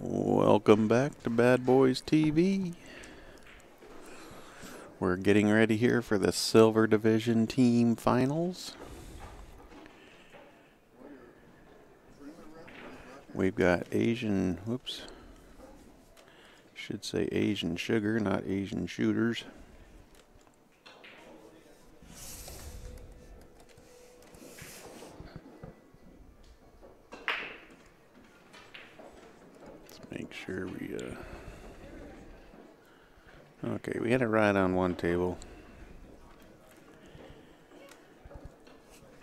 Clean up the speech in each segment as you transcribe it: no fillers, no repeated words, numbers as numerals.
Welcome back to Bad Boys TV. We're getting ready here for the Silver Division Team Finals. We've got should say Asian Sugar, not Asian Shooters. Let's make sure okay, we had it right on one table.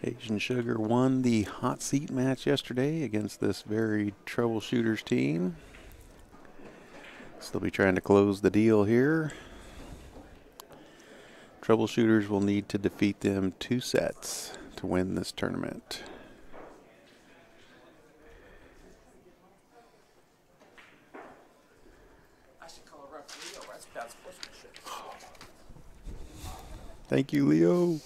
Asian Sugar won the hot seat match yesterday against this very troubleshooters team. Still be trying to close the deal here. Troubleshooters will need to defeat them 2 sets to win this tournament. Thank you, Leo.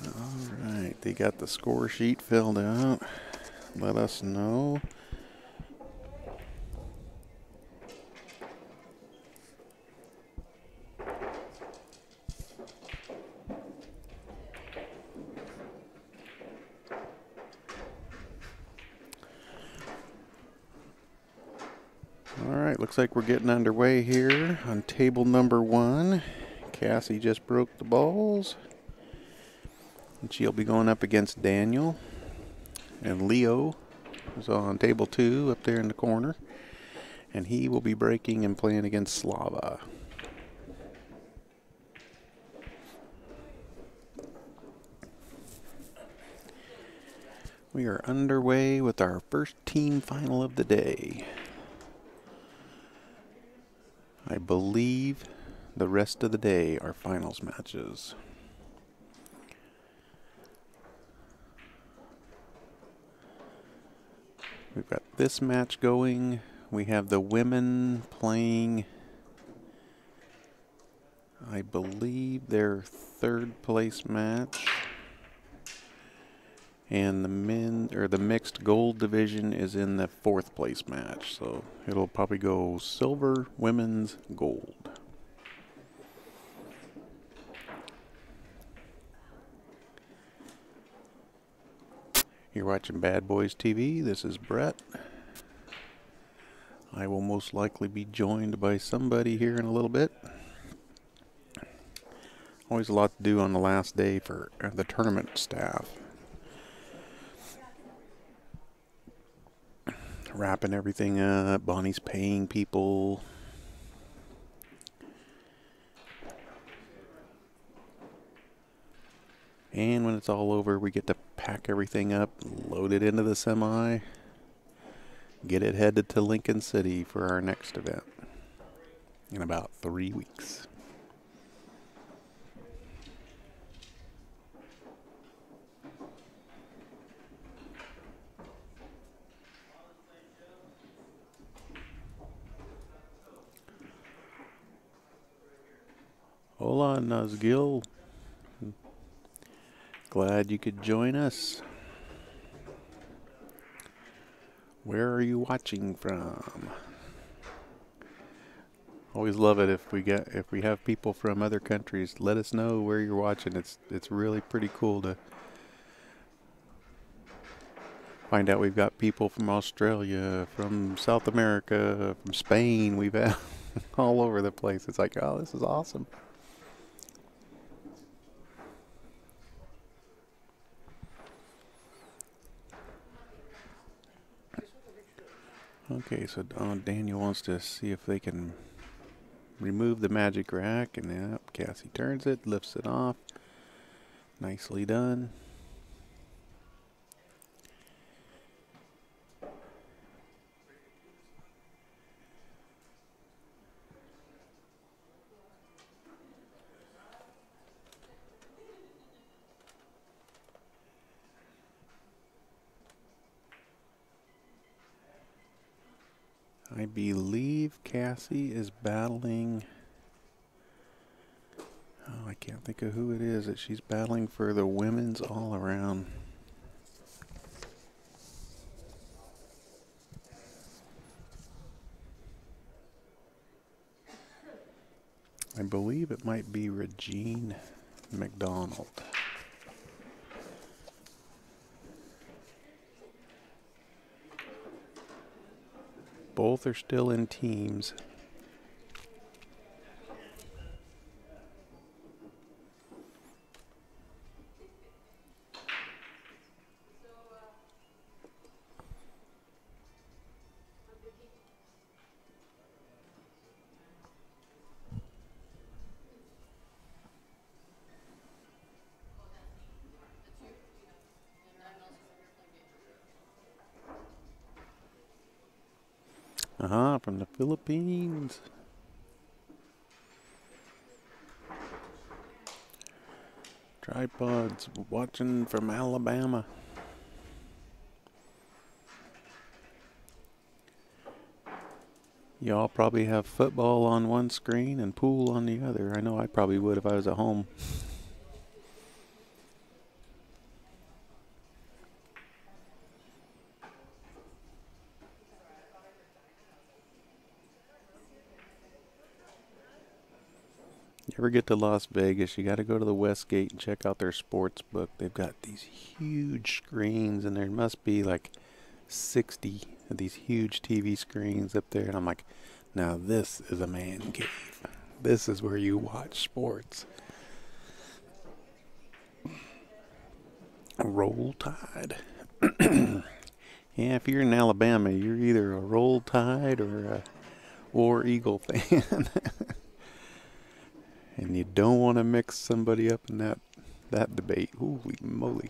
Alright, they got the score sheet filled out. Let us know. Alright, looks like we're getting underway here on table number 1. Cassie just broke the balls. And she'll be going up against Daniel. And Leo is on table 2 up there in the corner. And he will be breaking and playing against Slava. We are underway with our first team final of the day. I believe the rest of the day are finals matches. We've got this match going. We have the women playing, I believe, their 3rd place match. And the mixed gold division is in the 4th place match. So it'll probably go silver, women's, gold. You're watching Bad Boys TV. This is Brett. I will most likely be joined by somebody here in a little bit. Always a lot to do on the last day for the tournament staff. Wrapping everything up. Bonnie's paying people. And when it's all over, we get to pack everything up, load it into the semi, get it headed to Lincoln City for our next event in about 3 weeks. Hola, Nazgil. Glad you could join us. Where are you watching from? Always love it if we have people from other countries. Let us know where you're watching. It's really pretty cool to find out we've got people from Australia, from South America, from Spain. We've had all over the place. It's like, oh, this is awesome. Okay, so Daniel wants to see if they can remove the magic rack, and yep, Cassie turns it, lifts it off. Nicely done. I believe Cassie is battling. Oh, I can't think of who it is that she's battling for the women's all around. believe it might be Regine McDonald. Both are still in teams. From the Philippines. Tripods watching from Alabama. Y'all probably have football on one screen and pool on the other. I know I probably would if I was at home. You ever get to Las Vegas, you got to go to the Westgate and check out their sports book. They've got these huge screens, and there must be like 60 of these huge TV screens up there. And I'm like, now this is a man cave. This is where you watch sports. Roll Tide. Yeah, if you're in Alabama, you're either a Roll Tide or a War Eagle fan. And you don't want to mix somebody up in that debate. Holy moly.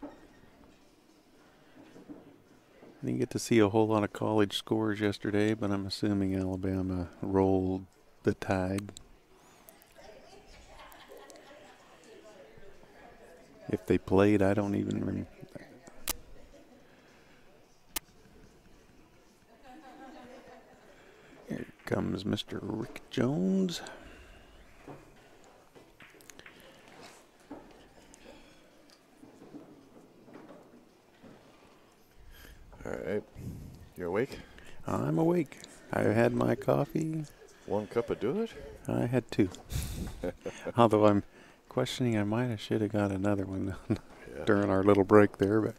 I didn't get to see a whole lot of college scores yesterday, but I'm assuming Alabama rolled the Tide. If they played, I don't even remember. Here comes Mr. Rick Jones. All right. You awake? I'm awake. I had my coffee. 1 cup of do it? I had 2. Although I'm questioning I might have should have got another one during our little break there. But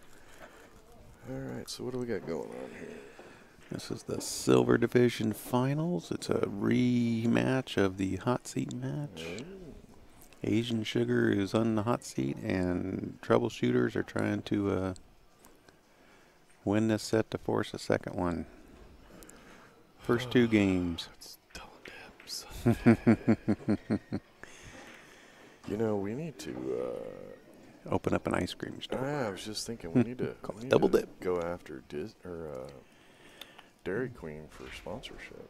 all right, so what do we got going on here? This is the Silver Division Finals. It's a rematch of the hot seat match. Asian Sugar is on the hot seat, and Troubleshooters are trying to win this set to force a second one. First 2 games. It's double dips. You know, we need to open up an ice cream store. I was just thinking we need to double dip. Go after Dairy Queen for sponsorship.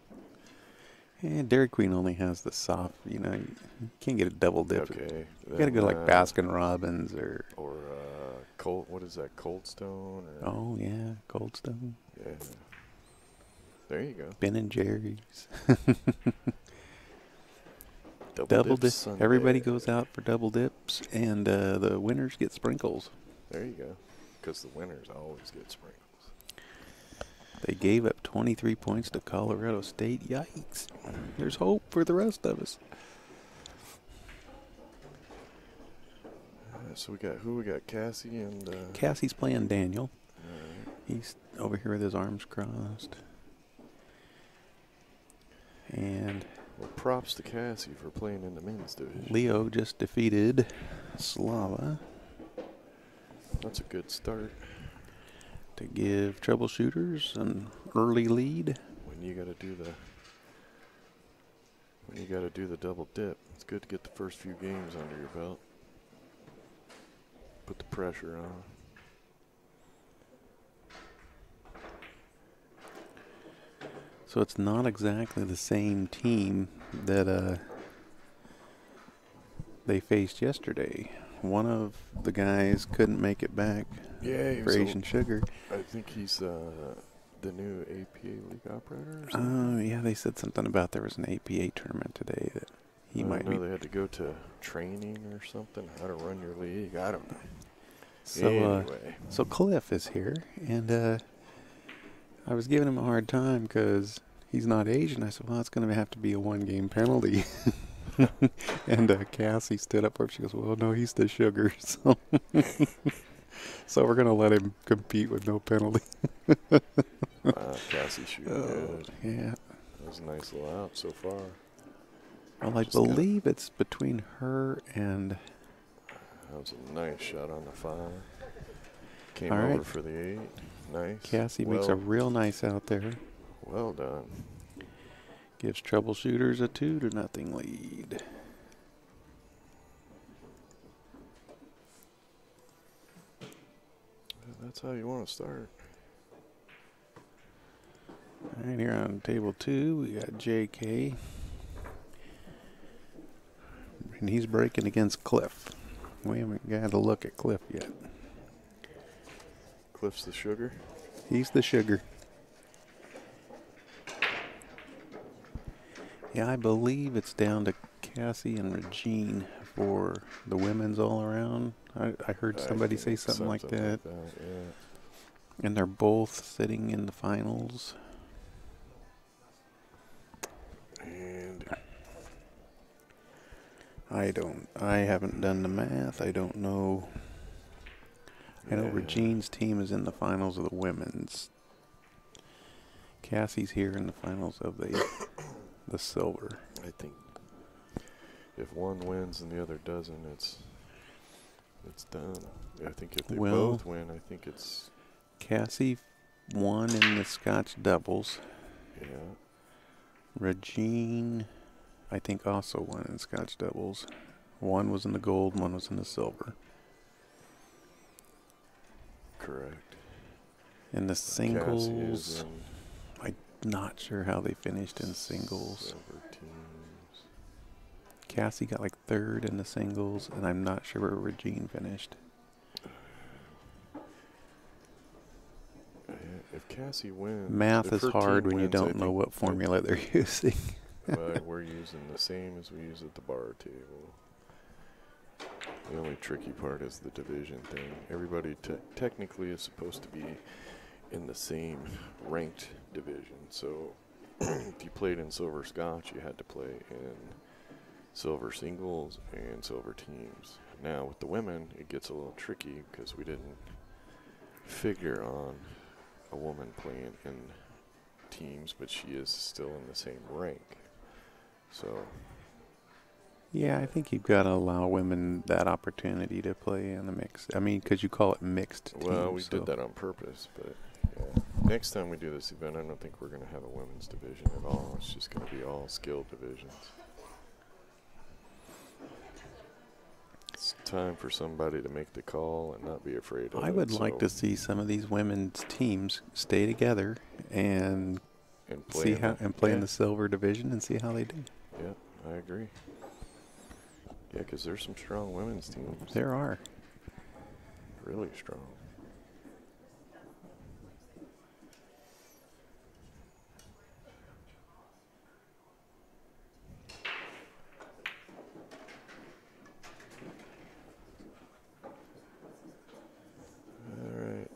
Yeah, Dairy Queen only has the soft, you can't get a double dip. Okay. You gotta go like Baskin Robbins or Cold. What is that? Cold Stone? Oh yeah, Cold Stone. Yeah. There you go. Ben and Jerry's. Double dip. Sunday. Everybody goes out for double dips, and the winners get sprinkles. There you go. Because the winners always get sprinkles. They gave up 23 points to Colorado State. Yikes. There's hope for the rest of us. So we got Cassie and... Cassie's playing Daniel. Right. He's over here with his arms crossed. And... well, props to Cassie for playing in the men's division. Leo just defeated Slava. That's a good start. To give Troubleshooters an early lead. When you got to do the double dip, it's good to get the first few games under your belt. Put the pressure on. So it's not exactly the same team that they faced yesterday. One of the guys couldn't make it back for Asian Sugar. I think he's the new APA league operator or something. Yeah, they said something about there was an APA tournament today that he might be. They had to go to training or something, how to run your league. I don't know. So, anyway. So Cliff is here, and I was giving him a hard time because he's not Asian. I said, well, it's going to have to be a 1-game penalty. And Cassie stood up for him. She goes, well, no, he's the sugar. So, so we're going to let him compete with no penalty. Wow, Cassie shooting good. Yeah. That was a nice little out so far. Well, I believe it's between her and... That was a nice shot on the 5. Came All right. over for the 8. Nice. Cassie makes a real nice out there. Well done. Gives troubleshooters a 2-0 lead. That's how you want to start. All right, here on table 2, we got JK. And he's breaking against Cliff. We haven't got a look at Cliff yet. Cliff's the sugar? He's the sugar. Yeah, I believe it's down to Cassie and Regine for the women's all around. I heard somebody say something like that. Yeah. And they're both sitting in the finals. And I haven't done the math. I don't know. I know Regine's team is in the finals of the women's. Cassie's here in the finals of the silver. I think if one wins and the other doesn't, it's done. I think if they both win, I think it's... Cassie won in the Scotch doubles. Yeah. Regine, I think, also won in Scotch doubles. One was in the gold, one was in the silver. Correct. In the singles, I'm not sure how they finished in singles. Silver teams. Cassie got like 3rd in the singles, and I'm not sure where Regine finished. If Cassie wins... Math is hard when you don't know what formula they're using. But we're using the same as we use at the bar table. The only tricky part is the division thing. Everybody technically is supposed to be in the same ranked division. So if you played in silver Scotch, you had to play in silver singles and silver teams. Now with the women, it gets a little tricky because we didn't figure on a woman playing in teams, but she is still in the same rank. So yeah, I think you've got to allow women that opportunity to play in the mix. I mean, because you call it mixed teams. Well, we did that on purpose, but yeah. Next time we do this event, I don't think we're going to have a women's division at all. It's just going to be all skill divisions. It's time for somebody to make the call and not be afraid of it. I would like to see some of these women's teams stay together and play in the silver division and see how they do. Yeah, I agree. Yeah, because there's some strong women's teams. There are. Really strong. All right.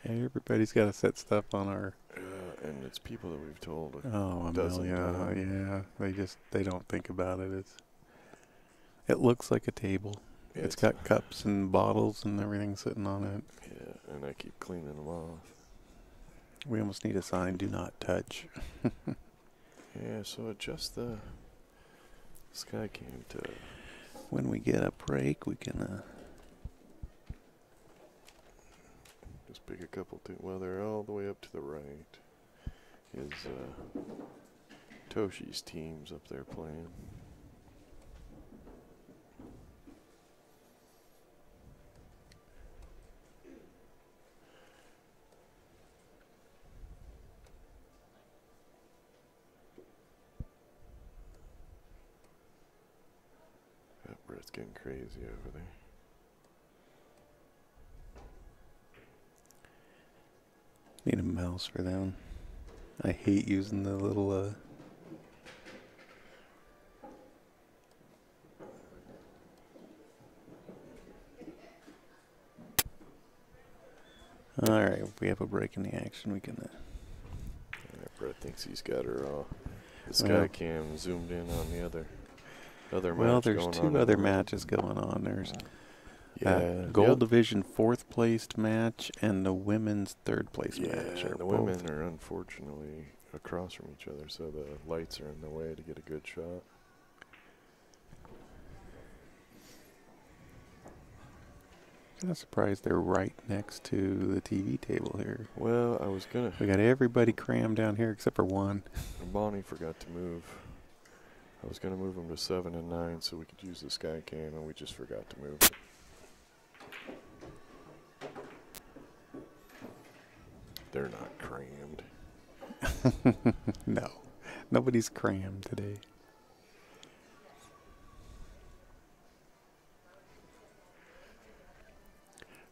Everybody's got to set stuff on our... And it's people that we've told a million. Yeah, they don't think about it. It looks like a table. Yeah, it's got cups and bottles and everything sitting on it. Yeah, and I keep cleaning them off. We almost need a sign, do not touch. Yeah, so adjust the sky cam to... When we get a break, we can... just pick a couple things. Well, they're all the way up to the right. Is Toshi's team's up there playing. That Brett's getting crazy over there. Need a mouse for them. I hate using the little All right, if we have a break in the action, we can. Brett thinks he's got her the sky Well, cam zoomed in on the other well, match there's going on two in other the room. matches going on. There's Yeah, Gold Division 4th placed match and the women's 3rd place match. Yeah, Are the both. women are unfortunately across from each other, so the lights are in the way to get a good shot. I'm surprised they're right next to the TV table here. Well, I was gonna. We got everybody crammed down here except for one. Bonnie forgot to move. I was gonna move them to 7 and 9 so we could use the sky cam, and we just forgot to move it. They're not crammed. No, nobody's crammed today.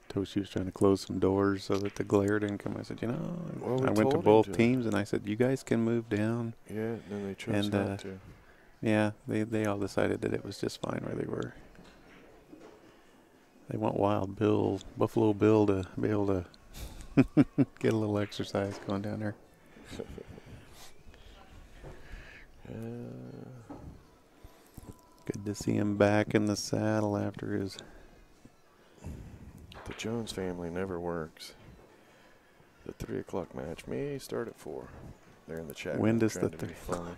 Toshi was trying to close some doors so that the glare didn't come. I said, Well, we I went to told him both to. teams and I said, you guys can move down. Yeah, and then they chose And, not to. Yeah, they all decided that it was just fine where they were. They want Wild Bill, Buffalo Bill, to be able to get a little exercise going down there. Good to see him back in the saddle after his... The Jones family never works. The 3 o'clock match may start at 4. They're in the chat When room does the trying to be 3 funny. o'clock?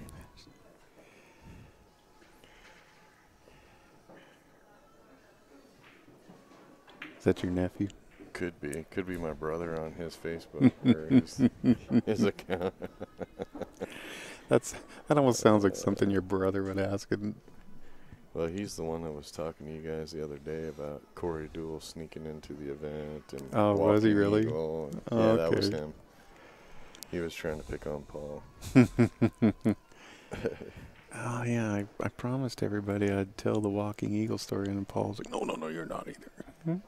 Is that your nephew? Could be. Could be my brother on his Facebook or his account. That almost sounds like something your brother would ask. And Well, he's the one that was talking to you guys the other day about Corey Deuel sneaking into the event. And oh, was he walking really? Eagle, and Oh, yeah, that was okay. him. He was trying to pick on Paul. Oh, yeah, I promised everybody I'd tell the Walking Eagle story, and Paul's like, no, you're not either.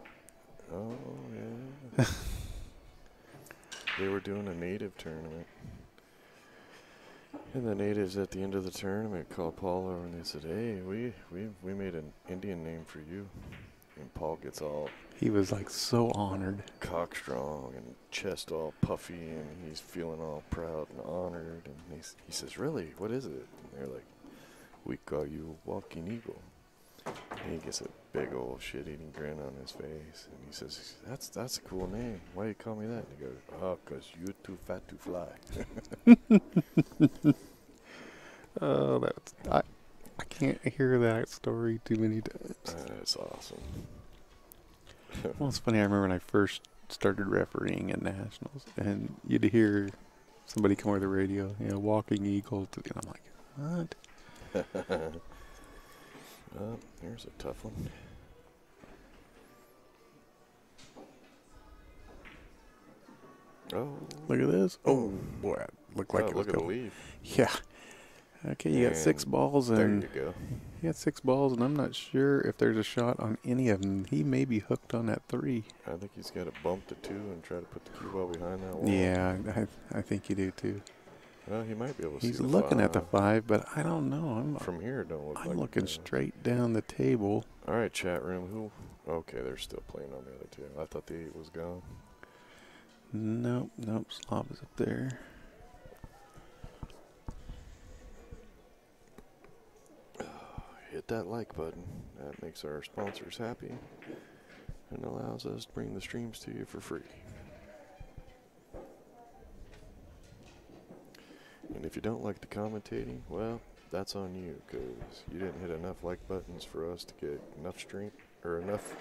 Oh, yeah. They were doing a native tournament. And the natives at the end of the tournament called Paul over and they said, hey, we made an Indian name for you. And Paul gets all He was like so honored. cock strong and chest all puffy and he's feeling all proud and honored. And he says, really, what is it? And they're like, we call you Walking Eagle. And he gets a big old shit-eating grin on his face. And he says, that's a cool name. Why do you call me that? And he goes, oh, because you're too fat to fly. Oh, I can't hear that story too many times. That's awesome. Well, it's funny. I remember when I first started refereeing at Nationals, and you'd hear somebody come over the radio, Walking Eagle. And I'm like, what? Well, here's a tough one. Oh. Look at this. Oh, boy. It looked like it was look at the going. leaf. Yeah. Okay, you got 6 And balls, there and you go. he got 6 balls, and I'm not sure if there's a shot on any of them. He may be hooked on that 3. I think he's got to bump to 2 and try to put the cue ball behind that wall. Yeah, I think you do too. Well, he might be able to see He's the looking at the 5. 5, but I don't know. From here, it don't look like I'm it looking does. straight down the table. All right, chat room. Who? Okay, they're still playing on the other 2. I thought the 8 was gone. Nope, Slav is up there. Hit that like button. That makes our sponsors happy and allows us to bring the streams to you for free. And if you don't like the commentating, well, that's on you, because you didn't hit enough like buttons for us to get enough enough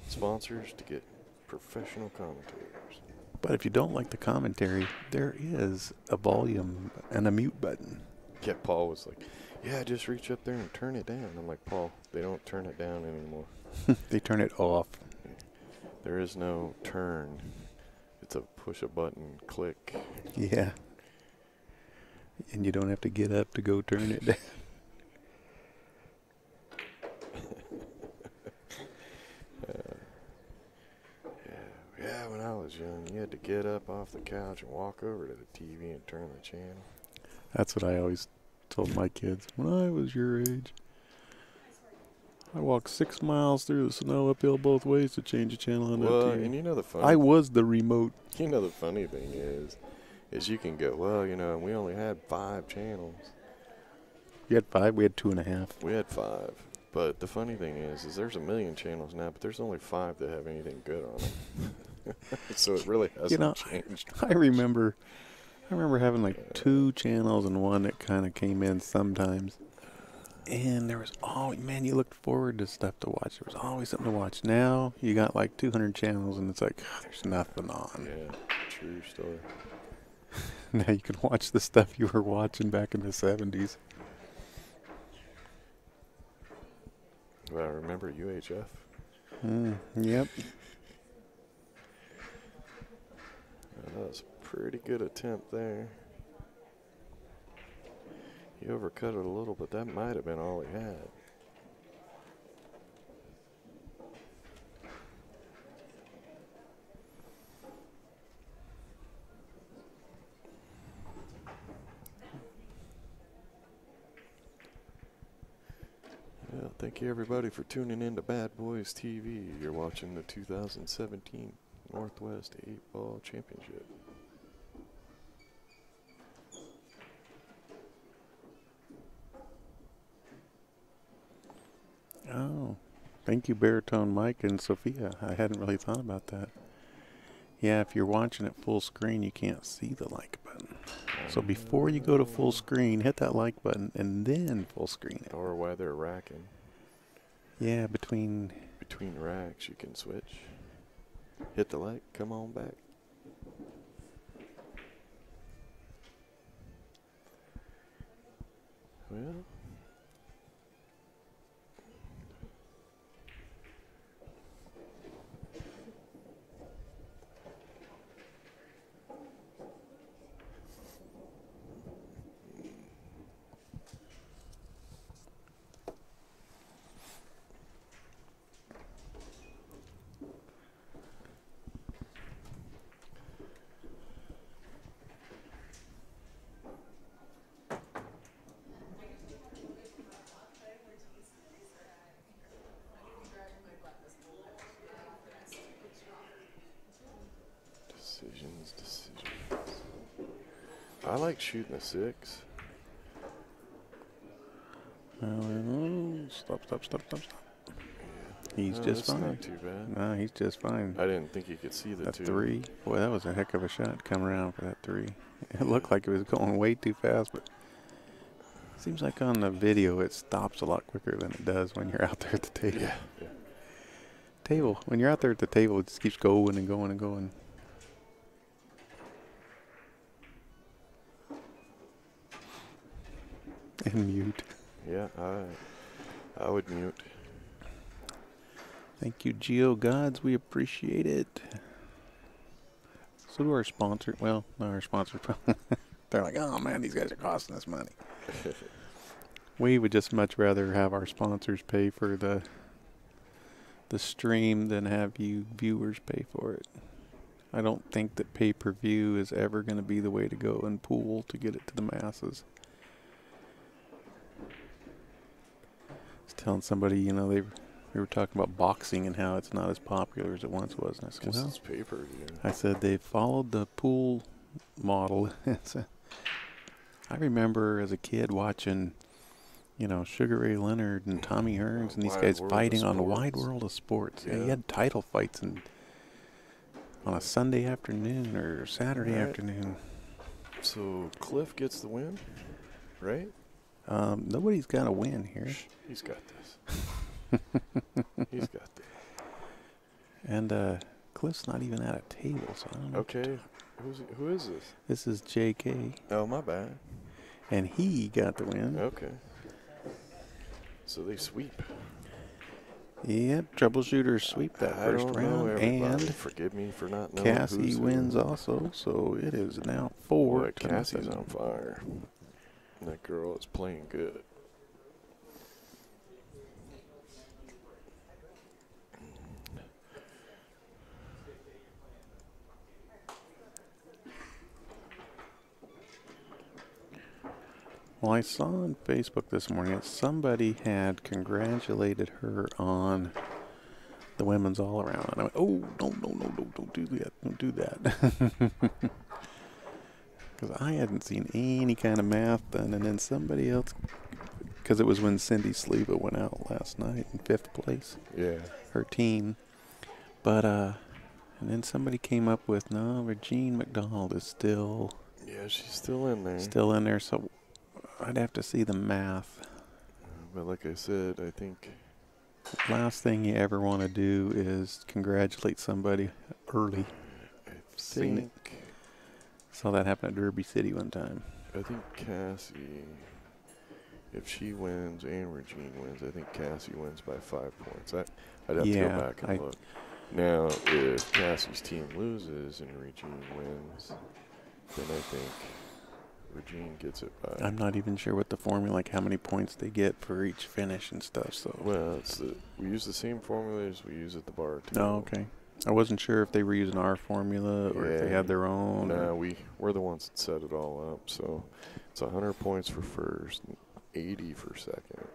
sponsors to get professional commentators. But if you don't like the commentary, there is a volume and a mute button. Yeah, Paul was like, yeah, just reach up there and turn it down. I'm like, Paul, they don't turn it down anymore. They turn it off. There is no turn. It's a push a button, click. Yeah. And you don't have to get up to go turn it down. Yeah, when I was young, you had to get up off the couch and walk over to the TV and turn the channel. That's what I always told my kids when I was your age. I walked 6 miles through the snow uphill both ways to change a channel on that Well, TV. and you know the funny. I was the remote. You know the funny thing is you can go, well, you know, we only had 5 channels. You had 5. We had 2.5. We had 5. But the funny thing is there's a million channels now, but there's only 5 that have anything good on them. So it really hasn't changed. I remember having like 2 channels and one that kind of came in sometimes. And there was always, man, you looked forward to stuff to watch. There was always something to watch. Now you got like 200 channels and it's like, there's nothing on. Yeah, true story. Now you can watch the stuff you were watching back in the 70s. Well, I remember UHF. Yep. That was a pretty good attempt there. He overcut it a little, but that might have been all he had. Well, thank you everybody for tuning in to Bad Boys TV. You're watching the 2017 Northwest 8-Ball Championship. Oh, thank you, Baritone Mike and Sophia. I hadn't really thought about that. Yeah, if you're watching it full screen, you can't see the like button. So before you go to full screen, hit that like button and then full screen it. Or while they're racking. Yeah, between racks, you can switch. Hit the like, come on back. Well, decisions. I like shooting a 6. Stop. He's No, just that's fine. not too bad. No, he's just fine. I didn't think you could see the That 2. 3. Boy, that was a heck of a shot to come around for that 3. It looked like it was going way too fast, but it seems like on the video it stops a lot quicker than it does when you're out there at the table. Yeah. Table. When you're out there at the table, it just keeps going and going and going. And mute. Yeah, I would mute. Thank you, Geo Gods. We appreciate it. So do our sponsor. Well, not our sponsor. They're like, oh man, these guys are costing us money. We would just much rather have our sponsors pay for the stream than have you viewers pay for it. I don't think that pay-per-view is ever going to be the way to go in pool to get it to the masses. I was telling somebody, you know, they were talking about boxing and how it's not as popular as it once was. And I said, Because well, it's pay-per-view. I said they followed the pool model. I remember as a kid watching, you know, Sugar Ray Leonard and Tommy Hearns and these Wide guys World fighting of on the Wide Sports. World of Sports. Yeah, Yeah. you had title fights on a Sunday afternoon or Saturday Right. afternoon. So Cliff gets the win, right? Nobody's got a win here. He's got this. He's got this. And Cliff's not even at a table, so I don't know. Okay. Who is this? This is JK, Oh, my bad. and he got the win. Okay. So they sweep. Yep, troubleshooters sweep that I first don't know round, everybody. and Forgive me for not knowing Cassie who's who. wins also, so it is now 4-0. Boy, Cassie's on fire. That girl is playing good. Well, I saw on Facebook this morning that somebody had congratulated her on the women's all around. And I went, oh, no, don't do that. Don't do that. Because I hadn't seen any kind of math done. And then somebody else, because it was when Cindy Sleva went out last night in 5th place. Yeah. Her team. But, and then somebody came up with, no, Regine McDonald is still. Yeah, she's still in there. Still in there, so I'd have to see the math. But like I said, I think Last thing you ever want to do is congratulate somebody early. Seen it. Saw that happen at Derby City one time. I think Cassie, if she wins and Regine wins, I think Cassie wins by 5 points. I'd have to go back and look. Now, if Cassie's team loses and Regine wins, then I think Regine gets it by. I'm not even sure what the formula, like how many points they get for each finish and stuff. So. Well, we use the same formula as we use at the bar too. Oh, okay. I wasn't sure if they were using our formula or if they had their own. No, we're the ones that set it all up. So it's 100 points for first, and 80 for second.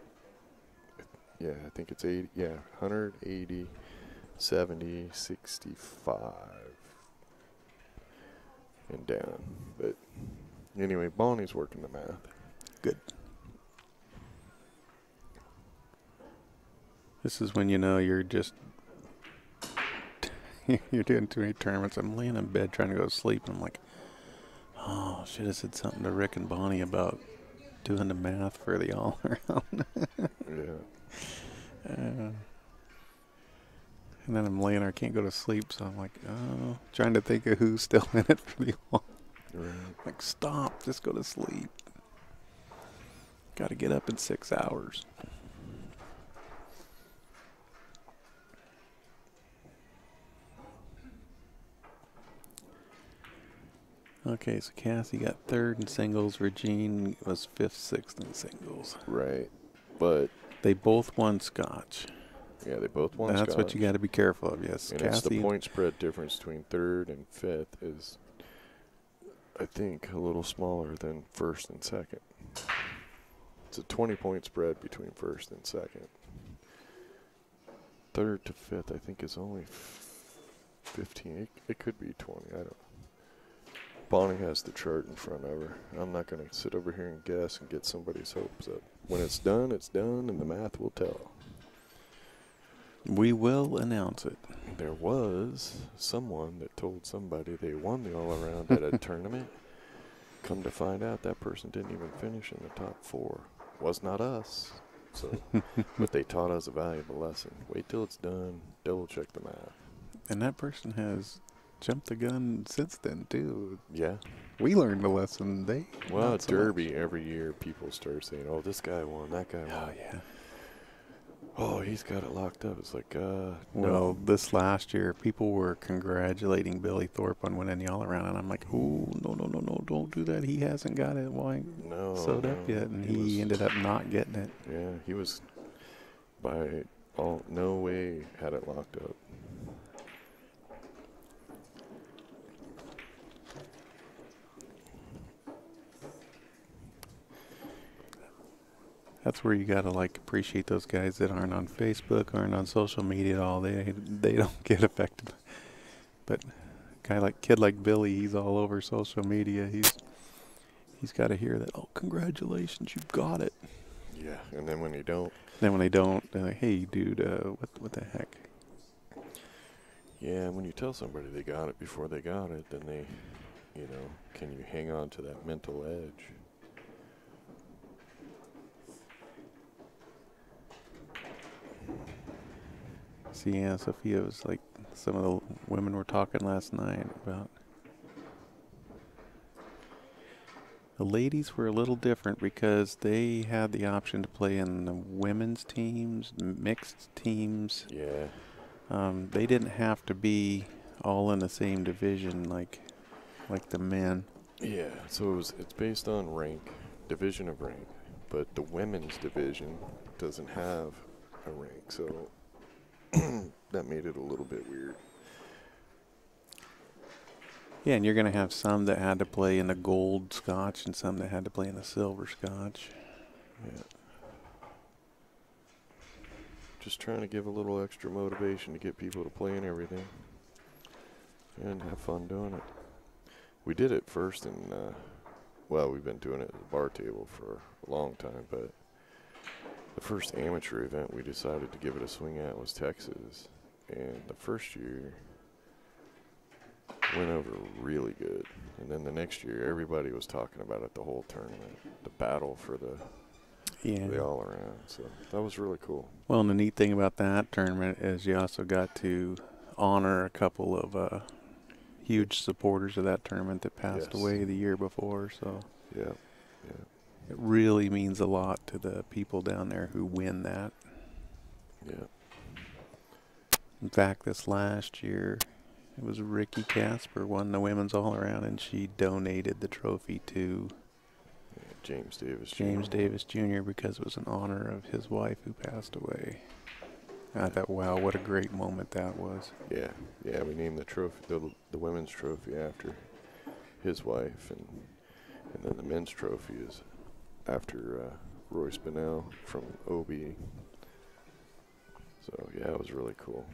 Yeah, I think it's 80. Yeah, 180, 70, 65, and down. But anyway, Bonnie's working the math. Good. This is when you know you're just you're doing too many tournaments. I'm laying in bed trying to go to sleep, and I'm like, oh, I should have said something to Rick and Bonnie about doing the math for the all-around. Yeah. And then I'm laying there, I can't go to sleep, so I'm like, oh, trying to think of who's still in it for the all. Right. Like, stop, just go to sleep. Got to get up in 6 hours. Okay, so Cassie got 3rd in singles. Regine was 5th, 6th in singles. Right. But they both won Scotch. Yeah, they both won That's Scotch. what you got to be careful of, yes. And Cassie, it's the point spread difference between 3rd and 5th is, I think, a little smaller than 1st and 2nd. It's a 20-point spread between 1st and 2nd. 3rd to 5th, I think, is only 15. It could be 20. I don't know. Bonnie has the chart in front of her. I'm not going to sit over here and guess and get somebody's hopes up. When it's done, and the math will tell. We will announce it. There was someone that told somebody they won the all-around at a tournament. Come to find out, that person didn't even finish in the top 4. Was not us. So, but they taught us a valuable lesson. Wait till it's done. Double check the math. And that person has jumped the gun since then, too. Yeah. We learned the lesson. Well, at Derby, every year people start saying, oh, this guy won, that guy won. Oh, yeah. Oh, he's got it locked up. It's like, Well, no. this last year, people were congratulating Billy Thorpe on winning the all-around, and I'm like, oh, no, don't do that. He hasn't got it sewed up yet, and he ended up not getting it. Yeah, he was, no way had it locked up. That's where you gotta appreciate those guys that aren't on Facebook, aren't on social media at all. They don't get affected. But kid like Billy, he's all over social media. He's got to hear that. Oh, congratulations, you got it. Yeah, and then when they don't. Then when they don't, they're like, hey, dude, what the heck? Yeah, when you tell somebody they got it before they got it, then they, can you hang on to that mental edge? See, yeah, Sophia was like, some of the women were talking last night about. The ladies were a little different because they had the option to play in the women's teams, mixed teams. Yeah. They didn't have to be all in the same division like the men. Yeah, so it's based on rank, division of rank, but the women's division doesn't have a rank, so that made it a little bit weird. Yeah, and you're going to have some that had to play in the gold scotch and some that had to play in the silver scotch. Yeah. Just trying to give a little extra motivation to get people to play in everything and have fun doing it. We did it first in, well, we've been doing it at the bar table for a long time, but the first amateur event we decided to give it a swing at was Texas. And the first year went over really good. And then the next year, everybody was talking about it the whole tournament, the battle for the all around. So that was really cool. Well, and the neat thing about that tournament is you also got to honor a couple of huge supporters of that tournament that passed away the year before. So yeah, it really means a lot to the people down there who win that. Yeah. In fact, this last year, it was Ricky Casper won the women's all-around, and she donated the trophy to James Davis Jr. because it was in honor of his wife who passed away. I thought, wow, what a great moment that was. Yeah, we named the trophy, the women's trophy after his wife, and then the men's trophy is after Roy Spinell from OB. So yeah, it was really cool.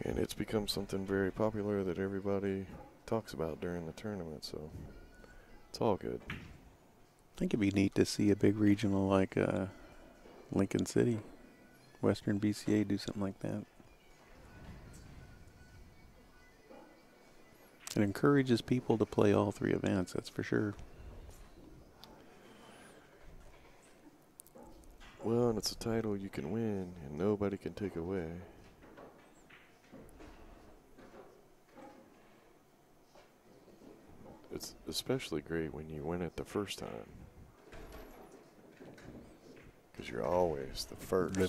And it's become something very popular that everybody talks about during the tournament, so it's all good. I think it'd be neat to see a big regional like Lincoln City, Western BCA do something like that. It encourages people to play all three events, that's for sure. Well, and it's a title you can win and nobody can take away. It's especially great when you win it the first time, because you're always the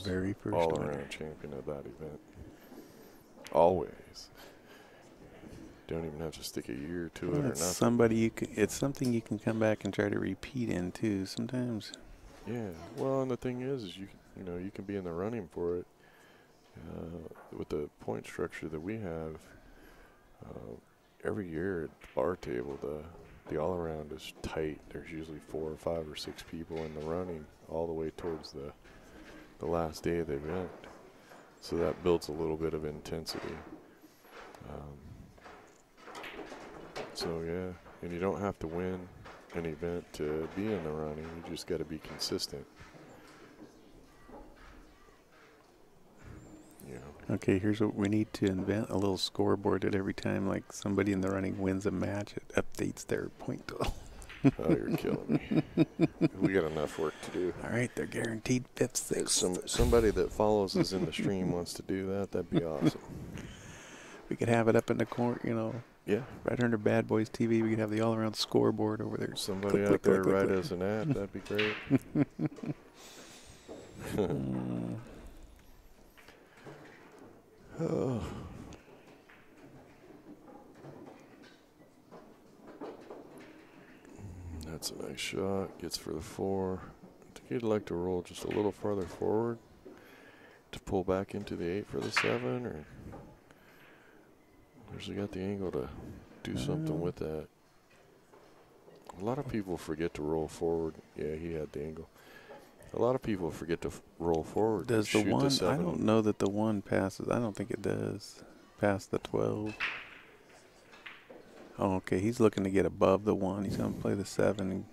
very first all-around champion of that event. Always. Don't even have to stick a year to it or nothing. It's something you can come back and try to repeat in too sometimes. Yeah. Well, and the thing is you can be in the running for it. With the point structure that we have, every year at the bar table, the all-around is tight. There's usually 4 or 5 or 6 people in the running all the way towards the last day of the event. So that builds a little bit of intensity. So yeah, and you don't have to win an event to be in the running. You just got to be consistent. Okay, here's what we need to invent: a little scoreboard that every time like somebody in the running wins a match, it updates their point total. Oh, you're killing me. We got enough work to do. All right, they're guaranteed 5th, 6th. Somebody that follows us in the stream wants to do that, that'd be awesome. We could have it up in the corner, Yeah. right under BadBoys TV. We could have the all-around scoreboard over there. Somebody out there write us an ad, that'd be great. Oh. That's a nice shot. Gets for the 4. I think he'd like to roll just a little farther forward to pull back into the 8 for the 7, or has he got the angle to do something with that? A lot of people forget to roll forward. Yeah, he had the angle. A lot of people forget to roll forward. Does the 1? I don't know that the 1 passes. I don't think it does. Past the 12. Oh, okay. He's looking to get above the 1. He's going to play the 7 and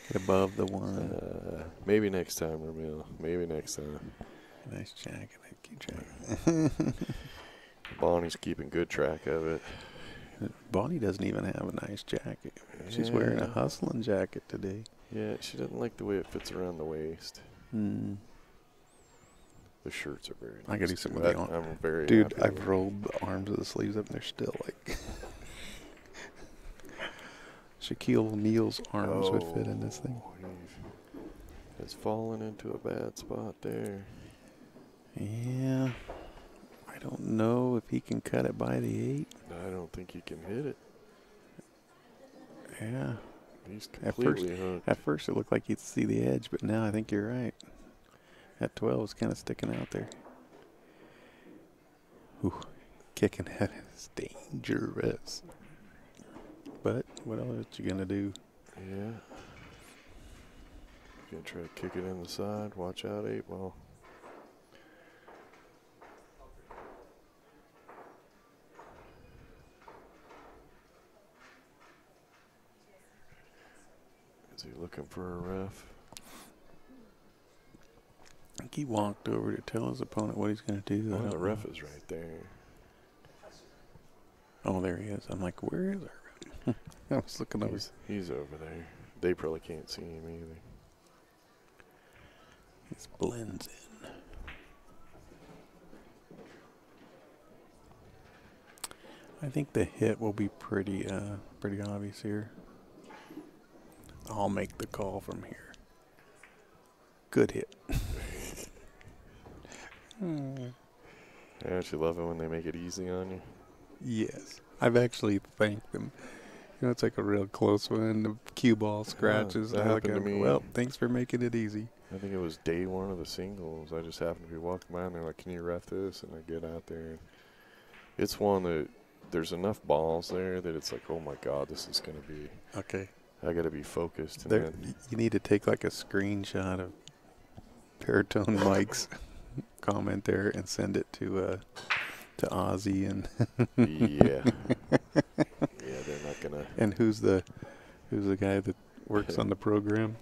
get above the 1. Maybe next time, Ramil. Maybe next time. Nice jacket. I keep track. Bonnie's keeping good track of it. Bonnie doesn't even have a nice jacket. She's wearing a hustling jacket today. Yeah, she doesn't like the way it fits around the waist. The shirts are very nice. I gotta do something with the arms. I'm very Dude, happy I've rolled the arms of the sleeves up and they're still like Shaquille O'Neal's arms would fit in this thing. It's fallen into a bad spot there. Yeah. I don't know if he can cut it by the 8. I don't think he can hit it. Yeah. He's completely hooked. At first it looked like you'd see the edge, but now I think you're right. That 12 is kind of sticking out there. Ooh, kicking that is dangerous. But what else you gonna do? Yeah. Gonna try to kick it in the side. Watch out, 8-ball. Is he looking for a ref? I think he walked over to tell his opponent what he's gonna do. Oh, the ref is right there. Oh, there he is. I'm like, where is our ref? I was looking over. He's over there. They probably can't see him either. He blends in. I think the hit will be pretty obvious here. I'll make the call from here. Good hit. I actually love it when they make it easy on you. Yes. I've actually thanked them. You know, it's like a real close one. The cue ball scratches. That happened to me. Well, thanks for making it easy. I think it was day one of the singles. I just happened to be walking by and they're like, can you ref this? And I get out there. And it's one that there's enough balls there that it's like, oh my God, this is going to be. Okay. I got to be focused. And There, then you need to take like a screenshot of Paratone Mike's comment there and send it to Ozzy and yeah. Yeah, they're not going to. And who's the guy that works on the program?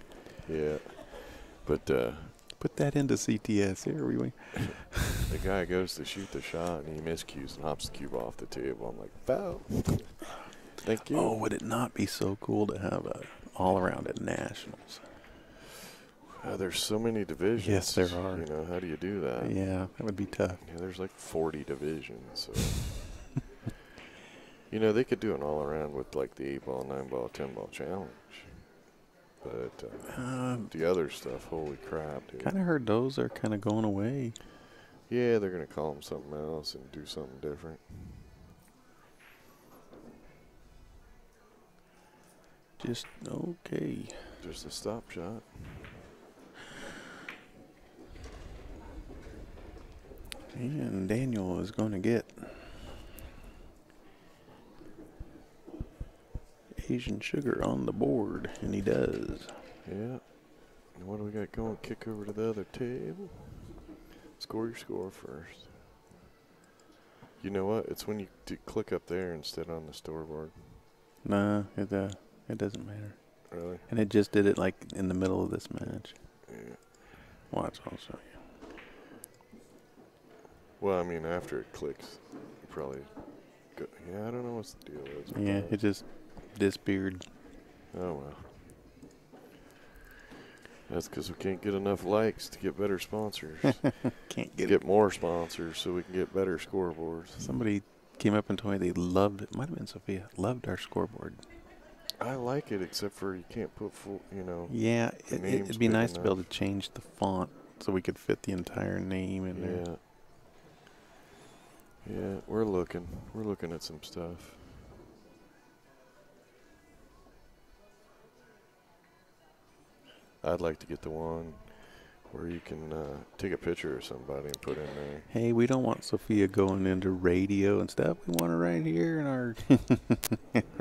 Yeah. But put that into CTS. Here we went. The guy goes to shoot the shot and he miscues and hops the cube off the table. I'm like, foul. Thank you. Oh, would it not be so cool to have a all-around at Nationals? There's so many divisions. Yes, there are. You know, how do you do that? Yeah, that would be tough. Yeah, there's like 40 divisions. So. You know, they could do an all-around with like the 8-ball, 9-ball, 10-ball challenge. But the other stuff, holy crap, dude. Kind of heard those are kind of going away. Yeah, they're going to call them something else and do something different. Just okay. Just a stop shot. And Daniel is going to get Asian Sugar on the board, and he does. Yeah. And what do we got going? Kick over to the other table. Score your score first. You know what? It's when you click up there instead on the scoreboard. Nah, it doesn't matter. Really? And it just did it like in the middle of this match. Yeah. Watch, I'll show you. Well, I mean, after it clicks, you probably go. Yeah, I don't know what the deal is. Yeah, it just disappeared. Oh, well. That's because we can't get enough likes to get better sponsors. Can't get more sponsors so we can get better scoreboards. Somebody came up and told me they loved it. Might have been Sophia. Loved our scoreboard. I like it, except for you can't put full, you know. Yeah, it'd be nice to be enough. able to change the font so we could fit the entire name in there. Yeah, we're looking. We're looking at some stuff. I'd like to get the one where you can take a picture of somebody and put in there. Hey, we don't want Sophia going into radio and stuff. We want her right here in our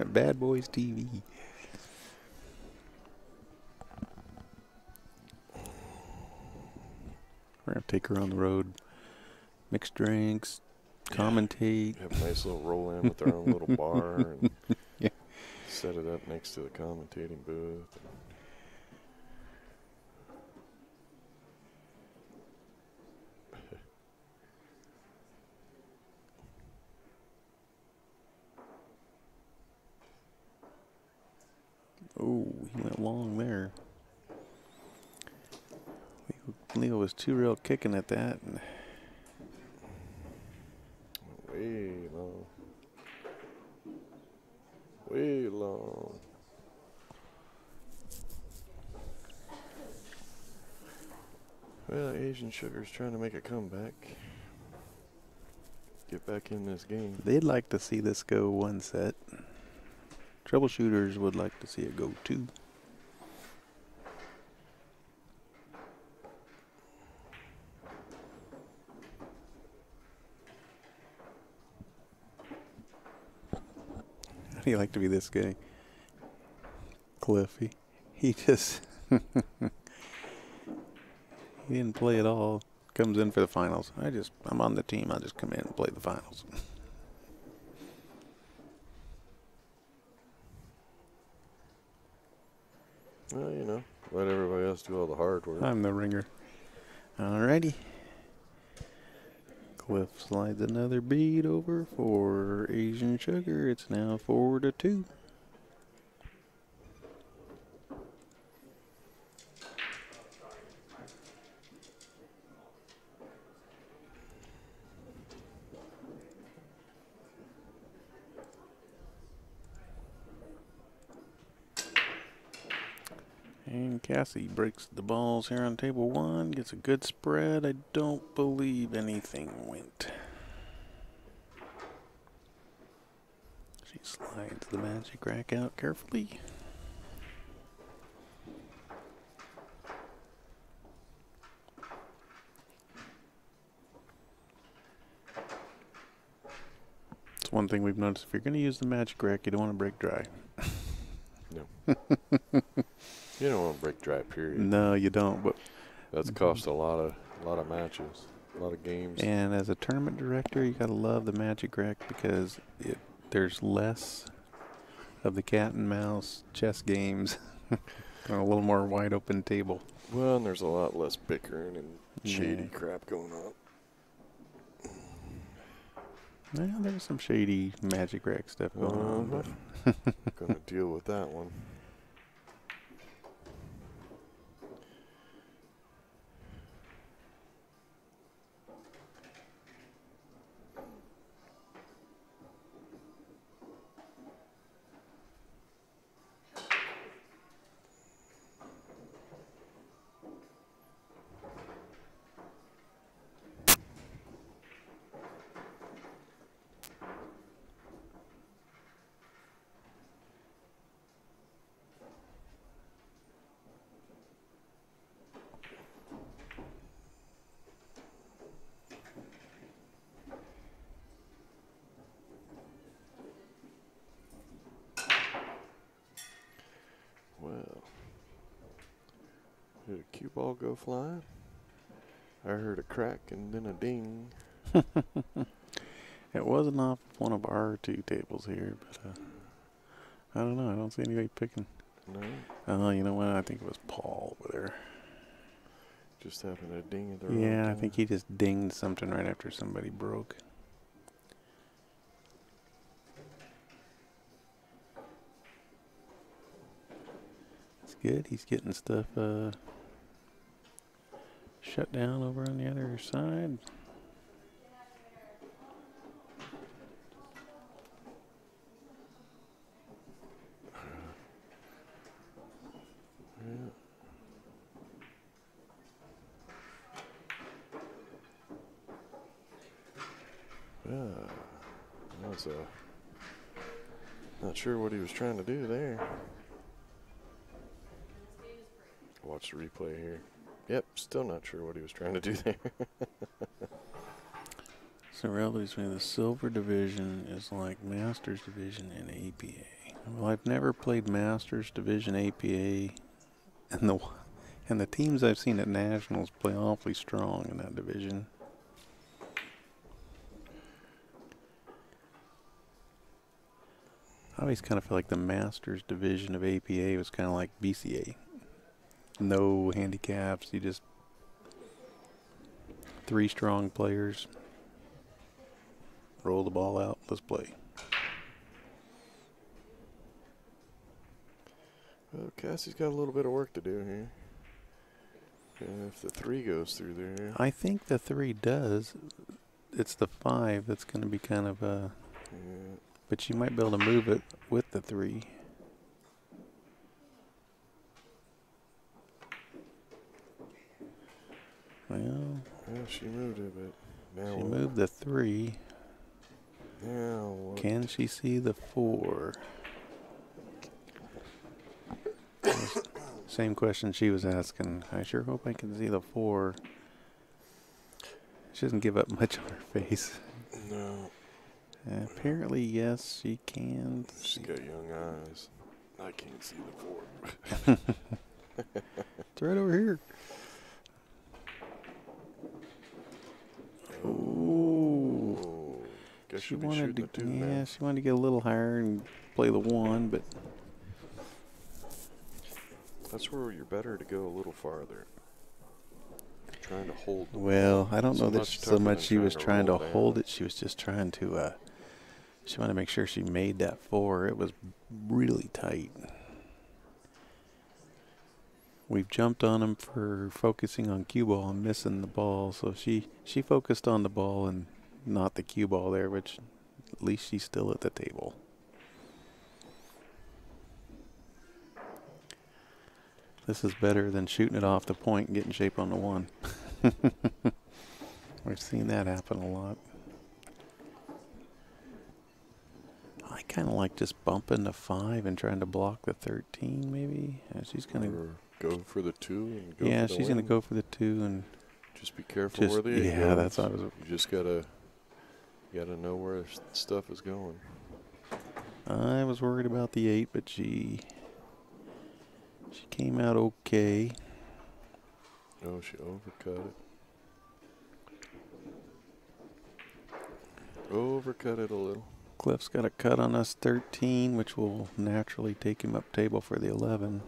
Bad Boys TV. We're going to take her on the road, mix drinks, commentate. Have a nice little roll in with our own little bar and Yeah. set it up next to the commentating booth. Oh, he went long there. Leo was too real kicking at that. Way long. Way long. Well, Asian Sugar's trying to make a comeback. Get back in this game. They'd like to see this go one set. Troubleshooters would like to see it go two. How do you like to be this guy? Cliff, he just he didn't play at all. Comes in for the finals. I'm on the team. I'll just come in and play the finals. Well, you know, let everybody else do all the hard work. I'm the ringer. Alrighty. Cliff slides another bead over for Asian Sugar. It's now 4-2. And Cassie breaks the balls here on table 1. Gets a good spread. I don't believe anything went. She slides the magic rack out carefully. It's one thing we've noticed. If you're going to use the magic rack, you don't want to break dry. No. You don't want to break dry, period. No, you don't. But that's cost a lot of matches, a lot of games. And as a tournament director, you gotta love the magic rack because there's less of the cat and mouse chess games, on a little more wide open table. Well, and there's a lot less bickering and shady crap going on. Well, there's some shady magic rack stuff going on. But gonna deal with that one. Well, did a cue ball go flying? I heard a crack and then a ding. it wasn't off one of our 2 tables here, but I don't know. I don't see anybody picking. No. You know what? I think it was Paul over there. Just happened to ding at the wrong Yeah, I time. think he just dinged something right after somebody broke. It's good. He's getting stuff shut down over on the other side. Not sure what he was trying to do there. Watch the replay here. Yep, still not sure what he was trying to do there. So relatively, the silver division is like Masters division and APA. Well, I've never played Masters division APA, and the teams I've seen at Nationals play awfully strong in that division. I always kind of feel like the Masters division of APA was kind of like BCA. No handicaps, you just 3 strong players. Roll the ball out, let's play. Well, Cassie's got a little bit of work to do here. And if the 3 goes through there. I think the 3 does. It's the 5 that's going to be kind of a... Yeah. But you might be able to move it with the 3. Well, she moved it, but now she moved the 3. Now what? Can she see the 4? Same question she was asking. I sure hope I can see the 4. She doesn't give up much of her face. No. Apparently, yes, she can. She's got young eyes. I can't see the 4. It's right over here. Oh. Guess She she'll be wanted shooting to, the 2 yeah, now. she wanted to get a little higher and play the 1, but That's where you're better to go a little farther. Trying to hold the well, ball. I don't It's know that much so tougher much than she was trying to roll hold down. it. She was just trying to, she wanted to make sure she made that 4. It was really tight. We've jumped on him for focusing on cue ball and missing the ball, so she focused on the ball and not the cue ball there, which at least she's still at the table. This is better than shooting it off the point and getting shape on the 1. We've seen that happen a lot. I kind of like just bumping the 5 and trying to block the 13, maybe. She's gonna go for the 2 and go yeah, for the she's win. gonna go for the 2 and Just be careful where the 8 yeah, goes. that's what I was. You just gotta know where stuff is going. I was worried about the 8, but she came out okay. Oh, she overcut it. Overcut it a little. Cliff's got a cut on us 13, which will naturally take him up table for the 11.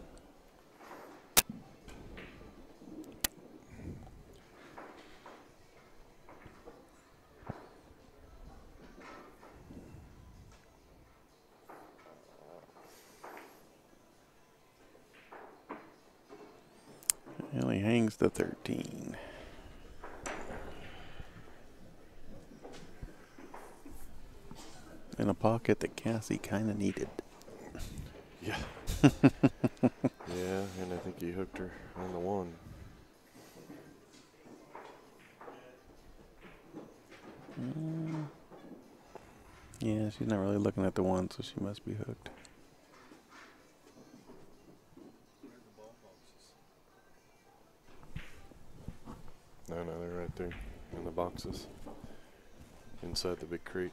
Well, he hangs the 13. In a pocket that Cassie kind of needed. Yeah. Yeah, and I think he hooked her on the 1. Yeah, she's not really looking at the 1, so she must be hooked. No, they're right there in the boxes. Inside the big crate.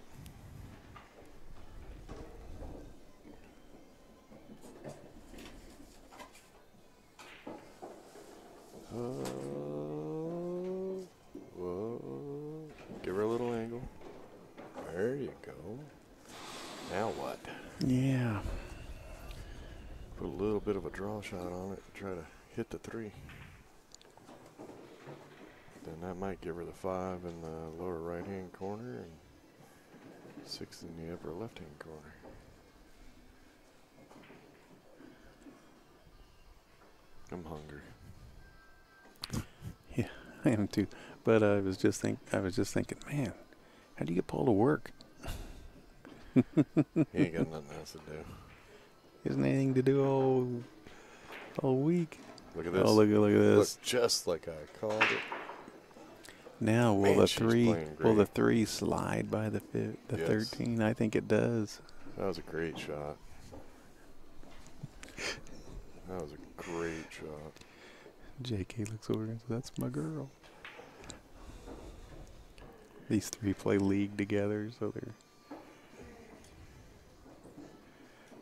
Whoa. Give her a little angle. There you go. Now what? Yeah. Put a little bit of a draw shot on it. Try to hit the 3. Then that might give her the 5 in the lower right-hand corner and 6 in the upper left-hand corner. I'm hungry. Yeah, I am too. But I was just thinking, man, how do you get Paul to work? He ain't got nothing else to do. Isn't anything to do all week? Look at this. Oh, look at this. Look just like I called it. Now will Man, the she's 3 playing will the great. 3 slide by the Yes. 13? I think it does. That was a great shot. That was a great shot. JK looks over and says, "That's my girl." These 3 play league together, so they're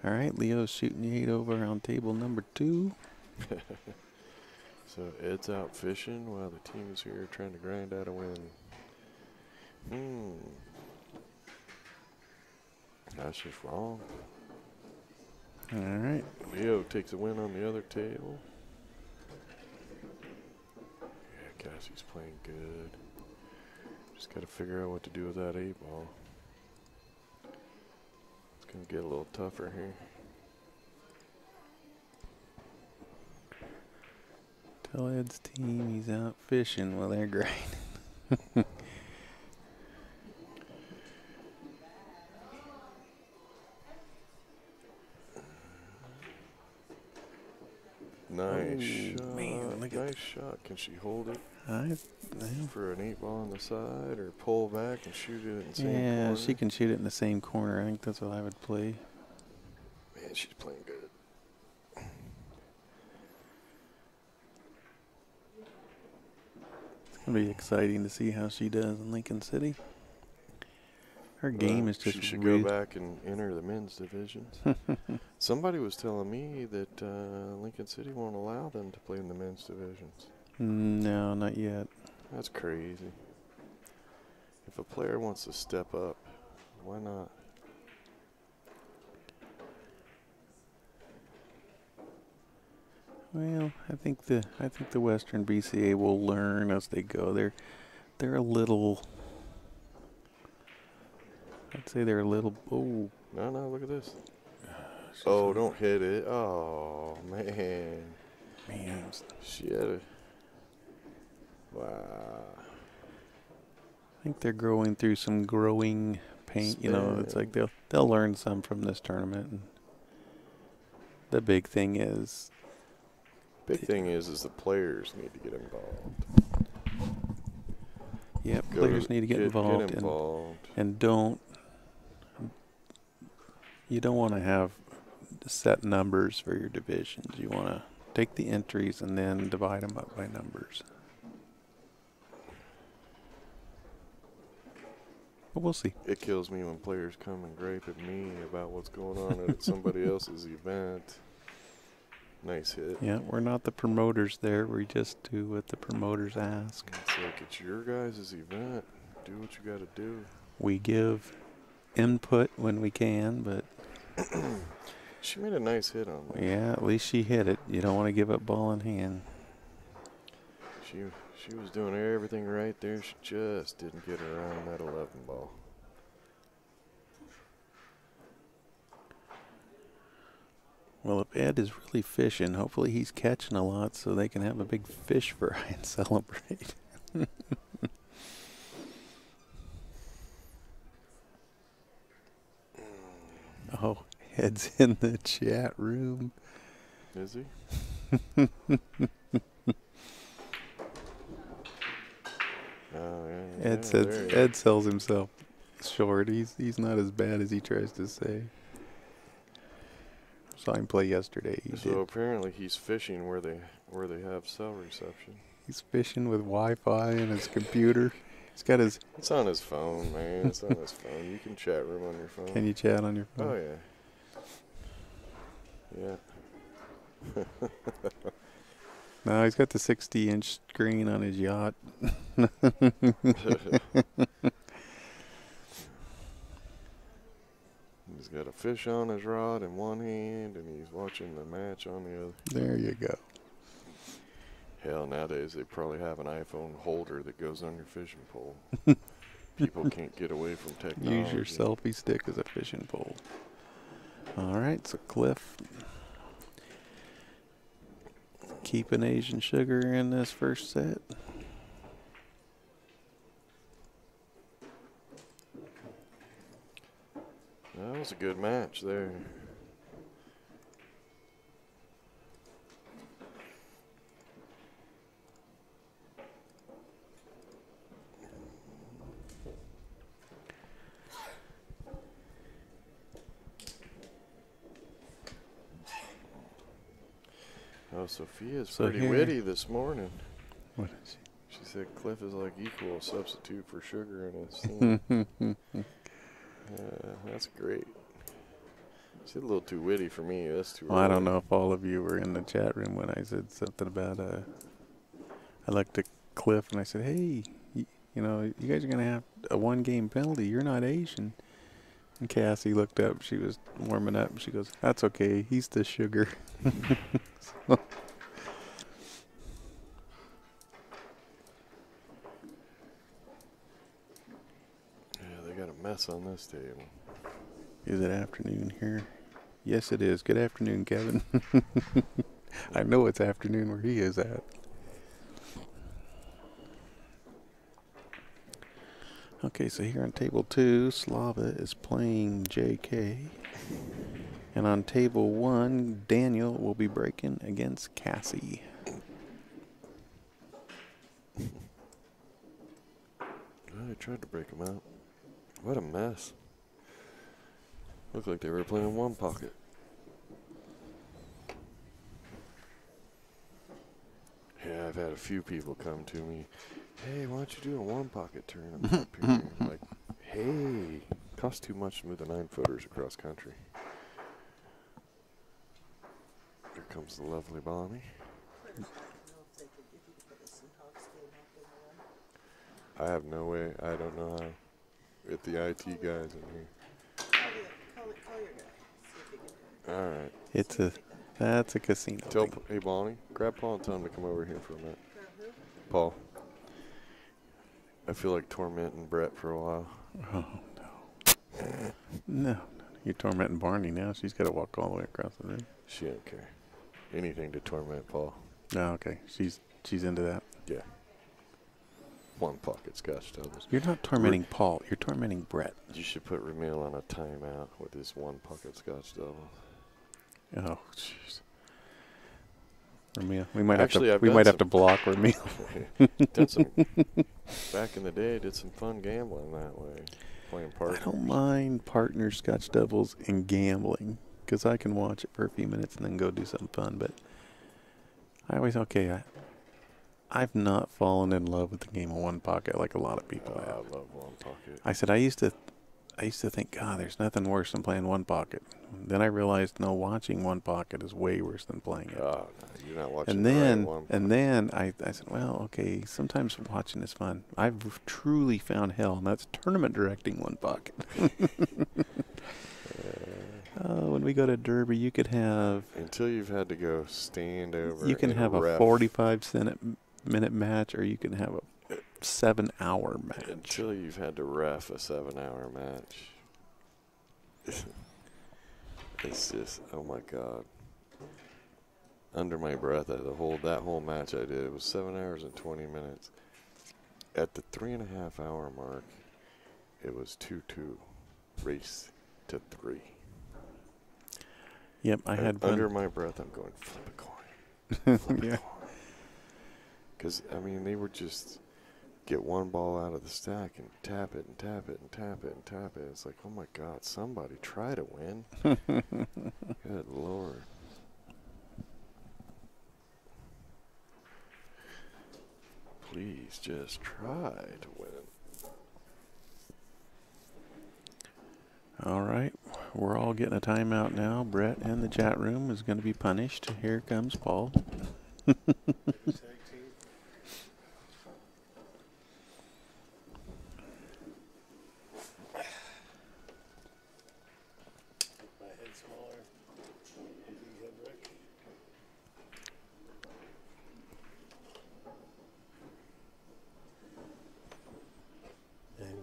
all right. Leo's shooting the 8 over on table number 2. So Ed's out fishing while the team's here trying to grind out a win. That's just wrong. All right. Leo takes a win on the other table. Yeah, Cassie's playing good. Just got to figure out what to do with that 8 ball. It's going to get a little tougher here. Tell Ed's team he's out fishing while they're grinding. Nice Oh, shot. man, look at Nice shot. Can she hold it Yeah. for an 8 ball on the side or pull back and shoot it in the same Yeah, corner? she can shoot it in the same corner. I think that's what I would play. Man, she's playing good. It's going to be exciting to see how she does in Lincoln City. Her game is just she should really... go back and enter the men's divisions. Somebody was telling me that Lincoln City won't allow them to play in the men's divisions. No, not yet. That's crazy. If a player wants to step up, why not? Well, I think the Western BCA will learn as they go. They're a little... I'd say they're a little... Oh. No, look at this. Oh, don't hit it. Oh, man. Man. She had a... Wow. I think they're growing through some growing pain. You know, it's like they'll learn some from this tournament. And the big thing is... Big thing is the players need to get involved. Yeah, players need to get involved. And don't... You don't want to have set numbers for your divisions. You want to take the entries and then divide them up by numbers. But we'll see. It kills me when players come and gripe at me about what's going on at somebody else's event. Nice hit. Yeah, we're not the promoters there. We just do what the promoters ask. It's like, it's your guys' event. Do what you got to do. We give input when we can, but... She made a nice hit on that. Yeah, at least she hit it. You don't want to give up ball in hand. She was doing everything right there. She just didn't get around that 11 ball. Well, if Ed is really fishing, hopefully he's catching a lot so they can have a big fish fry and celebrate. Oh, Ed's in the chat room. Is he? Oh, yeah. Ed sells himself short. He's not as bad as he tries to say. Saw him play yesterday. So apparently he's fishing where they have cell reception. He's fishing with Wi-Fi and his computer. He's got his... It's on his phone, man. It's on his phone. You can chat room on your phone. Can you chat on your phone? Oh, yeah. Yeah. No, he's got the 60-inch screen on his yacht. He's got a fish on his rod in one hand, and he's watching the match on the other. There you go. Hell, nowadays they probably have an iPhone holder that goes on your fishing pole. People can't get away from technology. Use your selfie stick as a fishing pole. All right, so Cliff keeping Asian Sugar in this first set. That was a good match there. Oh, Sophia's pretty witty this morning. What is she? She said Cliff is like equal substitute for Sugar in his team. That's great. She's a little too witty for me. That's too Well, I don't know if all of you were in the chat room when I said something about I looked at Cliff and I said, hey, you know, you guys are going to have a one-game penalty. You're not Asian. And Cassie looked up. She was warming up. And she goes, that's okay. He's the Sugar. So. Yeah, they got a mess on this table. Is it afternoon here? Yes, it is. Good afternoon, Kevin. I know it's afternoon where he is at. Okay, so here on table 2, Slava is playing JK. And on table 1, Daniel will be breaking against Cassie. I tried to break them out. What a mess. Looked like they were playing one pocket. Yeah, I've had a few people come to me. Hey, why don't you do a one pocket tournament up here? I'm like, hey, Costs too much to move the 9-footers across country. Here comes the lovely Bonnie. I have no way. I don't know how. Get the IT guys in here. Call your guy. See if he can do it. All right. That's a casino thing. Hey, Bonnie, grab Paul and tell him to come over here for a minute. Grab who? Paul. I feel like tormenting Brett for a while. Oh, no. No. You're tormenting Barney now. She's got to walk all the way across the room. She don't care. Anything to torment Paul. No, okay. She's into that. Yeah. One pocket scotch doubles. You're not tormenting Paul. You're tormenting Brett. You should put Ramil on a timeout with his one pocket scotch double. Oh, jeez. Ramil. We might Actually, have to block Ramil. Did some back in the day. Did some fun gambling that way, playing partners. I don't mind partner scotch doubles and gambling because I can watch it for a few minutes and then go do something fun. But I've not fallen in love with the game of one pocket like a lot of people have. I love one pocket. I said I used to think, God, there's nothing worse than playing one pocket. Then I realized, no, watching one pocket is way worse than playing it. Oh, no, you're not watching. And then I said, well, okay, sometimes watching is fun. I've truly found hell, and that's tournament directing one pocket. When we go to Derby, you could have until you've had to go stand over. You can have a 45-minute match, or you can have a 7-hour match. Until you've had to ref a 7-hour match. It's just, oh my God. Under my breath, that whole match I did, it was 7 hours and 20 minutes. At the 3.5-hour mark, it was 2-2, race to 3. Yep, I had fun. Under my breath, I'm going, flip a coin. Flip a coin. Because, I mean, they would just get one ball out of the stack and tap it and tap it and tap it and tap it. It's like, oh my God, somebody try to win. Good Lord. Please just try to win. All right, we're all getting a timeout now. Brett in the chat room is going to be punished. Here comes Paul.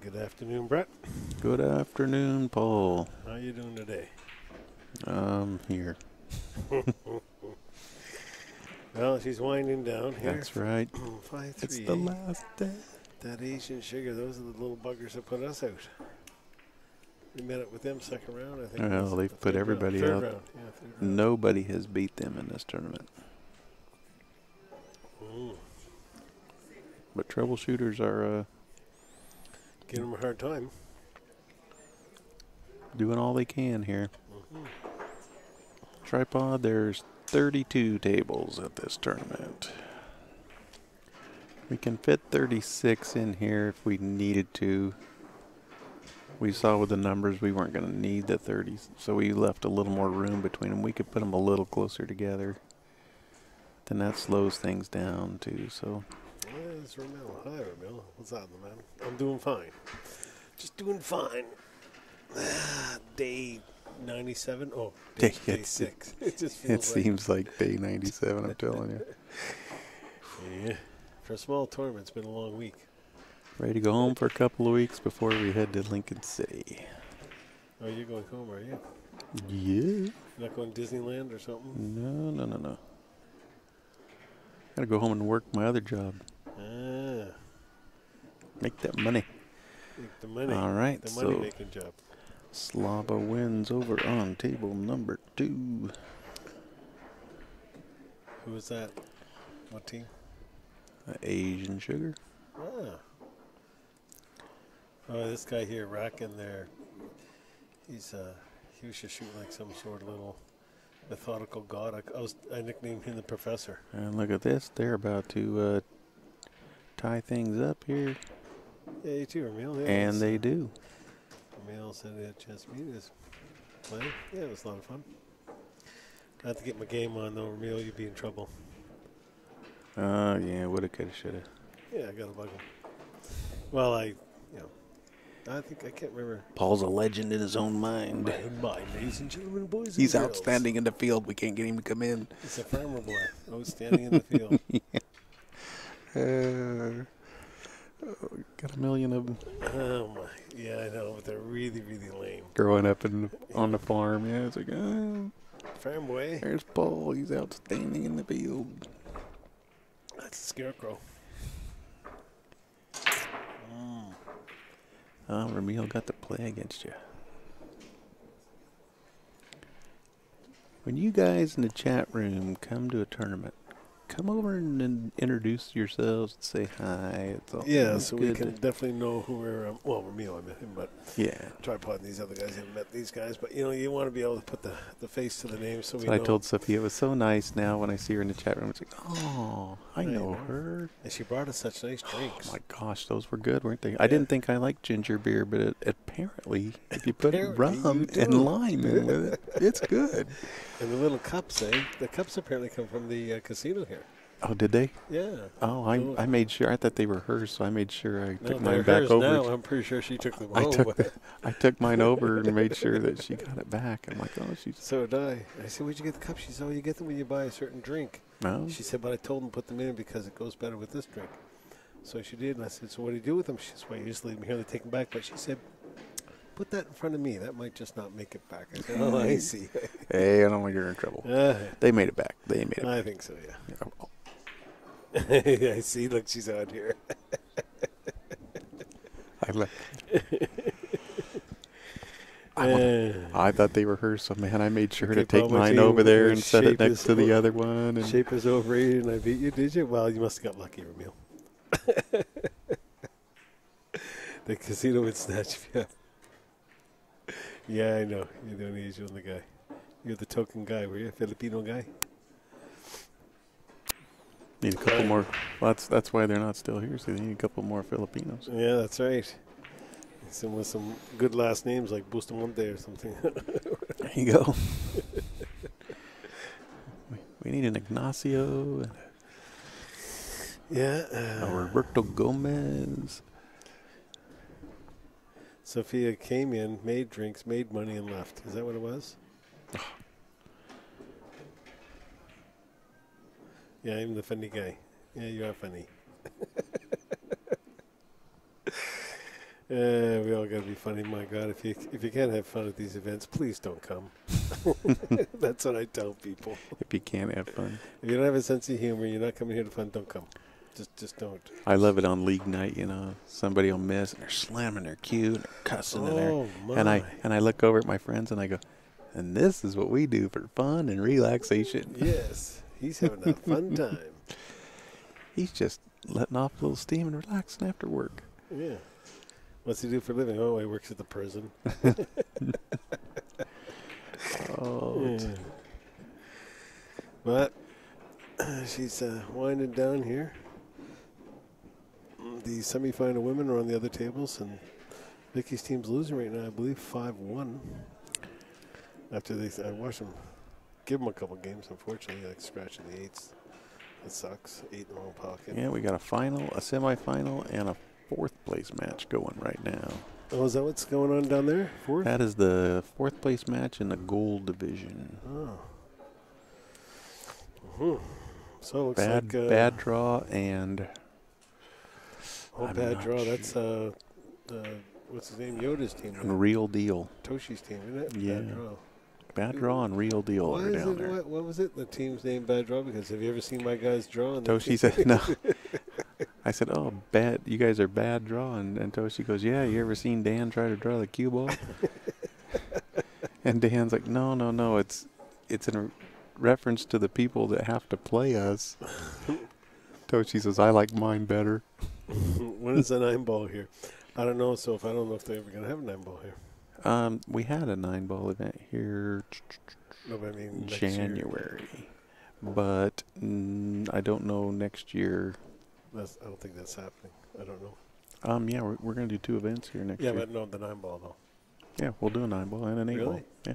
Good afternoon, Brett. Good afternoon, Paul. How you doing today? Here. Well, she's winding down here. That's right. 5-3. It's the last day. That Asian sugar, those are the little buggers that put us out. We met up with them second round, I think. Well, they've put everybody third out. round. Yeah, third round. Nobody has beat them in this tournament. But troubleshooters are Give them a hard time. doing all they can here. Tripod, there's 32 tables at this tournament. We can fit 36 in here if we needed to. We saw with the numbers we weren't going to need the 30s, so we left a little more room between them. We could put them a little closer together. Then that slows things down too, so... It's Ramil. Hi, Ramil. What's up, man? I'm doing fine. Just doing fine. Day 97. Oh, day 6. It just feels seems like day 97, I'm telling you. Yeah. For a small tournament, it's been a long week. Ready to go home for a couple of weeks before we head to Lincoln City. Oh, you're going home, are you? Yeah. You're not going to Disneyland or something? No. Gotta go home and work my other job. Make that money. Make the money. All right, the money-making job. Slava wins over on table number 2. Who was that? What team? Asian Sugar. Oh, this guy here, racking there. He was just shooting like some sort of little methodical god. I nicknamed him the Professor. And look at this. They're about to tie things up here. Yeah, you too, Ramil. Yeah, and they do. Ramil said he had a chance to meet his play. Yeah, it was a lot of fun. I have to get my game on though, Ramil. You'd be in trouble. Yeah, woulda, coulda, shoulda. Yeah, I got to bug him. Well, I think I can't remember. Paul's a legend in his own mind. My ladies and gentlemen, boys and He's girls. outstanding in the field. We can't get him to come in. He's a farmer boy, outstanding in the field. Got a million of them. Oh my, yeah, I know, but they're really, really lame. Growing up on the farm, yeah, it's like, Farm boy. there's Paul. He's outstanding in the field. That's a scarecrow. Oh, Ramil got to play against you. When you guys in the chat room come to a tournament, come over and introduce yourselves and say hi. It's all Yeah, it's so we good can to- definitely know who we're. Well, Ramil, I met him, but Yeah. Tripod and these other guys haven't met these guys. But you want to be able to put the face to the name, so we So know. I told Sophia it was so nice now when I see her in the chat room. It's like, oh, I know know. her. And she brought us such nice drinks. Oh my gosh, those were good, weren't they? I didn't think I liked ginger beer, but apparently, if you put Apparently rum you do. and lime in with it, it's good. And the little cups, The cups apparently come from the casino here. Oh, did they? Yeah. Oh, I made sure. I thought they were hers, so I made sure I No, took they're mine back hers over. now. I'm pretty sure she took them home. I took mine over and made sure that she got it back. I'm like, oh, she's So did I. I said, where'd you get the cups? She said, oh, you get them when you buy a certain drink. no. She said, but I told them to put them in because it goes better with this drink. So she did, and I said, so what do you do with them? She said, well, you just leave them here, they take them back. But she said, put that in front of me. That might just not make it back. I said, oh, I see. Hey, I don't think you're in trouble. They made it back. They made it. I think so, yeah. Back. I see. Look, she's out here. I thought they were hers, so man, I made sure Okay, to take Paul, mine your over there and set it shape next is to the o- other one. And Shape is overrated, and I beat you, did you? Well, you must have got lucky, Ramil. The casino would snatch you up. Yeah, I know. You're the only Asian guy. You're the token guy. Were you a Filipino guy? need a couple more. Well, that's why they're not still here. So they need a couple more Filipinos. Yeah, that's right. Some with some good last names like Bustamante or something. There you go. we need an Ignacio, Yeah. a Roberto Gomez. Sophia came in, made drinks, made money, and left. Is that what it was? Yeah, I'm the funny guy. Yeah, you are funny. We all got to be funny. My God, if you can't have fun at these events, please don't come. That's what I tell people. If you can't have fun, If you don't have a sense of humor, you're not coming here to fun. Don't come. Just don't. I love it on league night. Somebody will miss and they're slamming their cue and they're cussing in there. Oh my! And I look over at my friends and I go, and this is what we do for fun and relaxation. Yes, he's having a fun time. He's just letting off a little steam and relaxing after work. Yeah. What's he do for a living? Oh, he works at the prison. Oh, Yeah. But she's winding down here. The semifinal women are on the other tables, and Vicky's team's losing right now, I believe 5-1. After I watched them give them a couple games, unfortunately, like scratching the eights. It sucks. 8 in the wrong pocket. yeah, we got a final, a semifinal, and a fourth place match going right now. Oh, is that what's going on down there? Fourth? That is the fourth place match in the gold division. Oh. Mhm. So it looks like Bad draw and oh, I'm bad not draw. sure. That's what's his name? Yoda's team. Right? Real Deal. Toshi's team, isn't it? Yeah. Bad draw. Bad draw and Real Deal Why are is down it? there. What was it? The team's name Bad Draw? Because have you ever seen my guys draw? Toshi said no. I said, "Oh, bad! You guys are bad draw." And Toshi goes, "Yeah, you ever seen Dan try to draw the cue ball?" And Dan's like, "No. It's in reference to the people that have to play us." Toshi says, "I like mine better." When is the 9-ball here? I don't know. So I don't know if they're ever gonna have a 9-ball here. We had a 9-ball event here No, but I mean next year. January, but I don't know next year. I don't think that's happening. I don't know. Yeah, we're gonna do 2 events here next Yeah, year. but no, the 9-ball though. Yeah, we'll do a 9-ball and an 8-ball. Really? Yeah.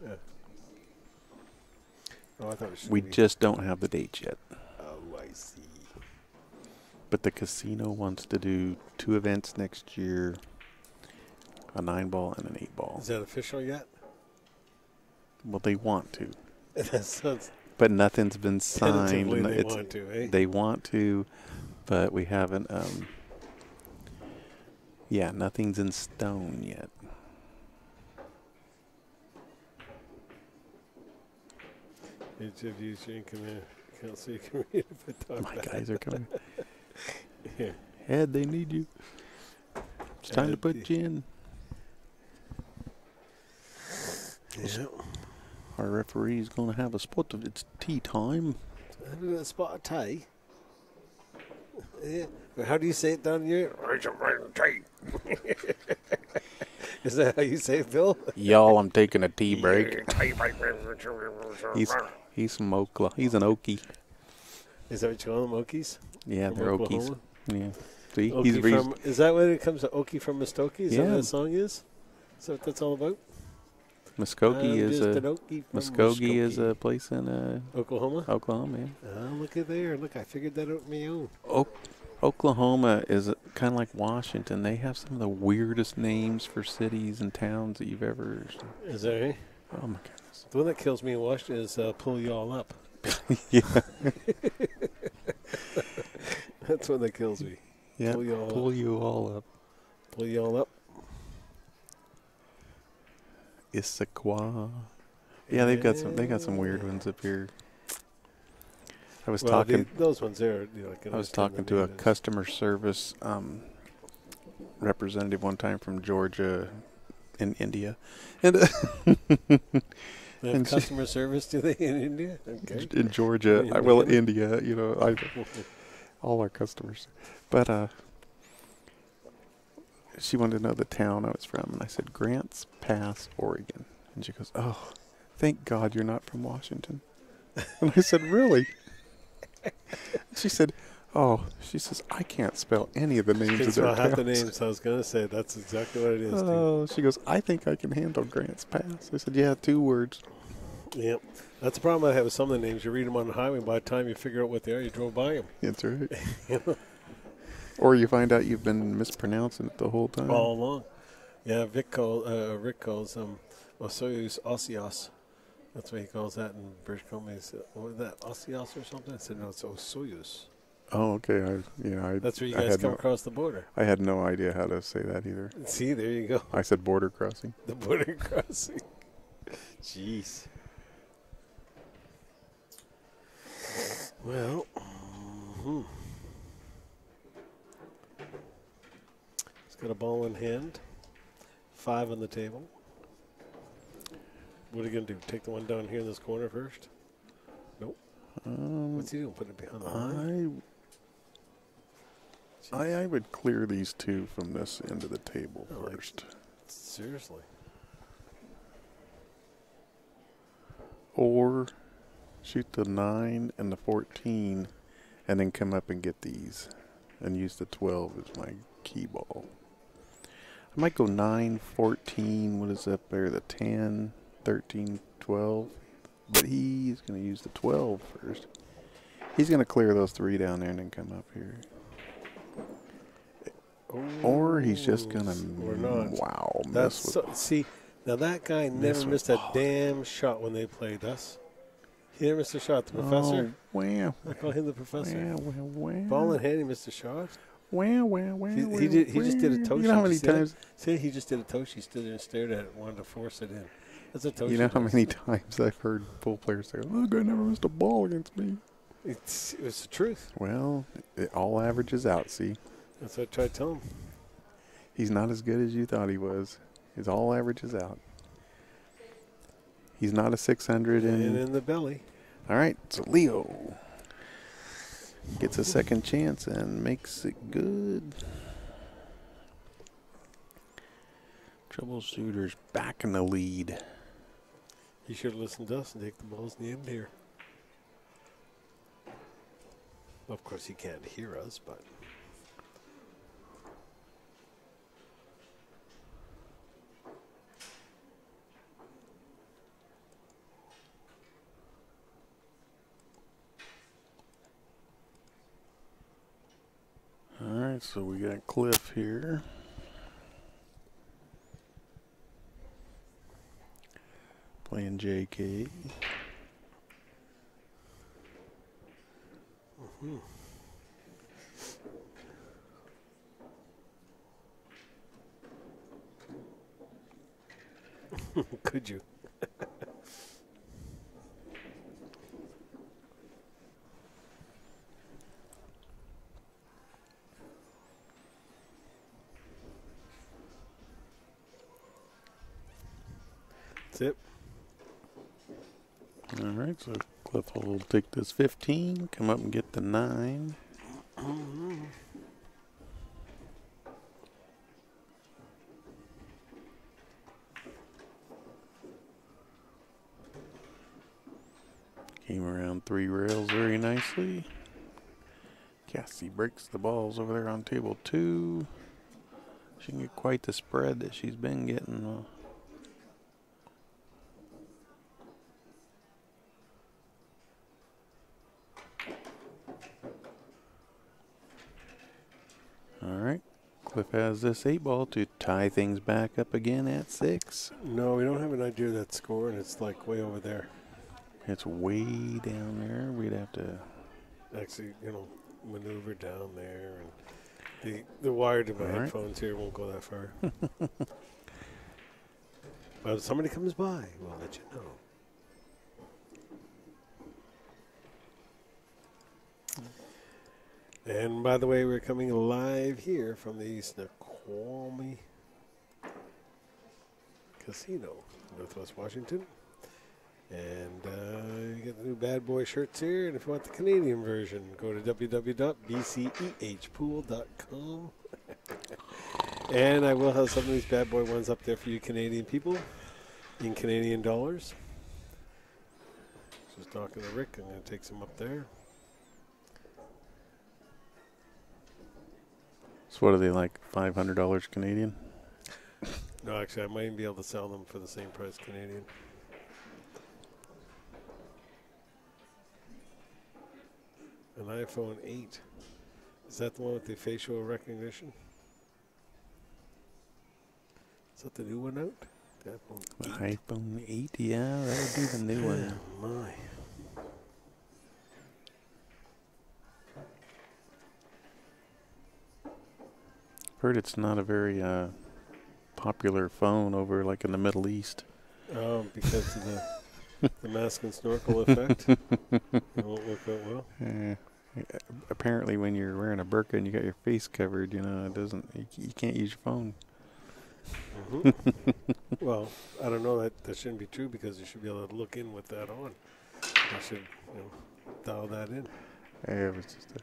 Oh, I thought it was We just don't have the dates yet. Oh, I see. But the casino wants to do 2 events next year, a 9-ball and an 8-ball. Is that official yet? Well, they want to. That sounds But nothing's been signed. tentatively they It's- want to, eh? They want to, but we haven't. Yeah, nothing's in stone yet. Interviews you can can't see you can read if I talk My back. guys are coming. Yeah. Ed, they need you. It's time to Ed, put you in. Yeah. Our referee's going to have a spot of it's tea time. Having a spot of tea. Yeah. Well, how do you say it down here? Is that how you say it, Bill? Y'all, I'm taking a tea break. He's from Oklahoma. He's an Okie. Is that what you call them, Okies? Yeah, From they're Okies. Oklahoma? Yeah. See, Okie he's from, is that what it comes to? Okie from Muskogee? Is that Yeah. what that song is? Is that what that's all about? Muskogee I'm is just a an Okie from Muskogee is Muskogee. a place in Oklahoma? Oklahoma. Yeah. Oh, look at there. Look, I figured that out on my own. Oklahoma is kind of like Washington. They have some of the weirdest names for cities and towns that you've ever. Is that right? Oh my goodness. The one that kills me in Washington is Pull You All Up. Yeah. That's one that kills me. Yeah. Pull you all Pull up. you all up. Pull You All Up. Issaquah. Yeah, they got some weird ones up here. I was talking. Those ones there. You know, I was talking to a customer service representative one time from Georgia, in India, and They have and she- customer service, do they, in India? Okay. in Georgia, well, India, you know, all our customers, but she wanted to know the town I was from, and I said Grants Pass, Oregon, and she goes, "Oh, thank God you're not from Washington," and I said, "Really?" She said, "Oh," she says, "I can't spell any of the names It's of their not half the towns." names I was going to say. That's exactly what it is, too. Oh, she goes, "I think I can handle Grants Pass." I said, "Yeah, 2 words." Yep. That's the problem I have with some of the names. You read them on the highway, by the time you figure out what they are, you drove by them. That's right. Or you find out you've been mispronouncing it the whole time. All along. Yeah, Rick calls Osoyo's Osios. That's what he calls that in British Columbia. He said, what was that, Osios or something? I said, no, it's Osoyo's. Oh, okay. That's where you guys come across the border. I had no idea how to say that either. See, there you go. I said border crossing. The border crossing. Jeez. Well, he's got a ball in hand. 5 on the table. What are you going to do? Take the one down here in this corner first? Nope. What's he doing? Put it behind the line? I would clear these 2 from this end of the table first. Seriously. Or shoot the 9 and the 14 and then come up and get these and use the 12 as my key ball. I might go 9, 14, what is up there, the 10, 13, 12. But he's going to use the 12 first. He's going to clear those 3 down there and then come up here. Or he's just going to, Or not. wow, That's mess with. so, see, now that guy never missed a damn shot when they played us. He never missed a shot. The professor? Oh, wow. I call him the professor. Wow. Ball in hand, he missed a shot. Wow. He just did a Toshi. You know how many See that? times? See, he just did a Toshi. He stood there and stared at it, wanted to force it in. That's a Toshi. You know how does. many times I've heard pool players say, "Oh, that guy never missed a ball against me." It was the truth. Well, it all averages out. See, That's what I tried to tell him. he's not as good as you thought he was. It all averages out. He's not a 600 And in the belly. All right, so Leo gets a second chance and makes it good. Troubleshooter's back in the lead. He should have listened to us and take the balls in the end here. Of course, he can't hear us, but. right, so we got Cliff here. Playing JK. Could you? That's it. All right, so Cliff will take this 15, come up and get the 9. Came around 3 rails very nicely. Cassie breaks the balls over there on table 2. She can get quite the spread that she's been getting. All right. Cliff has this 8 ball to tie things back up again at 6. No, we don't have an idea of that score, and it's like way over there. It's way down there. We'd have to Actually, maneuver down there, and the wire to my All right. headphones here won't go that far. But if somebody comes by, we'll let you know. And by the way, we're coming live here from the Snoqualmie Casino, Northwest Washington. And you get the new Bad Boy shirts here. And if you want the Canadian version, go to www.bcehpool.com. And I will have some of these Bad Boy ones up there for you Canadian people in Canadian dollars. Just talking to Rick. I'm going to take some up there. So what are they, like $500 Canadian? No, actually, I might even be able to sell them for the same price Canadian. An iPhone 8. Is that the one with the facial recognition? Is that the new one out? The iPhone 8. iPhone 8, yeah, that would be the new one. Oh, my. Heard it's not a very popular phone over like in the Middle East. Because of the mask and snorkel effect. It won't work out well. Apparently, when you're wearing a burqa and you got your face covered, it doesn't. You can't use your phone. Well, I don't know. That shouldn't be true because you should be able to look in with that on. You should dial that in. It was just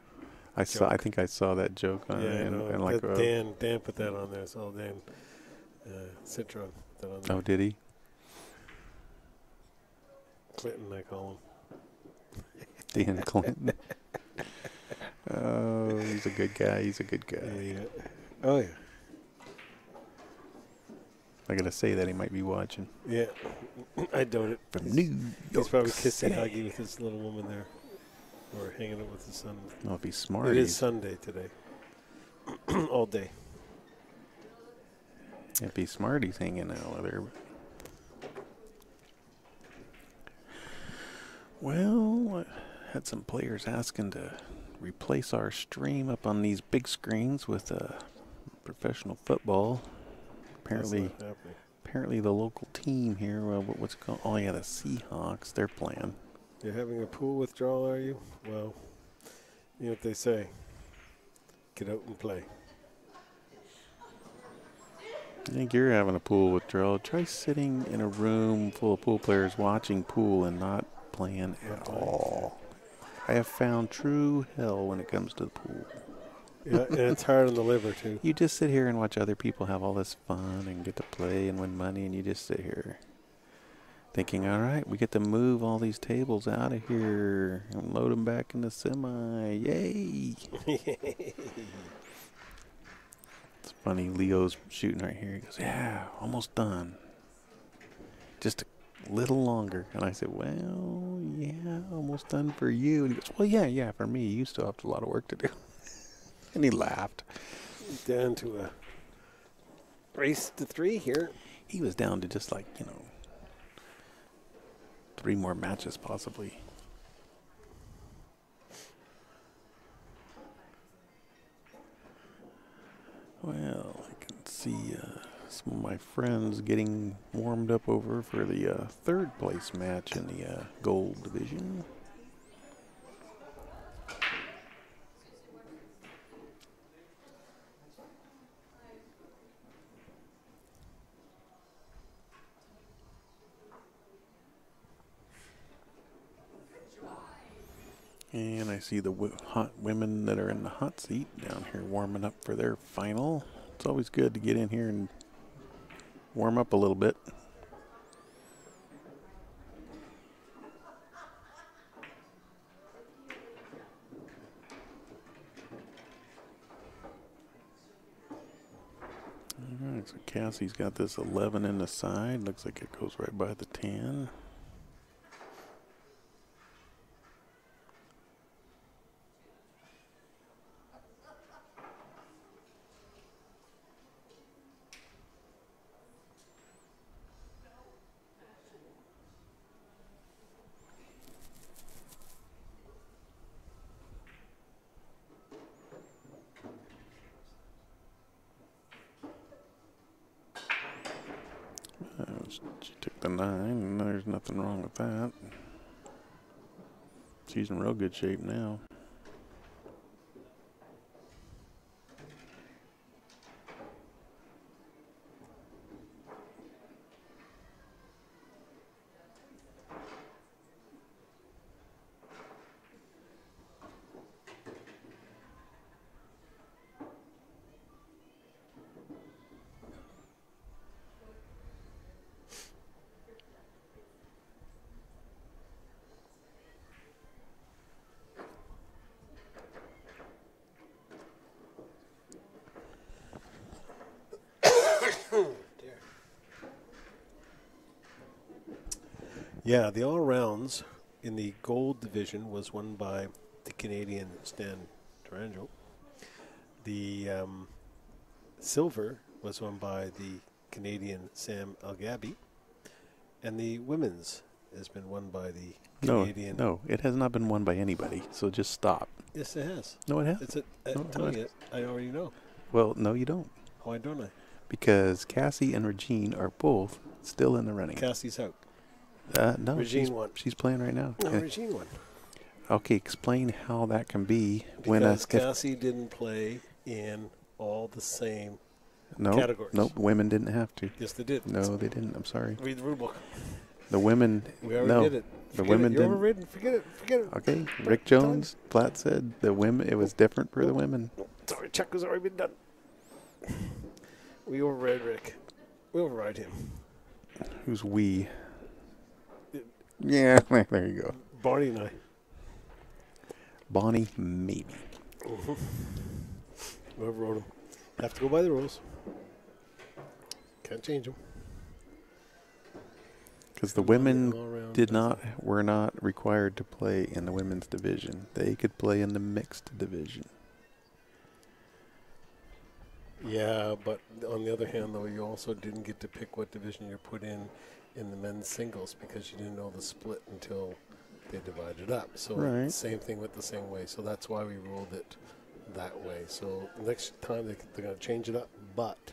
I think I saw that joke on it. And like Dan put that on there. So Dan Citron put that on there. Oh, did he? Clinton, I call him. Dan Clinton. Oh, he's a good guy. He's a good guy. Yeah. Oh, yeah. I gotta say that he might be watching. Yeah. I doubt it. From New York He's probably kissing, City. hugging with his little woman there. Or hanging out with his son. Well, if he's smart, It is Sunday today. All day. If he's smart, he's hanging out with her. Well, I had some players asking to replace our stream up on these big screens with professional football. Apparently, the local team here, what's it called? Oh, yeah, the Seahawks, they're playing. You're having a pool withdrawal, are you? Well, you know what they say. Get out and play. I think you're having a pool withdrawal. Try sitting in a room full of pool players watching pool and not playing at all. I have found true hell when it comes to the pool. Yeah, and it's hard on the liver, too. You just sit here and watch other people have all this fun and get to play and win money, and you just sit here thinking, all right, we get to move all these tables out of here and load them back in the semi. Yay! It's funny, Leo's shooting right here. He goes, yeah, almost done. Just a little longer. And I said, well, yeah, almost done for you. And he goes, well, yeah, for me. You still have a lot of work to do. And he laughed. Down to a race to 3 here. He was down to just like, 3 more matches possibly. Well, I can see some of my friends getting warmed up over for the third place match in the gold division. And I see the hot women that are in the hot seat down here warming up for their final. It's always good to get in here and warm up a little bit. Alright, so Cassie's got this 11 in the side. Looks like it goes right by the 10. She took the 9, and there's nothing wrong with that. She's in real good shape now. Yeah, the all-rounds in the gold division was won by the Canadian Stan Taranjo. The silver was won by the Canadian Sam Algabi. And the women's has been won by the Canadian... No, it has not been won by anybody, so just stop. Yes, it has. No, it has. It's I'm No, telling you, I already know. Well, no, you don't. Why don't I? Because Cassie and Regine are both still in the running. Cassie's out. No, Regine won. She's playing right now. No, Regine won. Okay, explain how that can be when Because Cassie didn't play in all the same categories. Nope, women didn't have to. Yes, they did. No, they didn't. I'm sorry. Read the rule book. The women. We already did it. The women You're didn't. overridden. Forget it. Forget it. Okay, Rick Jones, Platt said the women. It was different for the women. Sorry, check has already been done. We override Rick. We override him. Who's we? Yeah, there you go. Barney and I. Bonnie, maybe. Whoever wrote them. Have to go by the rules. Can't change them. Because the women were not required to play in the women's division. They could play in the mixed division. Yeah, but on the other hand, though, you also didn't get to pick what division you're put in the men's singles because you didn't know the split until they divided up. So Right. Same thing with the same way. So that's why we ruled it that way. So next time they're going to change it up, but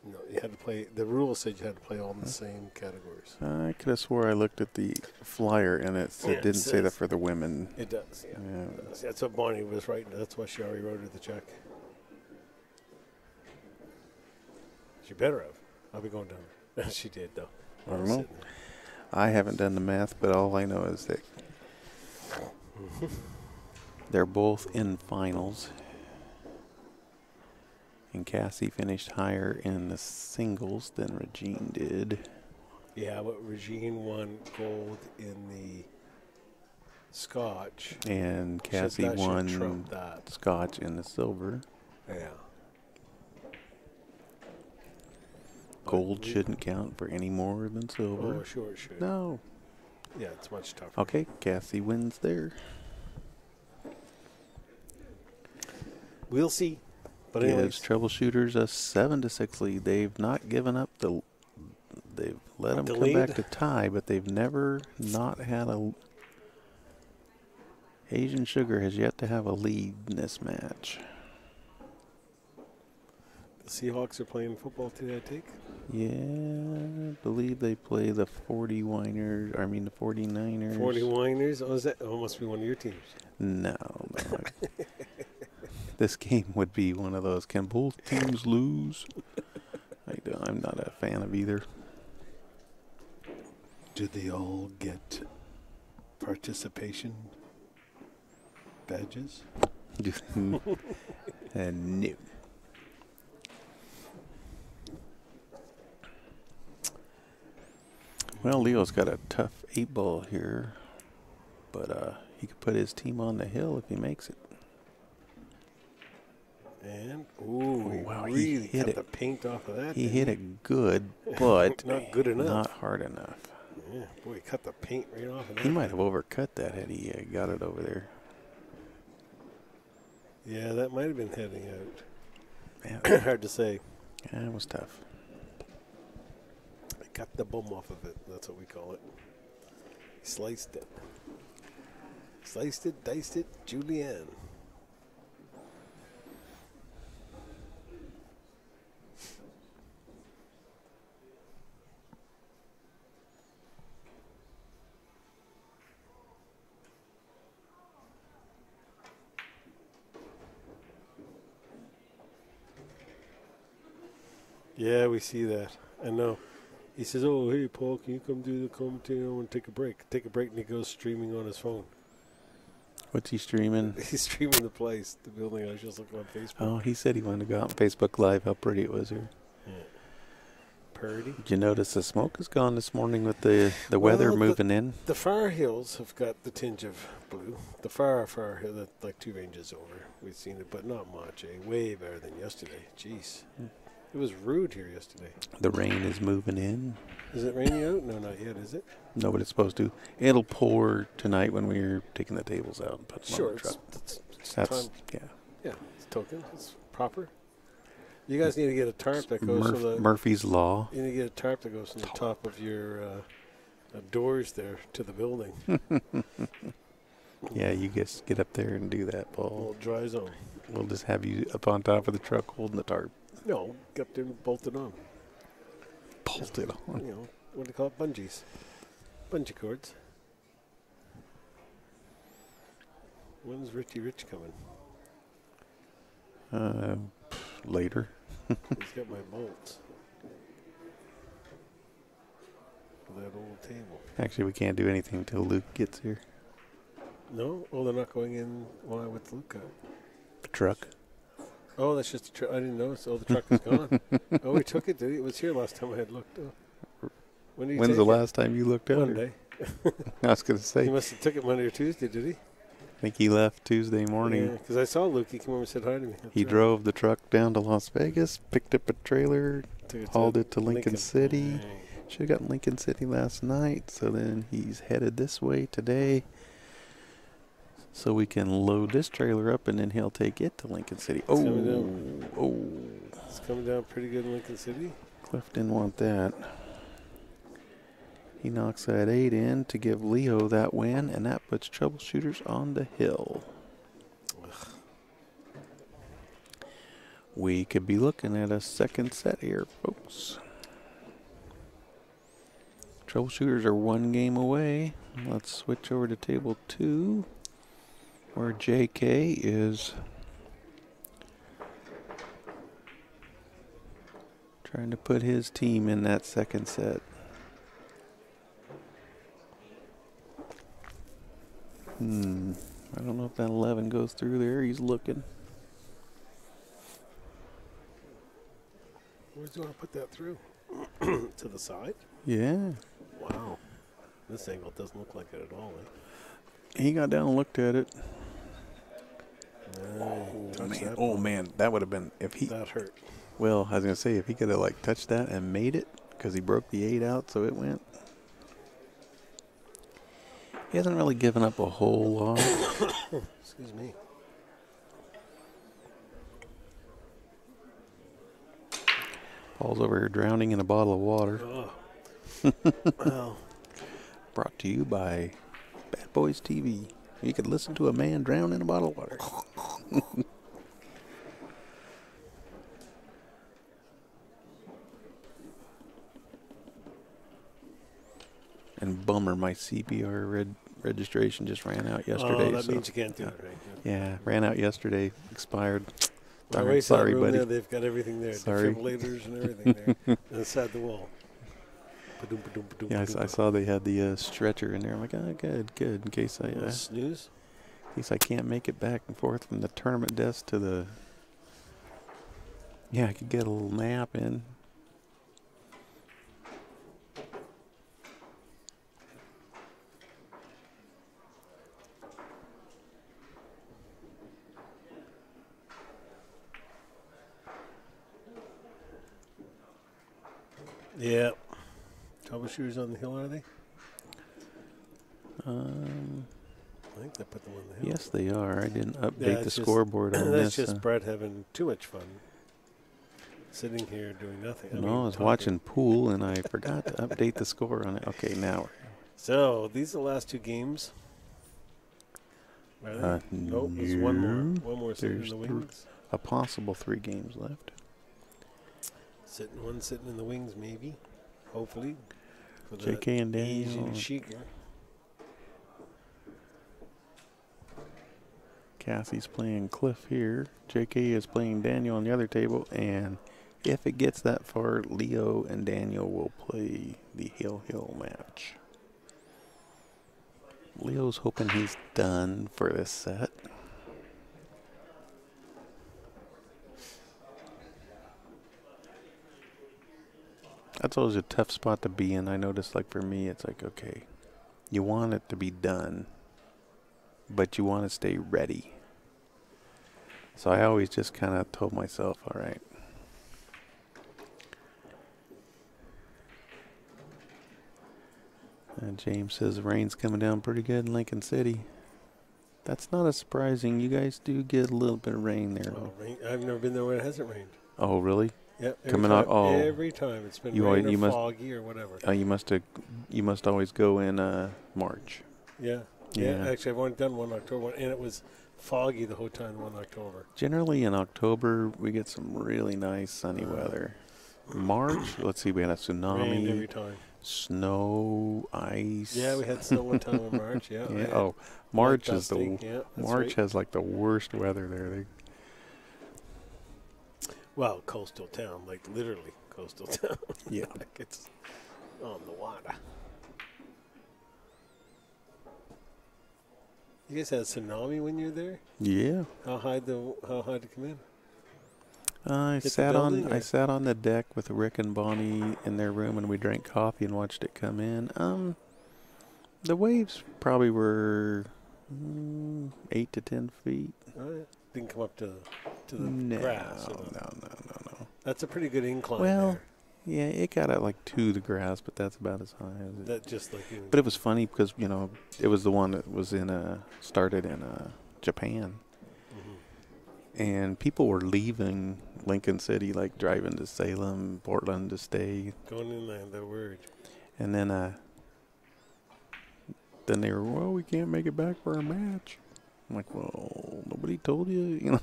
no, you had to play. The rules said you had to play all in the same categories. I could have swore I looked at the flyer and it didn't say that for the women. It does. Yeah. Yeah. It does. That's what Bonnie was writing. That's why she already wrote her the check. She better have. I'll be going down there. She did, though. I don't know. I haven't done the math, but all I know is that they're both in finals. And Cassie finished higher in the singles than Regine did. Yeah, but Regine won gold in the Scotch. And Cassie That should won trump that. Scotch in the silver. Yeah. Gold shouldn't count for any more than silver. Oh, sure it should. No. Yeah, it's much tougher. Okay, Cassie wins there. We'll see. But Gives anyways, troubleshooters a 7-6 lead. They've not given up the. They've let them The come lead? back to tie, but they've never not had a. Asian Sugar has yet to have a lead in this match. the Seahawks are playing football today, I take. Yeah, I believe they play the 49ers. 49ers. 40 Winers. Oh, is that? Oh, must be one of your teams. No. This game would be one of those. Can both teams lose? I'm not a fan of either. Do they all get participation badges? And no. Well, Leo's got a tough 8-ball here, but he could put his team on the hill if he makes it. And wow, he really hit cut it. the paint off of that. He didn't hit it good, but Not good enough. Not hard enough. Yeah, boy, he cut the paint right off of that. He might have overcut that had he got it over there. Yeah, that might have been heading out. Man, Hard to say. that was tough. I cut the bum off of it. That's what we call it. Sliced it. Sliced it, diced it, julienne. Yeah, we see that. I know. He says, "Oh, hey, Paul, can you come do the commentary? I want to take a break." Take a break, and he goes streaming on his phone. What's he streaming? He's streaming the place, the building. I was just looking on Facebook. Oh, he said he wanted to go out on Facebook Live. How pretty it was here. Yeah. Purdy. Did you notice the smoke is gone this morning with the weather Well, moving in? The far hills have got the tinge of blue. The far hill, that like 2 ranges over. We've seen it, but not much. Way better than yesterday. Jeez. It was rude here yesterday. The rain is moving in. Is it raining out? No, not yet, is it? No, but it's supposed to. It'll pour tonight when we're taking the tables out and putting them Sure. on the truck. It's That's, time. yeah. Yeah, it's token. It's proper. You guys need to get a tarp that goes from the... Murphy's Law. You need to get a tarp that goes from the top of your doors there to the building. Yeah, you guys get up there and do that, A Paul. little dry zone. We'll just have you up on top of the truck holding the tarp. No, get up there and bolt it on. Bolt it on. You know, what do you call it? Bungees. Bungee cords. When's Richie Rich coming? Later. He's got my bolts. For that old table. Actually, we can't do anything until Luke gets here. No? Oh, they're not going in. Why? What's Luke got? The truck. Oh, that's just the truck. I didn't notice. Oh, the truck is gone. Oh, he took it, did he? It was here last time I had looked. Oh. When did he When's take the it? last time you looked at her? Monday. I was going to say, He I must have took it Monday or Tuesday, did he? think he left Tuesday morning. Because I saw Luke. He came over and said hi to me. That's He right. drove the truck down to Las Vegas, picked up a trailer, Took it hauled it to Lincoln City. Dang. Should have got Lincoln City last night, so then he's headed this way today. So we can load this trailer up, and then he'll take it to Lincoln City. Oh, coming oh! It's coming down pretty good in Lincoln City. Cliff didn't want that. He knocks that 8 in to give Leo that win, and that puts Troubleshooters on the hill. We could be looking at a second set here, folks. Troubleshooters are 1 game away. Let's switch over to table 2, where JK is trying to put his team in that second set. I don't know if that 11 goes through there. He's looking. Where do you want to put that through? To the side? Yeah. Wow. This angle doesn't look like it at all. He got down and looked at it. Touch Man, that oh ball. man, that would have been if he. That hurt. Well, I was gonna say if he could have like touched that and made it because he broke the 8 out, so it went. He hasn't really given up a whole lot. Excuse me. Paul's over here drowning in a bottle of water. Oh. Well, Brought to you by BadBoys TV. You could listen to a man drown in a bottle of water. And bummer, my CPR registration just ran out yesterday. oh, that so means you can't do it, right? yeah, ran out yesterday, expired. Well, Darn, sorry, buddy. There, they've got everything there. Sorry. Defibrillators and everything there. Inside the wall. Yeah, I saw they had the stretcher in there. I'm like, oh, good. In case Snooze? in case I can't make it back and forth from the tournament desk to the. Yeah, I could get a little nap in. Yeah. Troubleshooters on the hill, are they? I think they put them on the hill. Yes, they are. I didn't update the it's just- scoreboard on That's this. just Brett having too much fun. Sitting here doing nothing. No, I was talking. watching pool and I forgot to update the score on it. Okay, now. So, these are the last two games. Are they? Nope, there's one more. One more sitting in There's the wings. a possible 3 games left. One sitting in the wings, maybe. Hopefully. For the JK and Daniel. Asian Sheikah. Cassie's playing Cliff here. JK is playing Daniel on the other table. And if it gets that far, Leo and Daniel will play the Hill match. Leo's hoping he's done for this set. That's always a tough spot to be in. I notice, like, for me, it's like, okay, you want it to be done, but you want to stay ready. So I always just kind of told myself, all right. And James says the rain's coming down pretty good in Lincoln City. That's not as surprising. You guys do get a little bit of rain there. Oh, rain. I've never been there where it hasn't rained. Oh, really? Yep. Coming out. Oh, every time it's been You rain always- or you must- foggy or whatever. you must always go in March. Yeah. Yeah. Actually, I've only done one October one, and it was foggy the whole time. 1 October. Generally in October we get some really nice sunny weather. March, let's see, we had a Rained every tsunami, time. snow, ice. Yeah, we had snow one time in March. Yeah. Yeah. right. Oh, March Like is the dusting, yeah, that's March right. has like the worst weather there. Well, coastal town, like literally coastal town. Yeah. Like it's on the water. You guys had a tsunami when you were there? Yeah. How high to come in? I Hit the sat building, I or- sat on the deck with Rick and Bonnie in their room, and we drank coffee and watched it come in. The waves probably were 8 to 10 feet. Oh, yeah. Didn't come up to the No, grass. Or the, no. That's a pretty good incline. Well, there. yeah, it got out like to the grass, but that's about as high as it. That just like you. But it was funny because it was the one that was started in Japan, and people were leaving Lincoln City, like driving to Salem, Portland to stay, Going inland, that word. and then they were, well, we can't make it back for our match. I'm like, well, nobody told you, You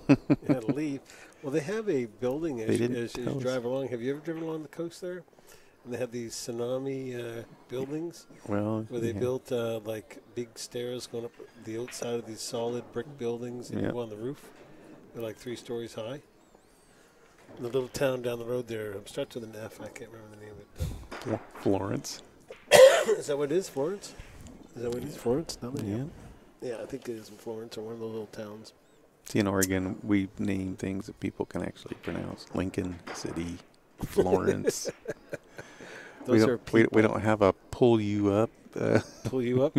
had to leave. Well, they have a building They as didn't you tell us. drive along. Have you ever driven along the coast there? And they have these tsunami buildings Well, where they yeah. built like big stairs going up the outside of these solid brick buildings, and Yeah. you go on the roof. They're like 3 stories high. The little town down the road there, starts with an F. I can't remember the name of it. Florence. Is that what it is, Florence? Is that what it is, Florence? No, Yeah. Yeah, I think it is in Florence or one of those little towns. See, in Oregon, we name things that people can actually pronounce. Lincoln City, Florence. Those are we people don't have a pull you up pull you up.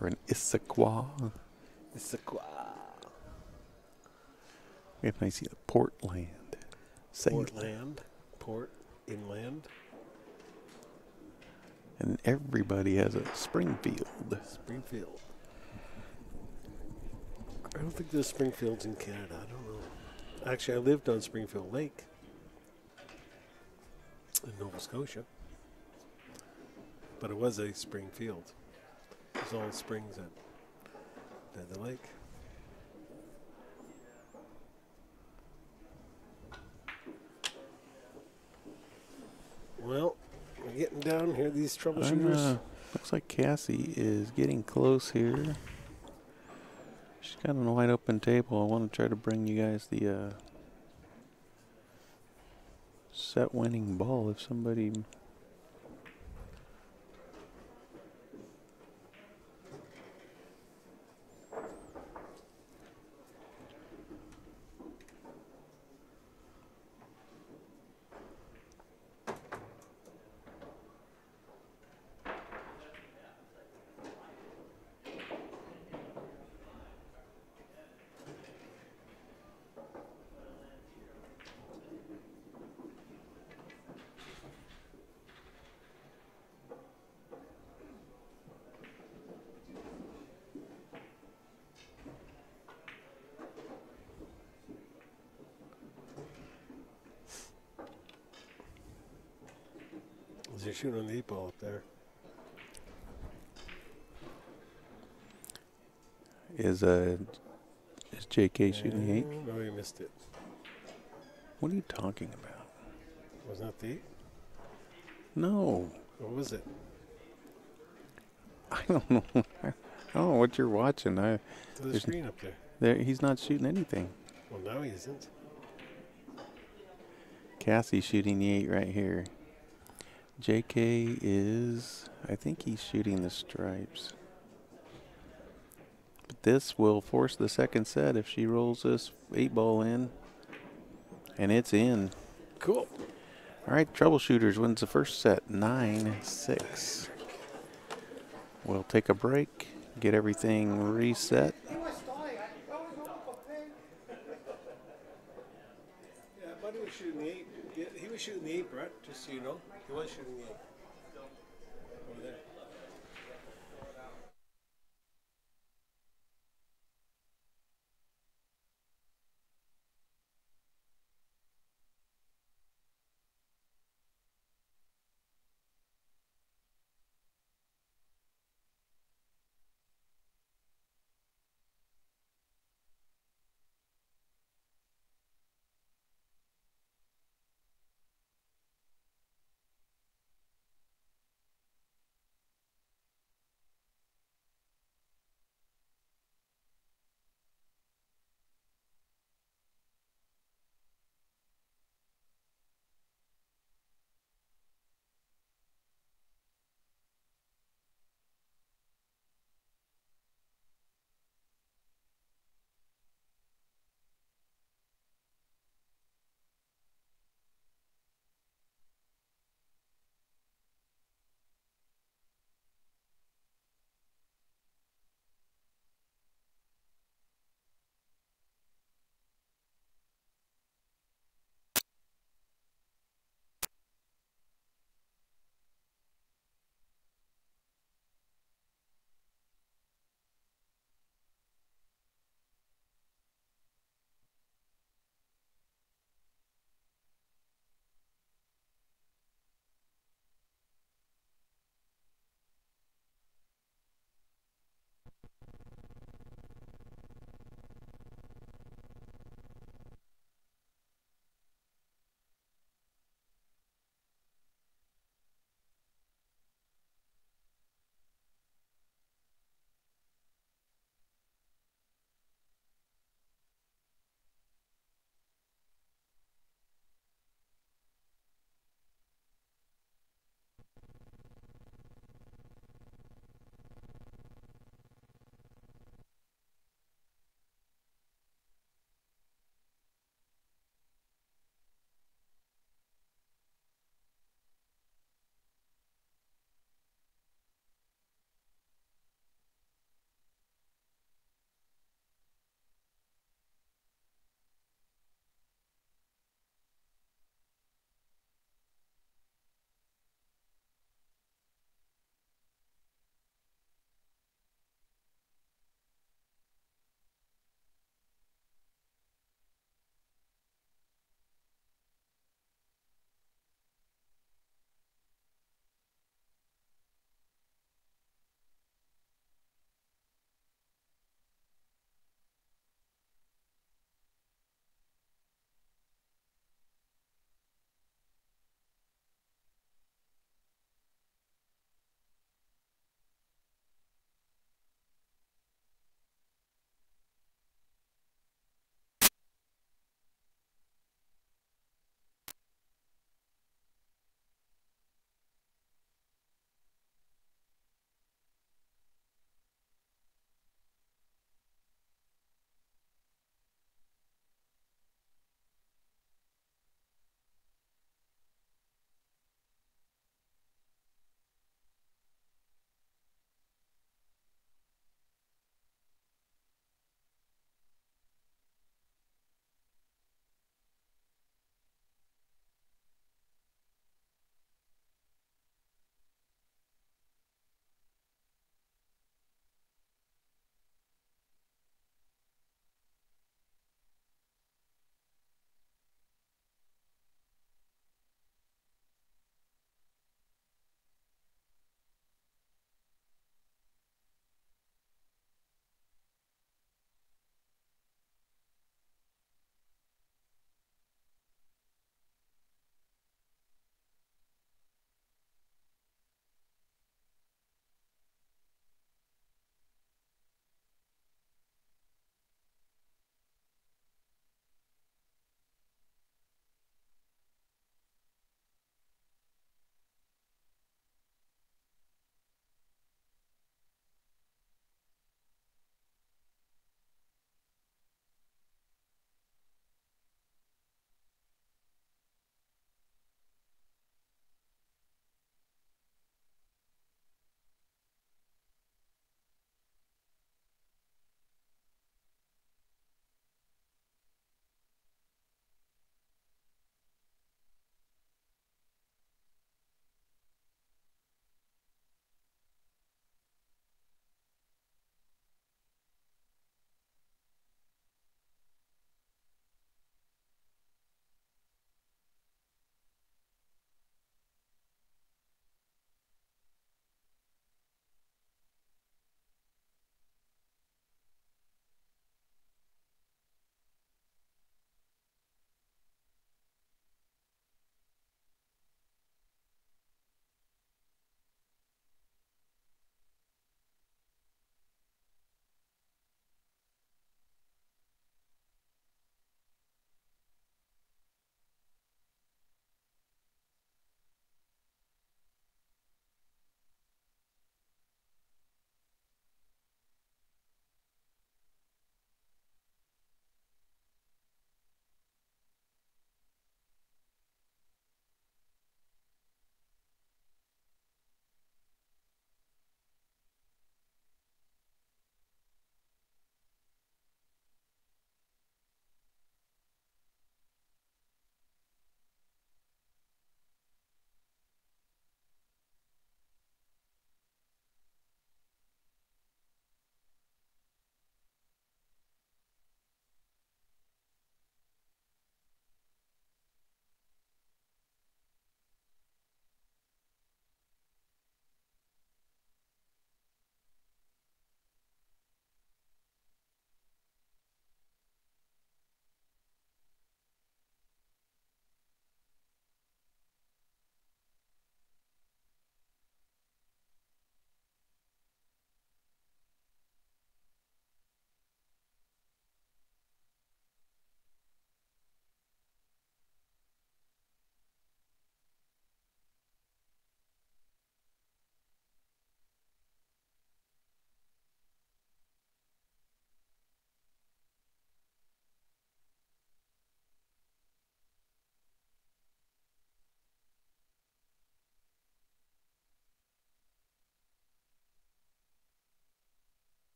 or an Issaquah. It's a We have nice Portland. Salem. Portland, port, inland, And everybody has a Springfield. Springfield. I don't think there's Springfields in Canada. I don't know. Actually, I lived on Springfield Lake. in Nova Scotia. But it was a spring field. It was all springs at the lake. Well, we're getting down here, these troubleshooters. Looks like Cassie is getting close here. She's got a wide open table. I want to try to bring you guys the set winning ball if somebody. They're shooting on the 8-ball up there. Is JK shooting the 8? No, he missed it. What are you talking about? Wasn't that the 8? No. What was it? I don't know. I don't know what you're watching. To the There's- screen up there. He's not shooting anything. Well, now he isn't. Cassie's shooting the 8 right here. JK is, I think he's shooting the stripes. But this will force the second set if she rolls this 8-ball in. And it's in. Cool. All right, Troubleshooters wins the first set, 9-6. We'll take a break, get everything reset. Yeah, Buddy was shooting the 8. Yeah, he was shooting the 8, Brett, just so you know. He was shooting the 8. Over there.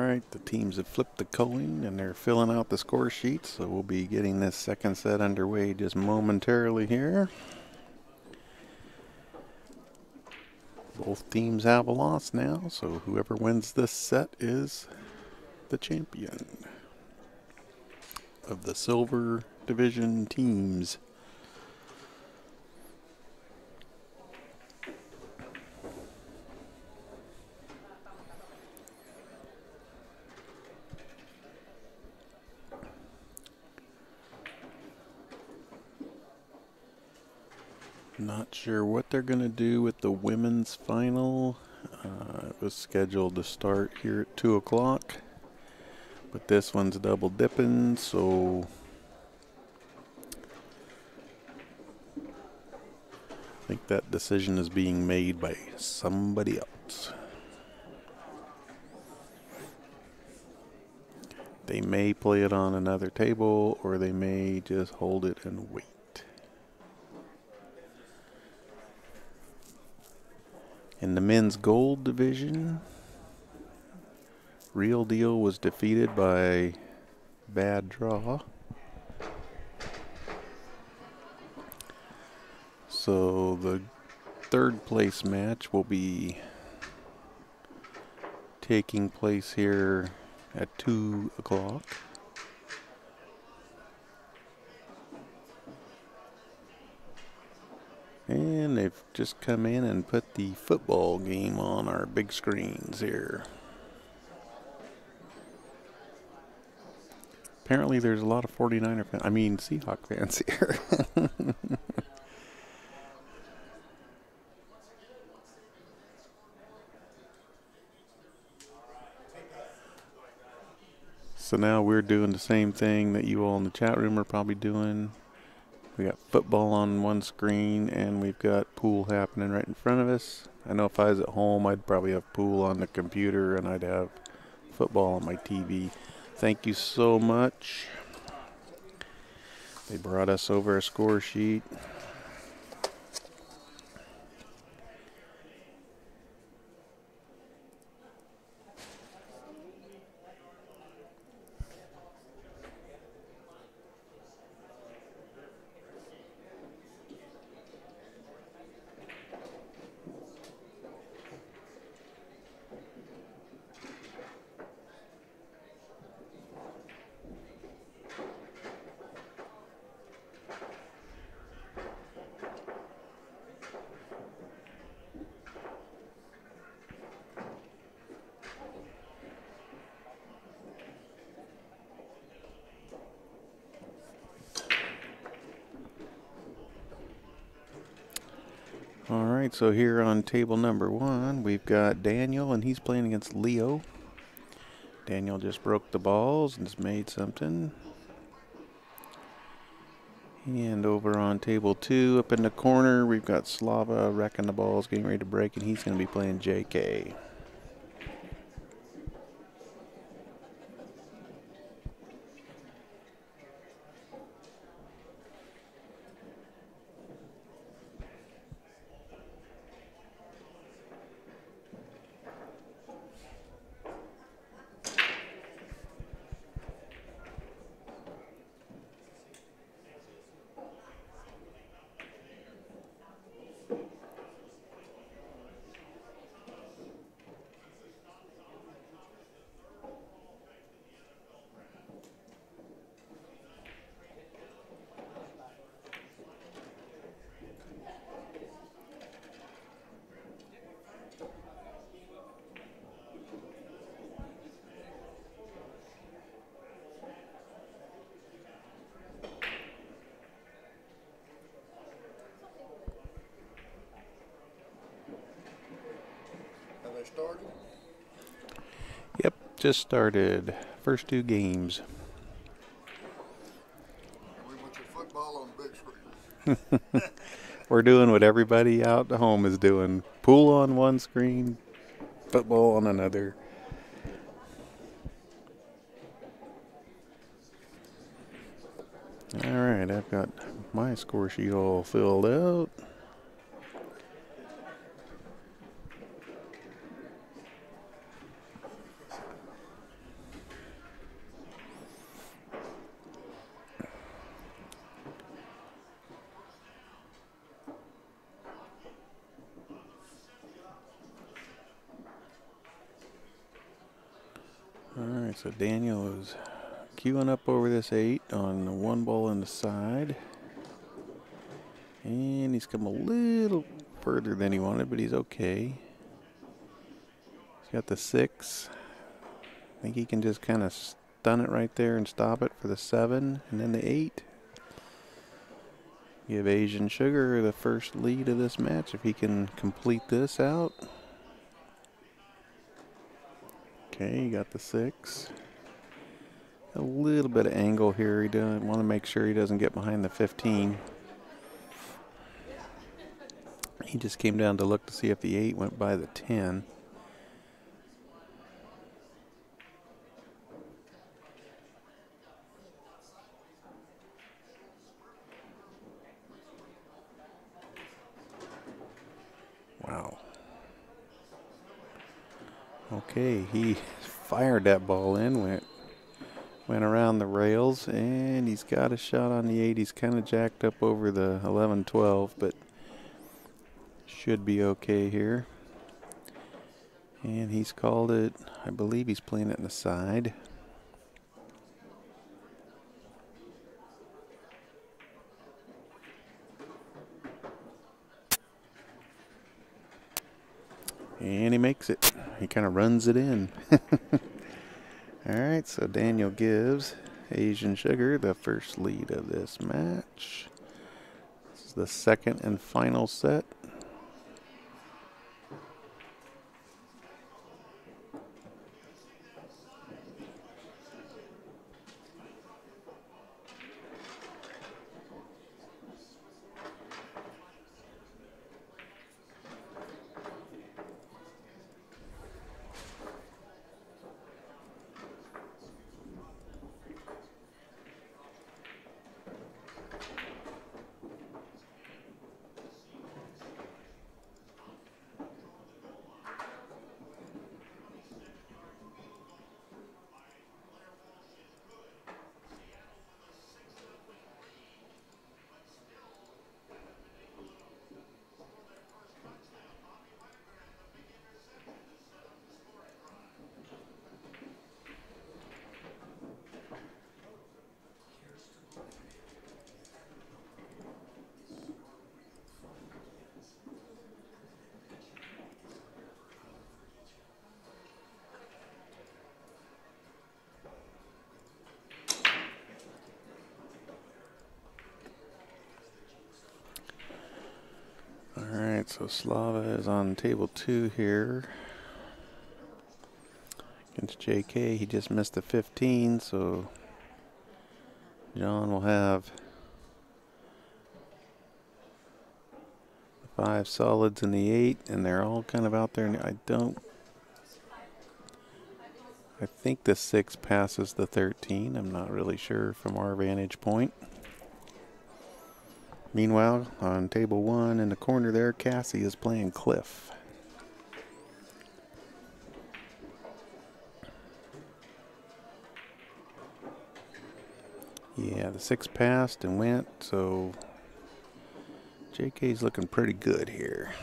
right, the teams have flipped the coin and they're filling out the score sheets, so we'll be getting this second set underway just momentarily here. Both teams have a loss now, so whoever wins this set is the champion of the Silver Division teams. Not sure what they're going to do with the women's final. It was scheduled to start here at 2 o'clock, but this one's double dipping, so I think that decision is being made by somebody else. They may play it on another table, or they may just hold it and wait. In the men's gold division, Real Deal was defeated by Bad Draw. So the third place match will be taking place here at 2 o'clock. And they've just come in and put the football game on our big screens here. Apparently there's a lot of 49er fans, Seahawk fans here. So now we're doing the same thing that you all in the chat room are probably doing. We got football on one screen, and we've got pool happening right in front of us. I know if I was at home, I'd probably have pool on the computer, and I'd have football on my TV. Thank you so much. They brought us over a score sheet. All right, so here on table number 1, we've got Daniel, and he's playing against Leo. Daniel just broke the balls and has made something. And over on table 2, up in the corner, we've got Slava wrecking the balls, getting ready to break, and he's going to be playing JK. Started? Yep, just started. First 2 games. We want your football on big screen. We're doing what everybody out at home is doing. Pool on one screen, football on another. All right, I've got my score sheet all filled out. so Daniel is queuing up over this 8 on the 1 ball in the side. And he's come a little further than he wanted, but he's okay. He's got the 6. I think he can just kind of stun it right there and stop it for the 7. And then the 8. Give Asian Sugar the first lead of this match if he can complete this out. Okay, he got the 6. A little bit of angle here. He doesn't want to make sure he doesn't get behind the 15. He just came down to look to see if the 8 went by the 10. Wow. Okay, he fired that ball in, went around the rails, and he's got a shot on the 8. He's kind of jacked up over the 11-12, but should be okay here. And he's called it, I believe he's playing it in the side. And he makes it. He kind of runs it in. All right, so Daniel gives Asian Sugar the first lead of this match. This is the second and final set. Alright, so Slava is on table 2 here against JK. He just missed the 15, so John will have the 5 solids and the 8, and they're all kind of out there. And I think the 6 passes the 13. I'm not really sure from our vantage point. Meanwhile, on table 1 in the corner there, Cassie is playing Cliff. Yeah, the 6 passed and went, so JK's looking pretty good here.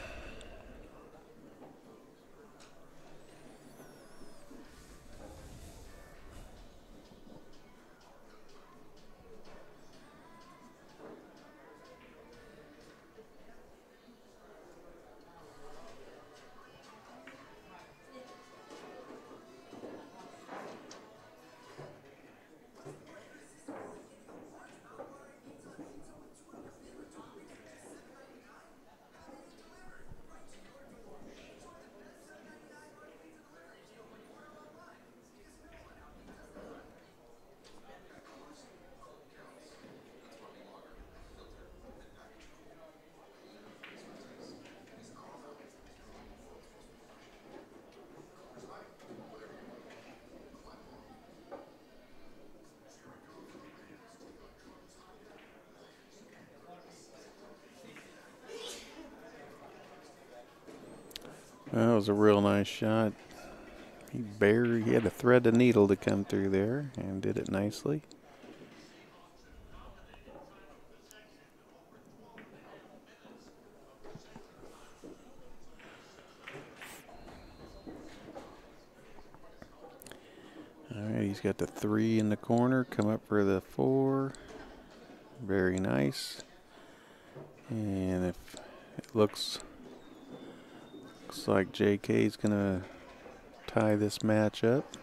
That was a real nice shot. He had to thread the needle to come through there and did it nicely. All right, He's got the 3 in the corner. Come up for the 4. Very nice. And if it looks like JK's gonna tie this match up.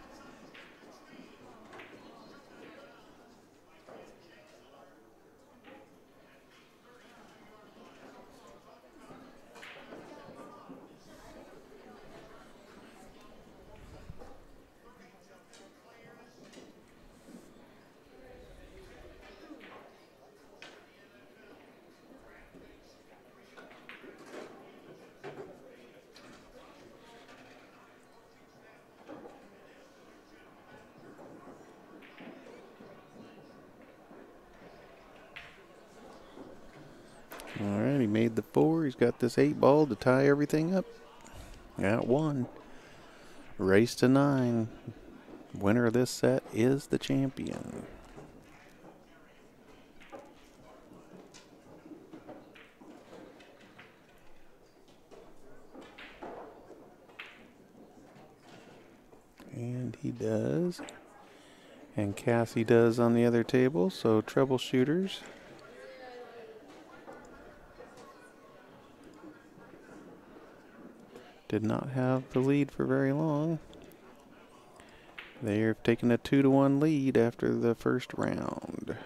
All right, he made the 4. He's got this 8 ball to tie everything up. Got 1. Race to 9. Winner of this set is the champion. And he does. And Cassie does on the other table, so troubleshooters. Did not have the lead for very long. They're taking a 2-1 lead after the first round.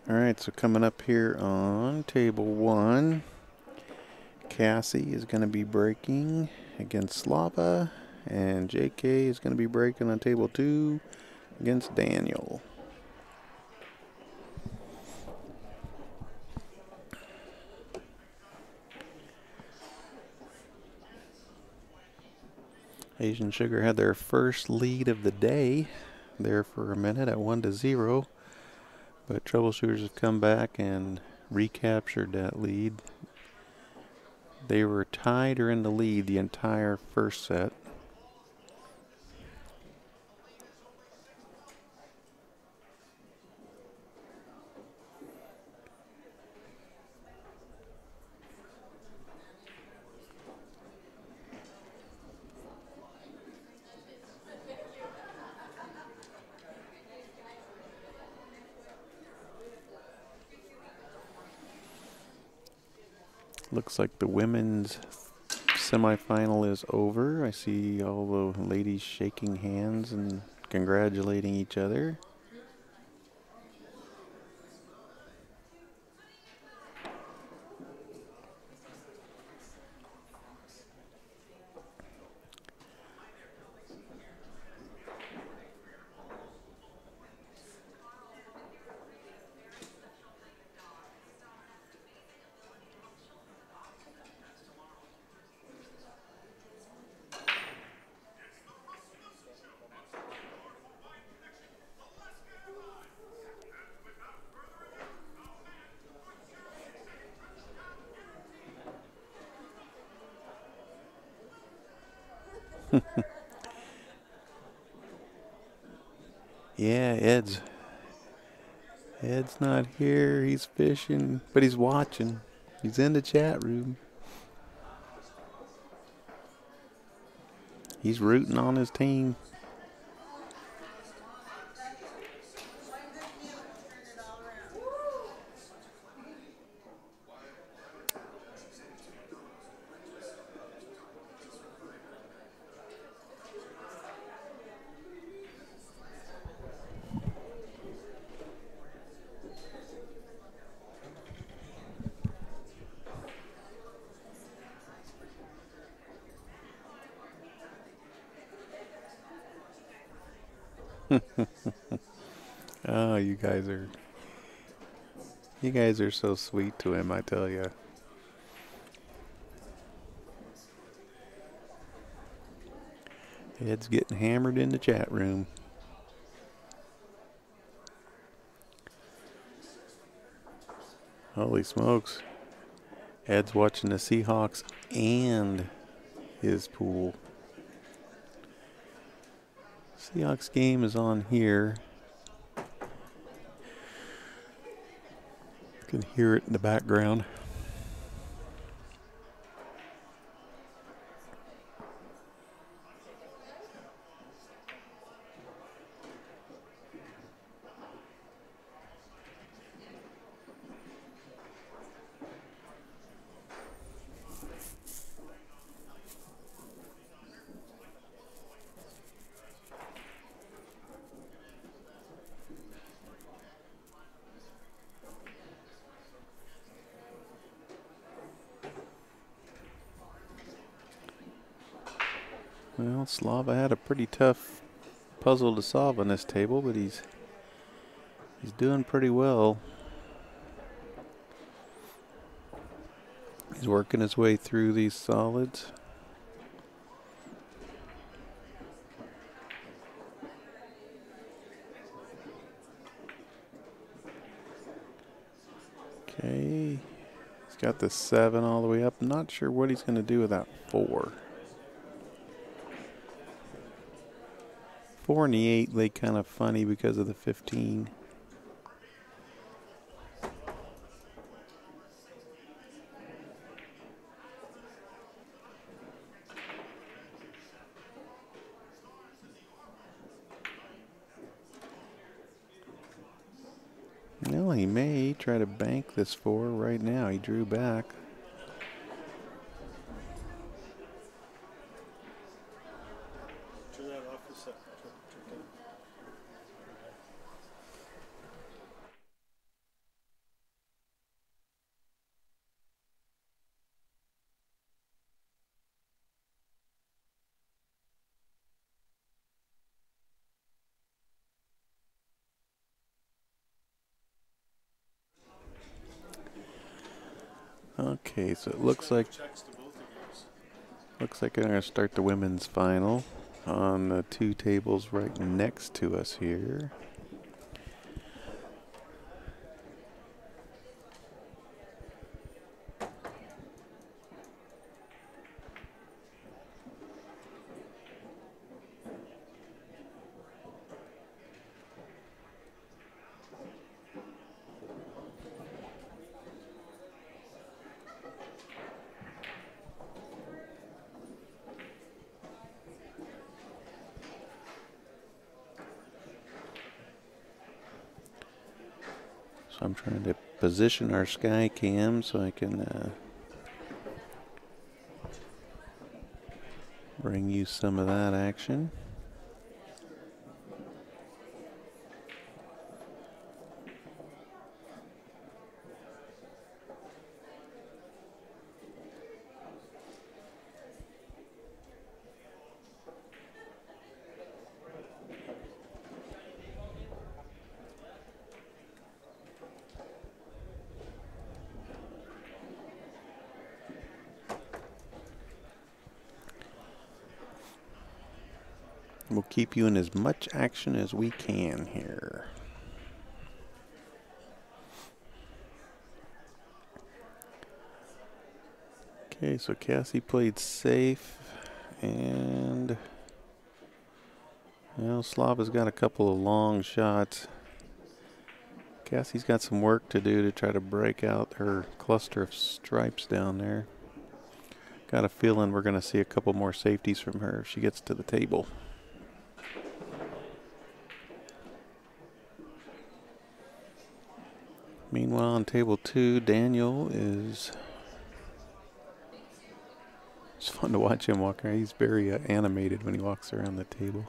All right, so coming up here on table 1, Cassie is going to be breaking against Slava, and JK is going to be breaking on table 2 against Daniel. Asian Sugar had their first lead of the day there for a minute at 1-0, but Troubleshooters have come back and recaptured that lead. They were tied or in the lead the entire first set. Looks like the women's semifinal is over. I see all the ladies shaking hands and congratulating each other. Yeah, Ed's not here. He's fishing, but he's watching. He's in the chat room. He's rooting on his team. Oh, you guys are so sweet to him, I tell you. Ed's getting hammered in the chat room. Holy smokes. Ed's watching the Seahawks and his pool. Seahawks game is on here. You can hear it in the background. Well, Slava had a pretty tough puzzle to solve on this table, but he's doing pretty well. He's working his way through these solids. Okay, he's got the 7 all the way up. Not sure what he's going to do with that 4. 4 and the 8 lay kind of funny because of the 15. Well, he may try to bank this 4 right now. He drew back. Turn that off a sec. Okay, so it looks like I'm going to start the women's final on the 2 tables right next to us here. So I'm trying to position our sky cam so I can bring you some of that action. We'll keep you in as much action as we can here. Okay, so Cassie played safe, and well, Slava's got a couple of long shots. Cassie's got some work to do to try to break out her cluster of stripes down there. Got a feeling we're going to see a couple more safeties from her if she gets to the table. Meanwhile, on table 2, Daniel is... It's fun to watch him walk around. He's very animated when he walks around the table.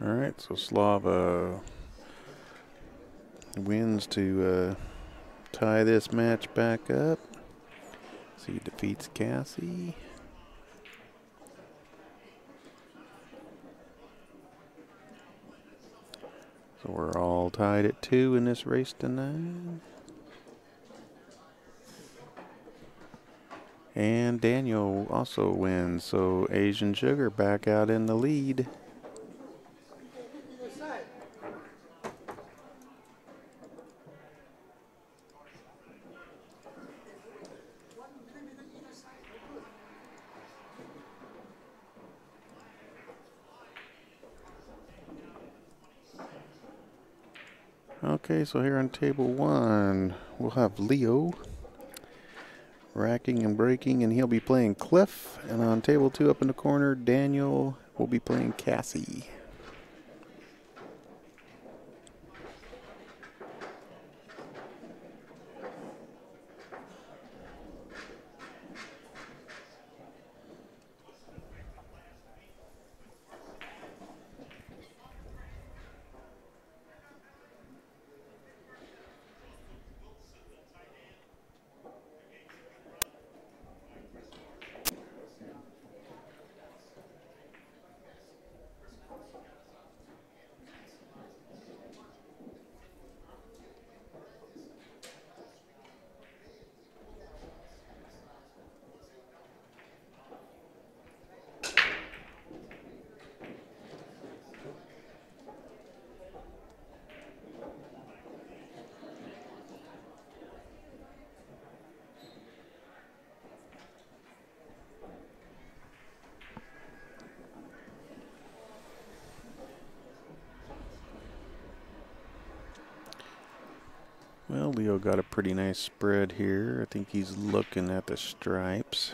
All right, so Slava wins to tie this match back up. So he defeats Cassie. So we're all tied at 2 in this race tonight. And Daniel also wins, so Asian Sugar back out in the lead. Okay, so here on table 1, we'll have Leo racking and breaking, and he'll be playing Cliff. And on table 2 up in the corner, Daniel will be playing Cassie. Well, Leo got a pretty nice spread here. I think he's looking at the stripes.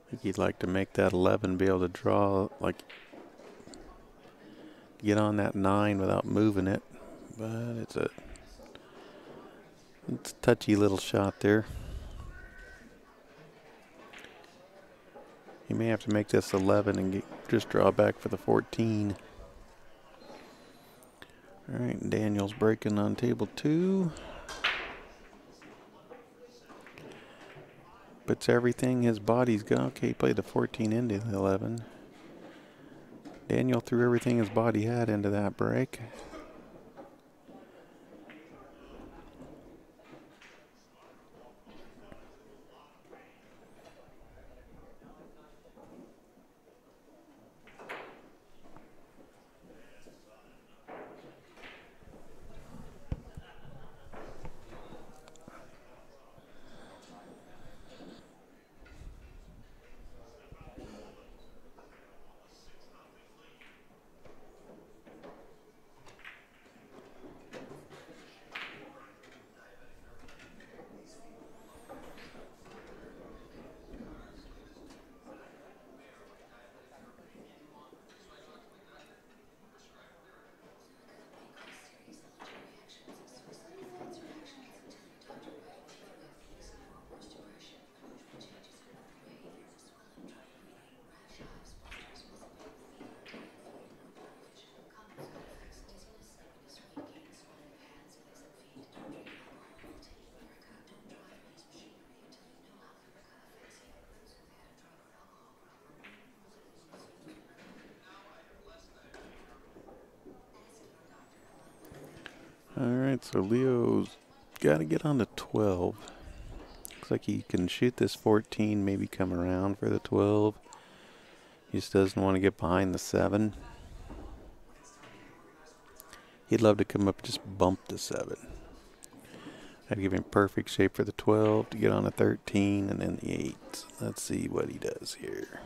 I think he'd like to make that 11, be able to draw, like, get on that 9 without moving it. But it's a touchy little shot there. He may have to make this 11 and just draw back for the 14. All right, Daniel's breaking on table 2. Puts everything, his body's gone. Okay, he played the 14 into the 11. Daniel threw everything his body had into that break. All right, so Leo's got to get on to 12. Looks like he can shoot this 14, maybe come around for the 12. He just doesn't want to get behind the 7. He'd love to come up and just bump the 7. I'd give him perfect shape for the 12 to get on a 13 and then the 8. Let's see what he does here.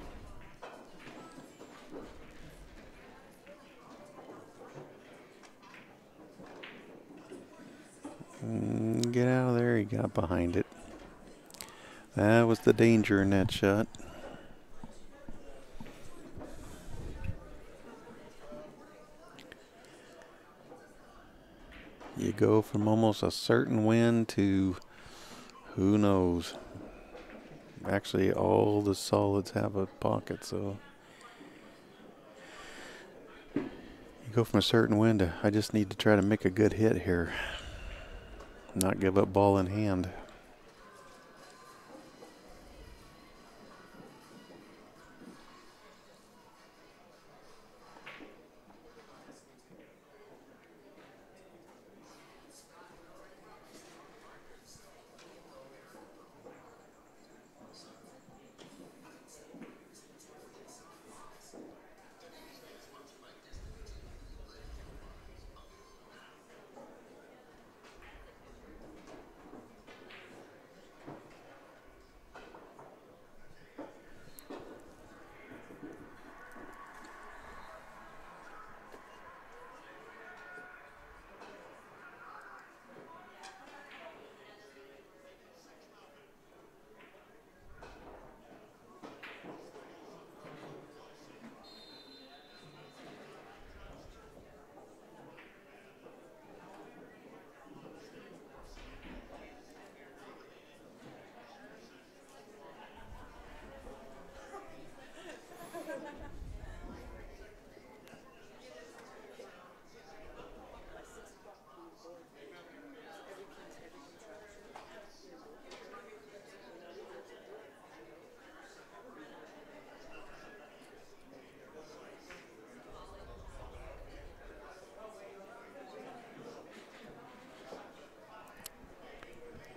Get out of there, he got behind it. That was the danger in that shot. you go from almost a certain win to who knows. Actually, all the solids have a pocket, so you go from a certain win to I just need to try to make a good hit here. Not give up ball in hand.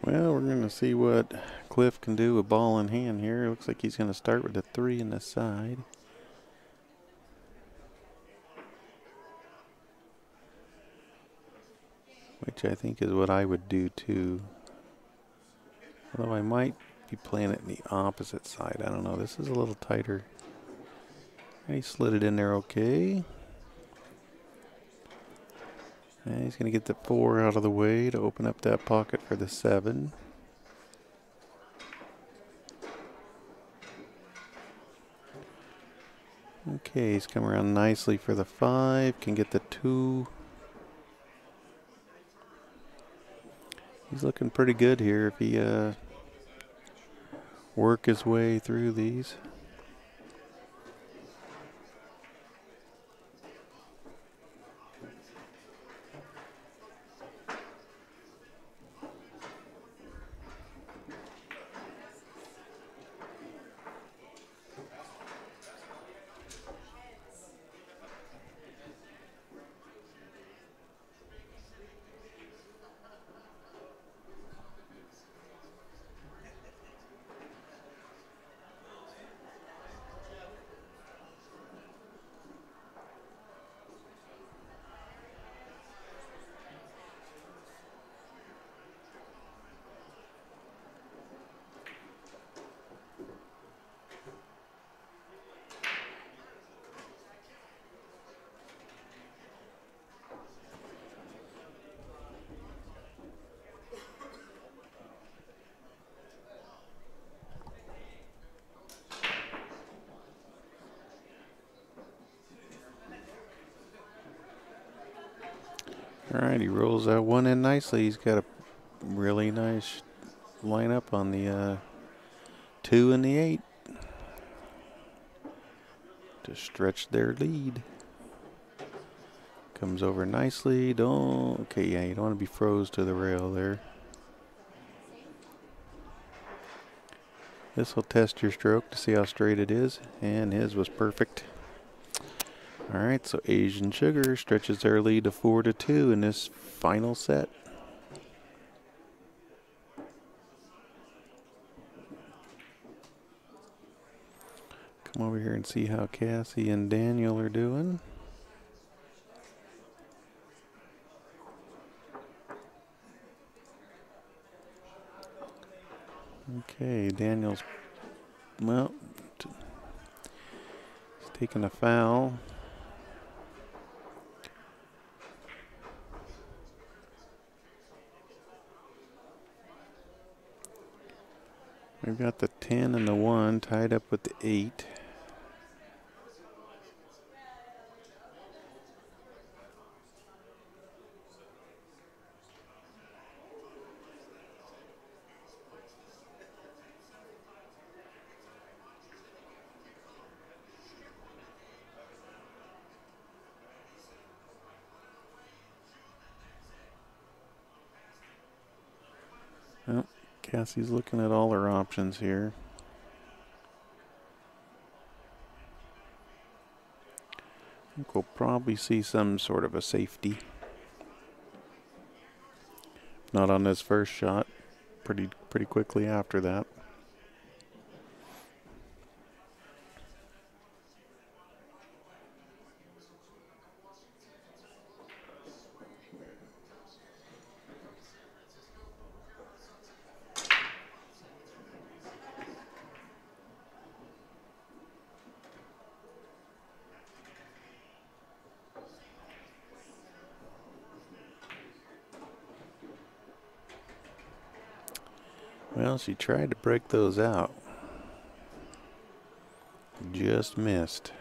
Well, we're going to see what Cliff can do with ball in hand here. Looks like he's going to start with a 3 in the side. Which I think is what I would do too. Although I might be playing it in the opposite side. I don't know. This is a little tighter. And he slid it in there okay. And he's going to get the 4 out of the way to open up that pocket for the 7. Okay, he's come around nicely for the 5. Can get the 2. He's looking pretty good here if he work his way through these. All right, he rolls that 1 in nicely. He's got a really nice lineup on the 2 and the 8 to stretch their lead. Comes over nicely. Okay, yeah, you don't want to be froze to the rail there. This will test your stroke to see how straight it is, and his was perfect. All right, so Asian Sugar stretches their lead to 4-2 in this final set. Come over here and see how Cassie and Daniel are doing. Okay, Daniel's, well, he's taking a foul. We've got the 10 and the 1 tied up with the 8. Cassie's looking at all her options here. I think we'll probably see some sort of a safety. Not on this first shot. Pretty quickly after that. Well, she tried to break those out. Just missed.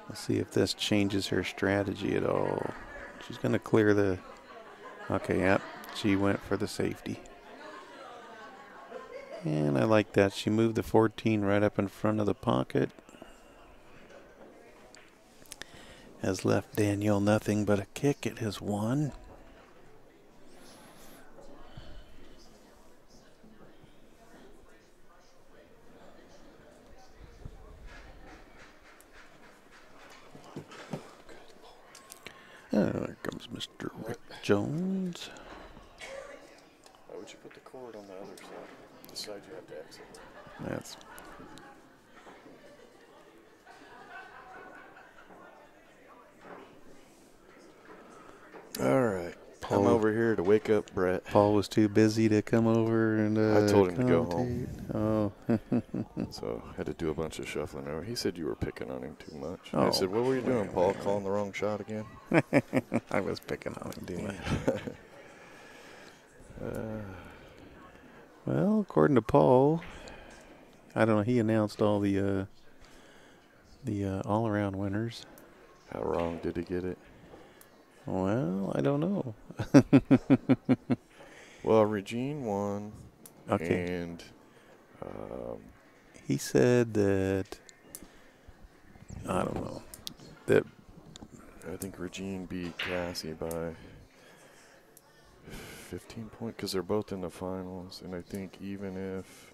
Let's see if this changes her strategy at all. She's going to clear the... Okay, yep. She went for the safety. And I like that. She moved the 14 right up in front of the pocket. Has left Danielle nothing but a kick at his one. There comes Mr. Rick Jones. Why would you put the cord on the other side? The side you have to exit. That's... All right. Come over here to wake up Brett. Paul was too busy to come over and I told him to go home. Oh. So I had to do a bunch of shuffling over. He said you were picking on him too much. Oh. I said, what were you doing, Paul? Calling the wrong shot again? I was picking on him too much. Well, according to Paul, I don't know, he announced all the all-around winners. How wrong did he get it? Well, I don't know. Well, Regine won. Okay. And He said that, I don't know, that I think Regine beat Cassie by 15 points because they're both in the finals. And I think even if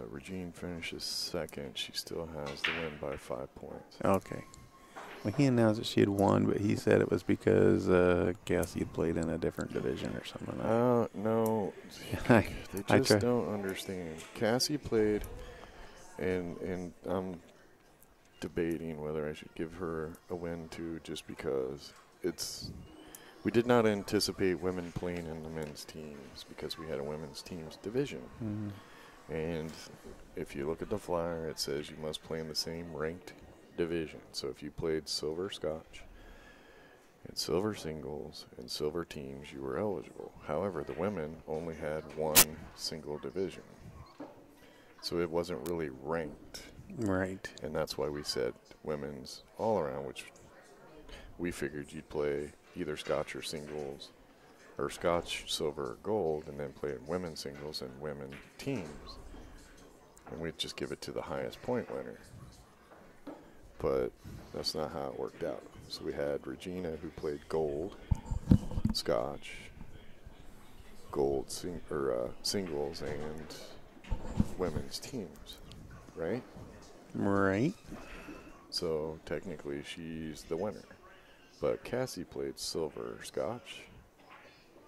Regine finishes second, she still has the win by 5 points. okay. Well, he announced that she had won, but he said it was because Cassie had played in a different division or something. No, I they just try. don't understand. Cassie played, and I'm debating whether I should give her a win too, just because we did not anticipate women playing in the men's teams because we had a women's teams division. Mm-hmm. And if you look at the flyer, it says you must play in the same ranked division. So if you played silver scotch and silver singles and silver teams, you were eligible. However, the women only had one single division, so it wasn't really ranked. Right. And that's why we said women's all around, which we figured you'd play either scotch or singles, or scotch, silver, or gold, and then play in women's singles and women teams, and we'd just give it to the highest point winner. But that's not how it worked out. So we had Regina, who played gold, scotch, gold singles, and women's teams, right? Right. So technically she's the winner. But Cassie played silver scotch,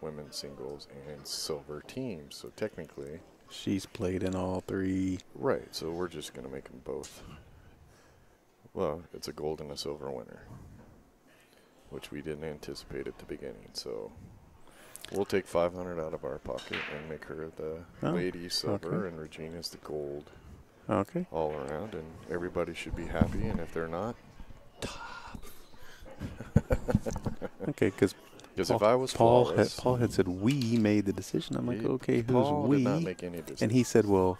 women's singles, and silver teams. So technically... She's played in all three. Right, so we're just going to make them both. Well, it's a gold and a silver winner, which we didn't anticipate at the beginning. So we'll take $500 out of our pocket and make her the lady silver, okay. and Regina's the gold. Okay. All around, and everybody should be happy. And if they're not, Okay, because if I was Paul flawless, had said we made the decision. I'm like, okay, who's Paul we? did not make any decisions. And he said, well,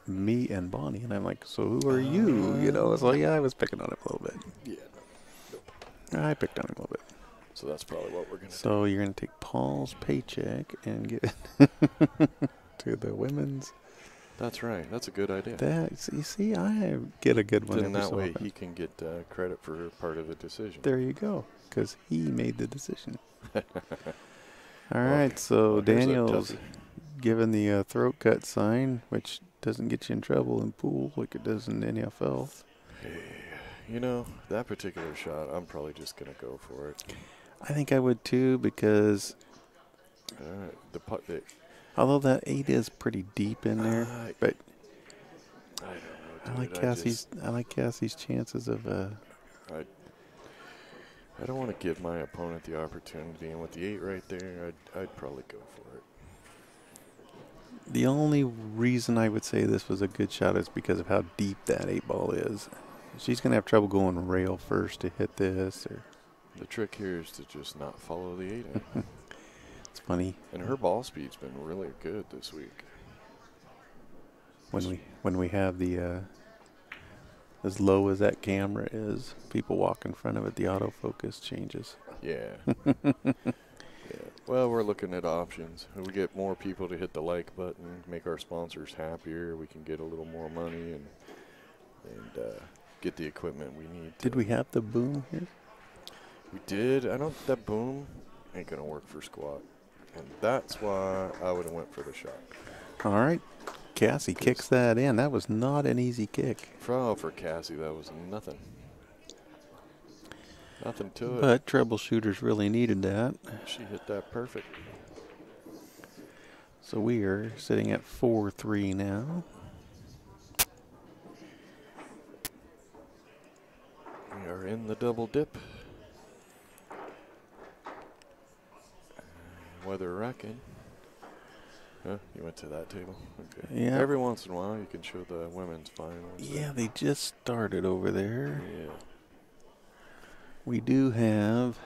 me and Bonnie. And I'm like, so who are you? You know, it's like, yeah, I was picking on him a little bit. Yeah, I picked on him a little bit. so that's probably what we're gonna do. So you're going to take Paul's paycheck and get to the women's. That's right. That's a good idea. You see, I get a good one Then every that so way often. he can get credit for part of the decision. There you go, because he made the decision. All Okay. right, so Well, here's a Daniel's toughie. given the throat cut sign, which doesn't get you in trouble in pool like it does in the NFL. You know, that particular shot, I'm probably just going to go for it. I think I would too, because The putt, although that 8 is pretty deep in there, but I don't know, I dude. like Cassie's chances of I don't want to give my opponent the opportunity, and with the 8 right there, I'd probably go for it. The only reason I would say this was a good shot is because of how deep that 8 ball is. She's going to have trouble going rail first to hit this. Or The trick here is to just not follow the 8 in. it's funny And her ball speed's been really good this week. when we have the as low as that camera is, people walk in front of it, the autofocus changes. Yeah. Yeah. Well, we're looking at options. If we get more people to hit the like button, make our sponsors happier, we can get a little more money and get the equipment we need. Did we have the boom here? We did. That boom ain't gonna work for squat, and that's why I would have went for the shot. All right. Cassie kicks that in. That was not an easy kick. For Cassie, that was nothing. Nothing to it. But troubleshooters really needed that. She hit that perfect. So we are sitting at 4-3 now. We are in the double dip. Weather wrecking. Huh? You went to that table? Okay. Yeah. Every once in a while, you can show the women's finals. Yeah, they just started over there. Yeah. We do have.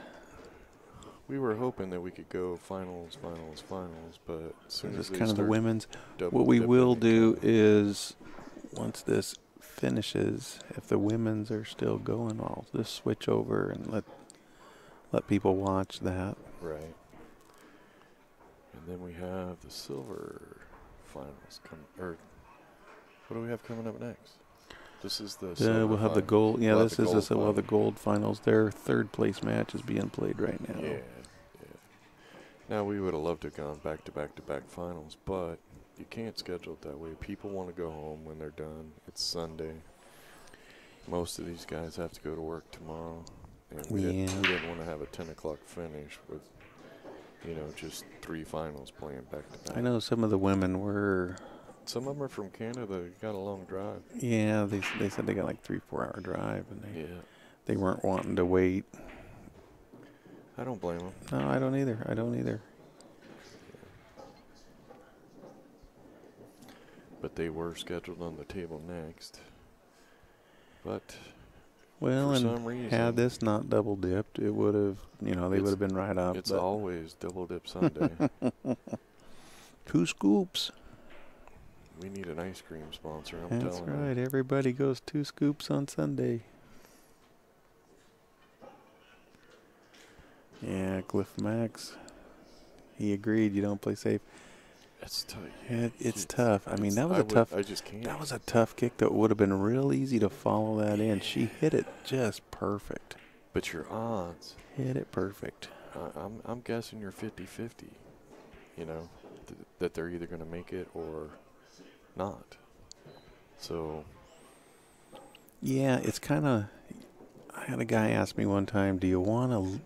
We were hoping that we could go finals, but as soon This as is kind of the women's. double What we dipping, will do is, once this finishes, if the women's are still going, I'll just switch over and let people watch that. Right. And then we have the silver finals what do we have coming up next? This is the silver We'll have the final. gold. Yeah, We'll have this the is gold we'll have the final. gold finals. Their third place match is being played right now. Yeah. Now, we would have loved to have gone back-to-back finals, but you can't schedule it that way. People want to go home when they're done. It's Sunday. Most of these guys have to go to work tomorrow. And we didn't want to have a 10 o'clock finish with, just 3 finals playing back-to-back. I know some of the women were. Some of them are from Canada. They got a long drive. Yeah, they said they got like 3-4 hour drive, and they weren't wanting to wait. I don't blame them. No, I don't either. But they were scheduled on the table next. But Well, for and some reason, had this not double dipped, it would have, they would have been right up. it's but always double dip Sunday. 2 scoops. We need an ice cream sponsor, I'm That's telling you. right. Everybody goes 2 scoops on Sunday. Yeah, Cliff Max. He agreed. You don't play safe. It's tough. It's tough. I mean, that was I just can't. That was a tough kick that would have been real easy to follow that in. She hit it just perfect. But your odds, Hit it perfect. I'm guessing you're 50-50. That they're either going to make it or not. So. Yeah, it's kind of. I had a guy ask me one time, "Do you want to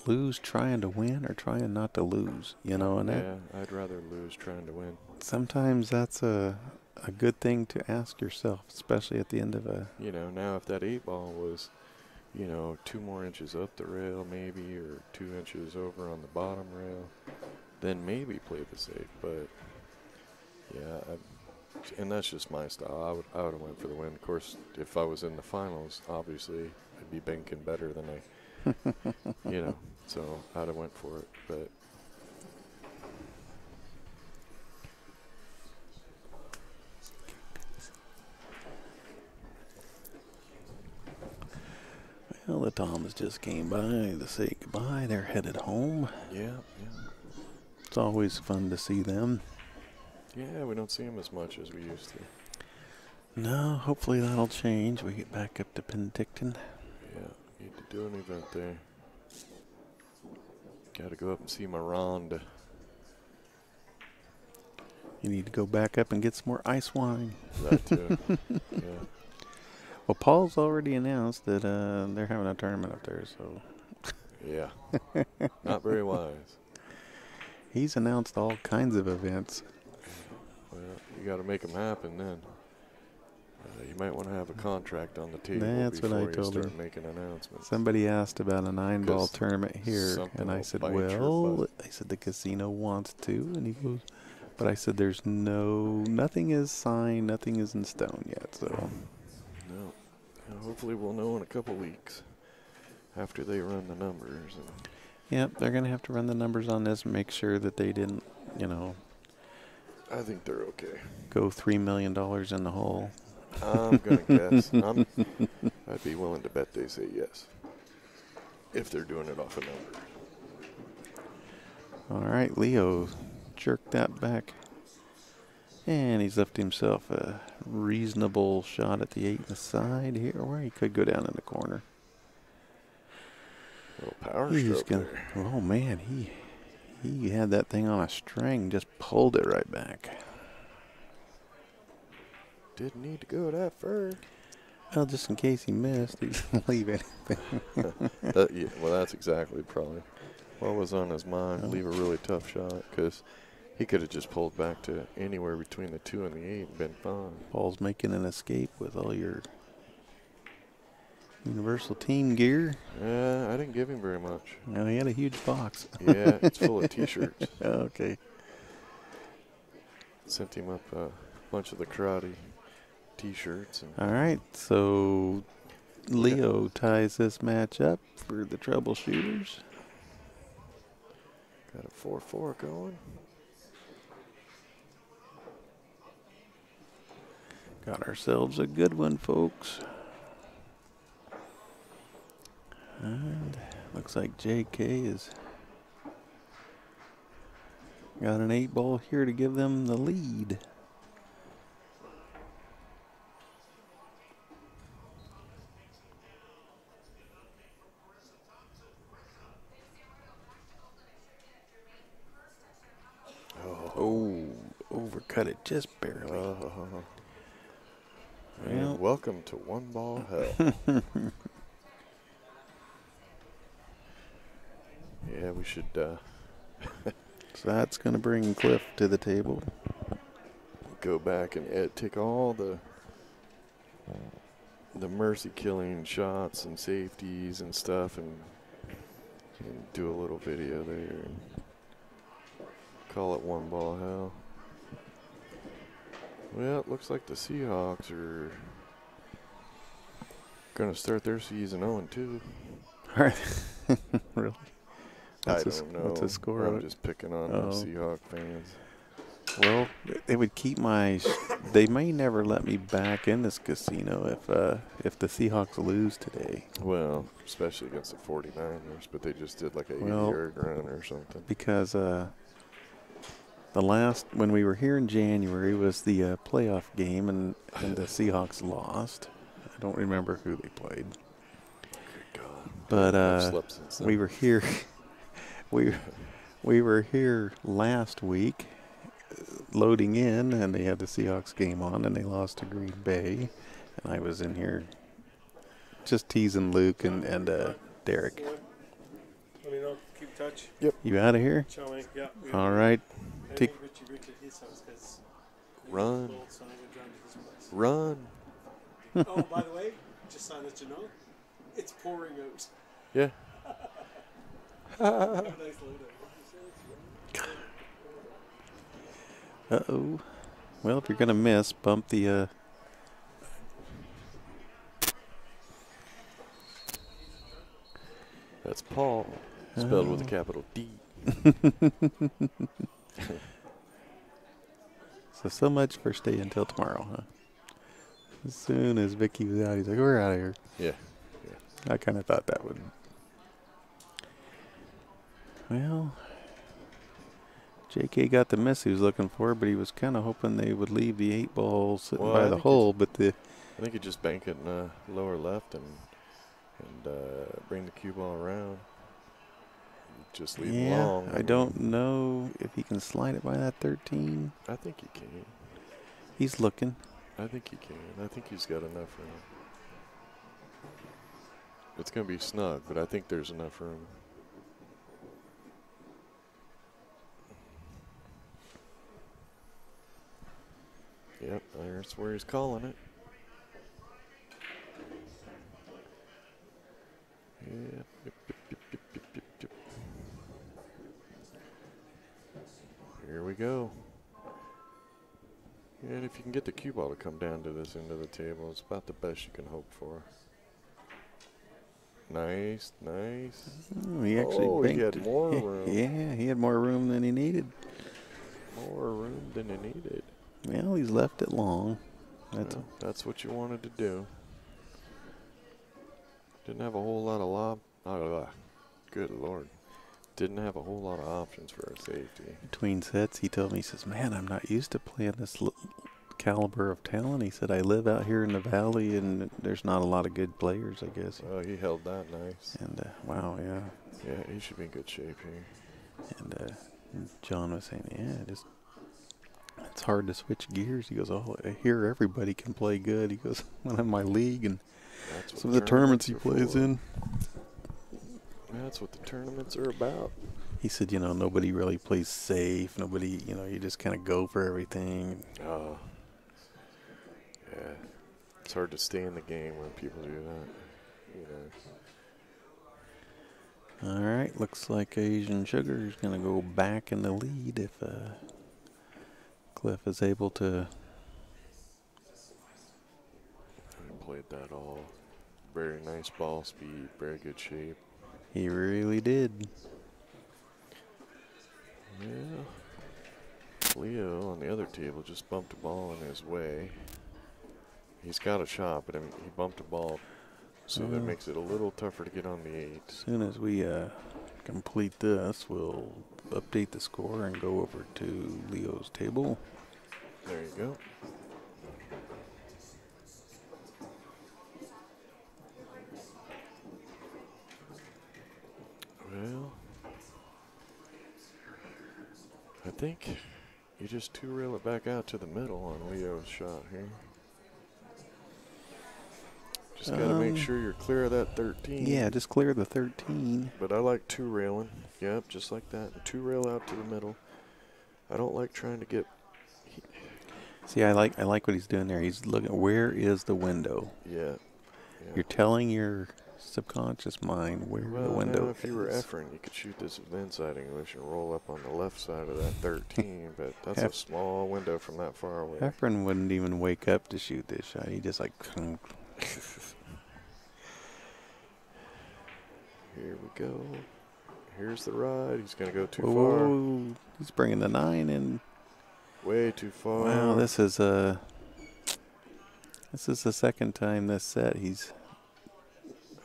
lose trying to win or trying not to lose?" And I'd rather lose trying to win. sometimes that's a good thing to ask yourself, especially at the end of a. Now if that 8 ball was, 2 more inches up the rail maybe, or 2 inches over on the bottom rail, then maybe play the safe. But yeah, and that's just my style. I would have went for the win. Of course, if I was in the finals, obviously I'd be banking better than I, so I'd have went for it. But Well, the Toms just came by to say goodbye. They're headed home. yeah. It's always fun to see them. Yeah, we don't see him as much as we used to. No, hopefully that'll change. We get back up to Penticton. Yeah, need to do an event there. Got to go up and see my Ronda. You need to go back up and get some more ice wine. That too. Yeah. Well, Paul's already announced that they're having a tournament up there, so Yeah. Not very wise. he's announced all kinds of events. Well, you got to make them happen then. You might want to have a contract on the table That's what before I you told start him. making announcements. Somebody asked about a 9-ball 'Cause tournament here, something and I will said, bite your well, butt. I said the casino wants to, and he goes, but I said there's nothing is signed, nothing is in stone yet, so. No. Hopefully we'll know in a couple weeks after they run the numbers. And Yep, they're going to have to run the numbers on this and make sure that they didn't, I think they're okay. go $3 million in the hole. I'm going to guess. I'd be willing to bet they say yes. If they're doing it off a number. All right, Leo jerked that back. And he's left himself a reasonable shot at the 8 in the side here, or he could go down in the corner. Little power He's stroke gonna, there. oh man, he had that thing on a string, just pulled it right back. Didn't need to go that far. Well, just in case he missed, he didn't leave anything. Yeah, well, that's exactly probably what was on his mind. Leave a really tough shot because he could have just pulled back to anywhere between the 2 and the 8 and been fine. Paul's making an escape with all your Universal team gear. Yeah, I didn't give him very much. Well, he had a huge box. Yeah, it's full of T-shirts. Okay. Sent him up a bunch of the karate T-shirts. And All right, so Leo ties this match up for the troubleshooters. got a 4-4 going. Got ourselves a good one, folks. And looks like JK has got an 8-ball here to give them the lead. Oh, overcut it just barely. And Well. welcome to one ball hell. Yeah, we should So that's going to bring Cliff to the table. go back and take all the mercy killing shots and safeties and stuff and do a little video there and call it one ball hell. Well, it looks like the Seahawks are going to start their season 0-2. All right. Really? I don't know. What's the score on I'm it? just picking on the Seahawk fans. Well, it would keep my. They may never let me back in this casino if the Seahawks lose today. Well, especially against the 49ers, but they just did like a 80-yard run or something. Because the last when we were here in January was the playoff game and the Seahawks lost. I don't remember who they played. Good God. But I've slept since then. we were here. We were here last week, loading in, and they had the Seahawks game on, and they lost to Green Bay, and I was in here just teasing Luke and Derek. Let me know. Keep in touch. Yep. You out of here? Show me. Yeah. All right. I Take. think Richie at his house because Run. so I'm going to drive to his place. Run. Oh, by the way, just so that you know, it's pouring out. Yeah. Have a nice load. Uh-oh. Well, if you're going to miss, bump the... That's Paul, spelled with a capital D. So much for stay until tomorrow, huh? As soon as Vicky was out, he's like, we're out of here. Yeah. I kind of thought that would... Well, JK got the miss he was looking for, but he was kind of hoping they would leave the 8-ball sitting Well, by I the think hole. But the I think you just bank it in the lower left and bring the cue ball around. Just leave it long. I don't know if he can slide it by that 13. I think he can. He's looking. I think he can. I think he's got enough room. It's going to be snug, but I think there's enough room. Yep, that's where he's calling it. Yeah. Yep. Here we go. And if you can get the cue ball to come down to this end of the table, it's about the best you can hope for. Nice, nice. Oh, he actually he banked had it. more room. Yeah, he had more room than he needed. More room than he needed. Well, he's left it long. That's what you wanted to do. Didn't have a whole lot of good Lord. Didn't have a whole lot of options for a safety. Between sets, he told me, he says, man, I'm not used to playing this caliber of talent. He said, I live out here in the valley, and there's not a lot of good players, I guess. Oh, he held that nice. And, wow, yeah. Yeah, he should be in good shape here. And John was saying, yeah, it's hard to switch gears. He goes, oh, I hear everybody can play good. He goes, when I'm in my league and some of the tournaments he plays in. That's what the tournaments are about. He said, nobody really plays safe. Nobody, you just kind of go for everything. Oh. Yeah. It's hard to stay in the game when people do that. All right. Looks like Asian Sugar is going to go back in the lead if Cliff is able to. He played that all. Very nice ball speed. Very good shape. He really did. Yeah. Leo on the other table just bumped a ball in his way. He's got a shot, but he bumped a ball, so that makes it a little tougher to get on the 8. As soon as we complete this, we'll update the score and go over to Leo's table. There you go. Well, I think you just two-rail it back out to the middle on Leo's shot here. Just got to make sure you're clear of that 13. Yeah, just clear the 13. But I like two-railing. Yep, just like that. Two-rail out to the middle. I don't like trying to get... See, I like what he's doing there. He's looking, where is the window? Yeah. You're telling your subconscious mind where the window now if you were is. Efren, you could shoot this with inside English and roll up on the left side of that 13, but that's a small window from that far away. Efren wouldn't even wake up to shoot this shot. He just like... Here we go. Here's the ride. He's going to go too Whoa, he's bringing the 9 in. Way too far. Wow, this is the second time this set he's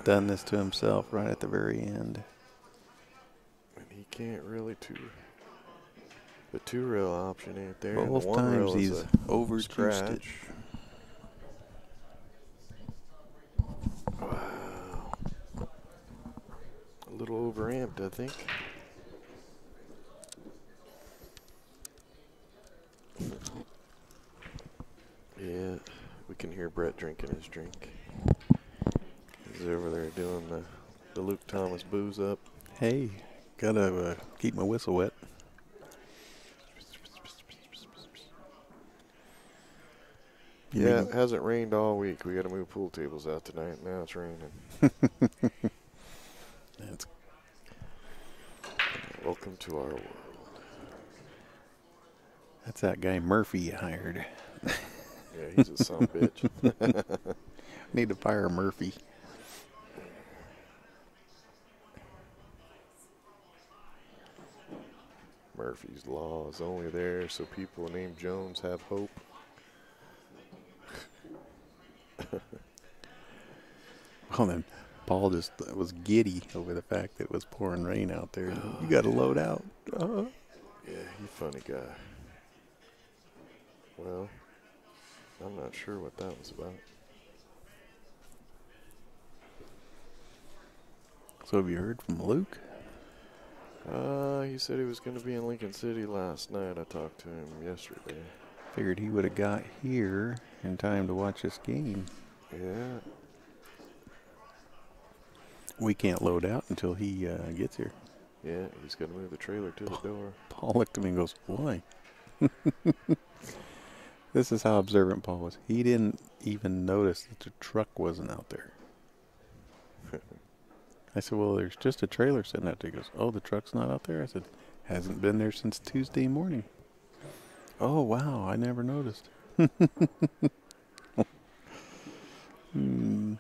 done this to himself right at the very end. And he can't really the two-rail option ain't there. Both the one times rail he's is overjuiced it. Wow. A little overamped, I think. Yeah, we can hear Brett drinking his drink. He's over there doing the Luke Thomas booze up. Hey, gotta keep my whistle wet. Yeah, it hasn't rained all week. We got to move pool tables out tonight. Now it's raining. Welcome to our world. That's that guy Murphy you hired. Yeah, he's a son of a bitch. Need to fire Murphy. Murphy's Law is only there so people named Jones have hope. Well, then Paul just was giddy over the fact that it was pouring rain out there. You got to load out. Yeah, You funny guy. Well, I'm not sure what that was about. So have you heard from Luke? He said he was going to be in Lincoln City last night. I talked to him yesterday. Figured he would have got here in time to watch this game. Yeah. We can't load out until he gets here. Yeah, he's going to move the trailer to the door. Paul looked at me and goes, "Why?" This is how observant Paul was. He didn't even notice that the truck wasn't out there. I said, "Well, there's just a trailer sitting out there." He goes, "Oh, the truck's not out there?" I said, "Hasn't been there since Tuesday morning." "Oh, wow, I never noticed." Hmm.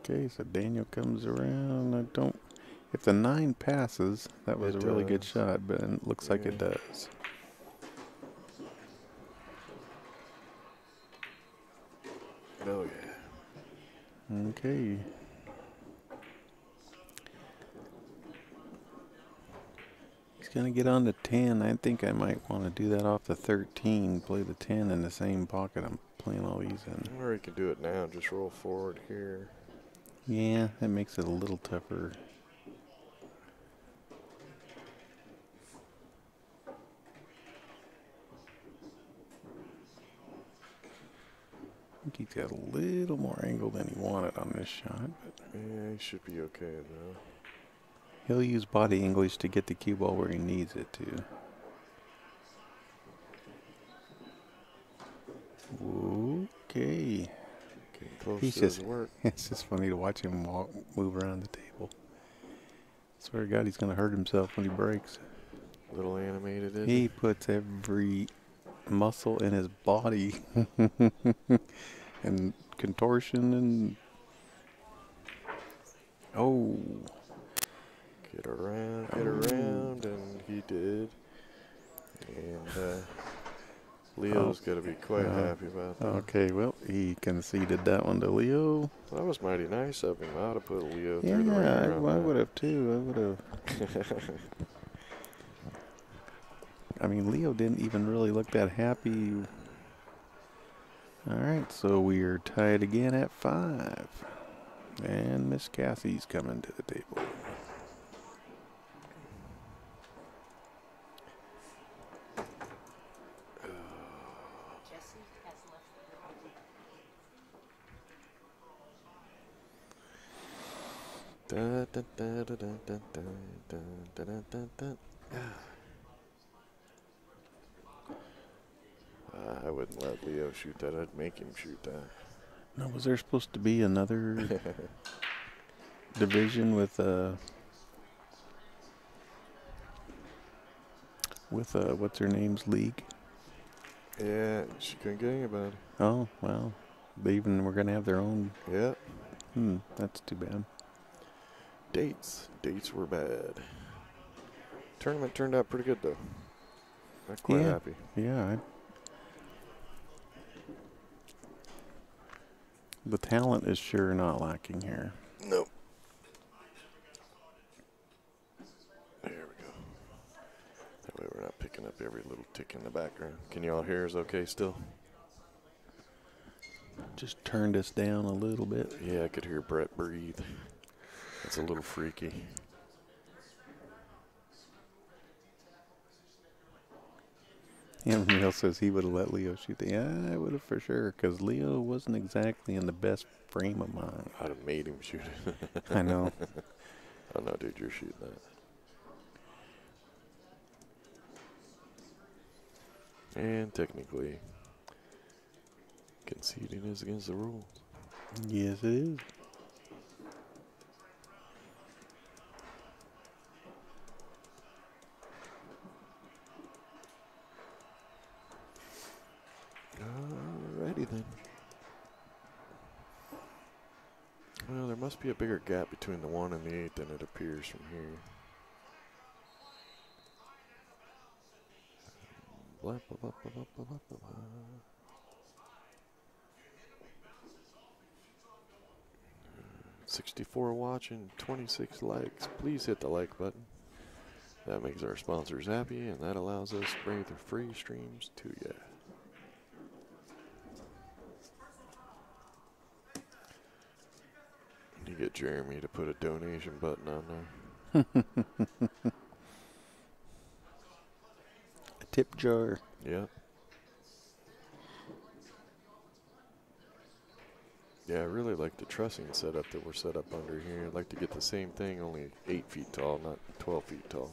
Okay, so Daniel comes around. If the 9 passes, that was It a really good does. shot, but it looks like it Yeah. does. Oh, yeah. Okay. He's going to get on to 10. I think I might want to do that off the 13. Play the 10 in the same pocket I'm playing all these in. Or he can do it now. Just roll forward here. Yeah, that makes it a little tougher. I think he's got a little more angle than he wanted on this shot. But Yeah, he should be okay, though. he'll use body English to get the cue ball where he needs it to. Okay. Getting close He's to just, his work. it's just funny to watch him move around the table. Swear to God, he's going to hurt himself when he breaks. A little animated, isn't He puts every muscle in his body and contortion and oh, Get around, and he did. And Leo's got to be quite happy about that. okay. Well, he conceded that one to Leo. That was mighty nice of him. I ought to put Leo Yeah, through the ringer on I that. would have too. I would have. I mean, Leo didn't even really look that happy. All right, so we are tied again at 5. And Miss Cassie's coming to the table. Jesse has left the room. Da, da, da, da, da, da, da, da, da, da. I wouldn't let Leo shoot that. I'd make him shoot that. Now, was there supposed to be another division with what's her name's league? Yeah, she couldn't get anybody. Oh, well, they even were going to have their own. Yeah. That's too bad. Dates were bad. Tournament turned out pretty good, though. I'm quite happy. Yeah. The talent is sure not lacking here. Nope. There we go. That way we're not picking up every little tick in the background. Can you all hear us okay still? Just turned us down a little bit. Yeah, I could hear Brett breathe. That's a little freaky. And Neil says he would have let Leo shoot the. Yeah, I would have for sure, because Leo wasn't exactly in the best frame of mind. I'd have made him shoot it. I know. Oh, no, dude, you're shooting that. And technically, conceding is against the rules. Yes, it is. Alrighty then. Well, there must be a bigger gap between the 1 and the 8 than it appears from here. blah, blah, blah, blah, blah, blah, blah, blah. 64 watching, 26 likes. Please hit the like button. That makes our sponsors happy, and that allows us to bring the free streams to you. You get Jeremy to put a donation button on there. A tip jar. Yep. Yeah, I really like the trussing setup that we're set up under here. I'd like to get the same thing, only 8 feet tall, not 12 feet tall.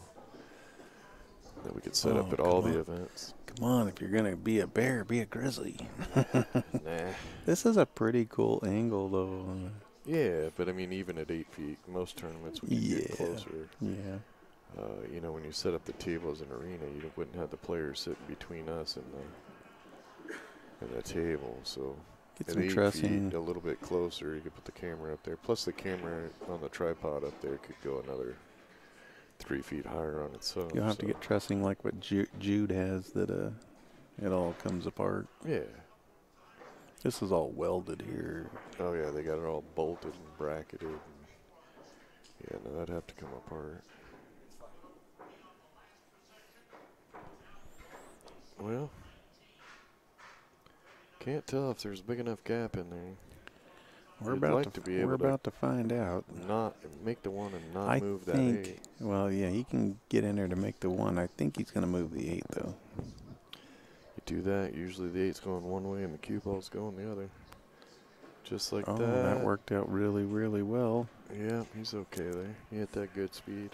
That we could set up at all the events. Come on, if you're going to be a bear, be a grizzly. Nah. This is a pretty cool angle, though. Yeah, but I mean, even at 8 feet, most tournaments we can get closer. Yeah. You know, when you set up the table as an arena, you wouldn't have the players sitting between us and the table. So Get at some 8 trussing. feet, a little bit closer, you could put the camera up there. Plus, the camera on the tripod up there could go another 3 feet higher on its own. You'll have to get trussing like what Jude has, that it all comes apart. Yeah. This is all welded here. Oh, yeah, they got it all bolted and bracketed. And yeah, no, that'd have to come apart. Well, can't tell if there's a big enough gap in there. We're You'd about like to be able to find out. Not make the one and not I move that think. 8. Well, yeah, he can get in there to make the 1. I think he's going to move the 8 though. You do that, usually the 8's going one way and the cue ball's going the other. Just like Oh, that. that worked out really, really well. Yeah, he's okay there. He hit that good speed.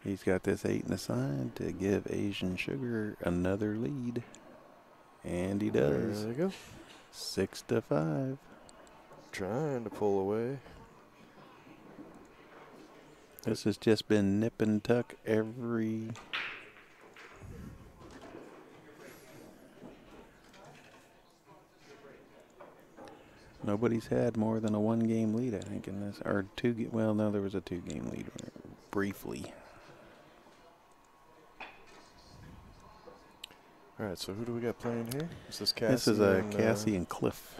He's got this 8 in the side to give Asian Sugar another lead. And he does. There you go. 6-5. Trying to pull away. This has just been nip and tuck every... Nobody's had more than a 1-game lead, I think, in this. Or well, no, there was a 2-game lead briefly. All right, so who do we got playing here? Is this Cassie? This is Cassie and Cliff.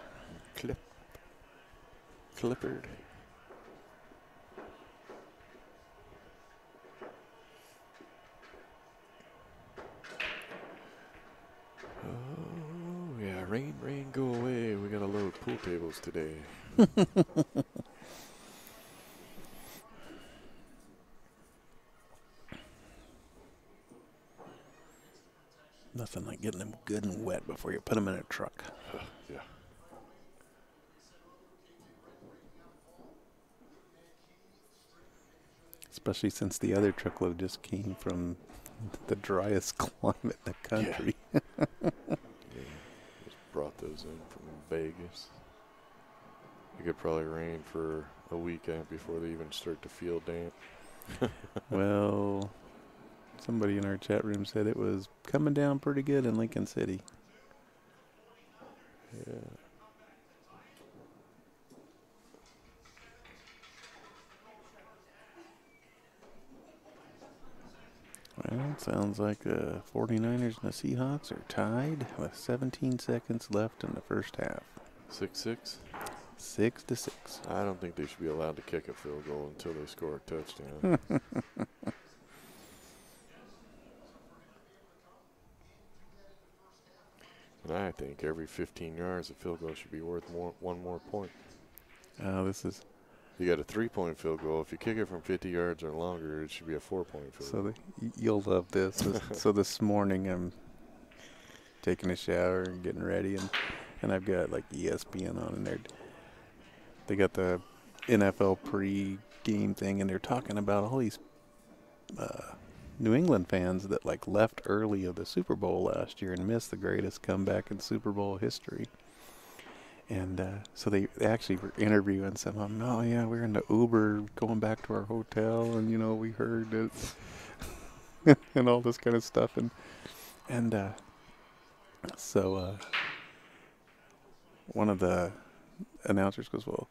Clippard. Oh, yeah, rain, go away. We got to load pool tables today. Nothing like getting them good and wet before you put them in a truck. Yeah. Especially since the other truckload just came from the driest climate in the country. Yeah. Just brought those in from Vegas. It could probably rain for a weekend before they even start to feel damp. Well, somebody in our chat room said it was coming down pretty good in Lincoln City. Yeah. Well, it sounds like the 49ers and the Seahawks are tied with 17 seconds left in the first half. 6-6? 6-6. I don't think they should be allowed to kick a field goal until they score a touchdown. And I think every 15 yards, a field goal should be worth one more point. This is You got a 3-point field goal. If you kick it from 50 yards or longer, it should be a 4-point field goal. you'll love this. So this morning I'm taking a shower and getting ready, and I've got like ESPN on, and they got the NFL pre-game thing, and they're talking about all these New England fans that like left early of the Super Bowl last year and missed the greatest comeback in Super Bowl history. And so they actually were interviewing some of them. Oh, yeah, we're in the Uber going back to our hotel, and, you know, we heard it and all this kind of stuff. And so one of the announcers goes, well,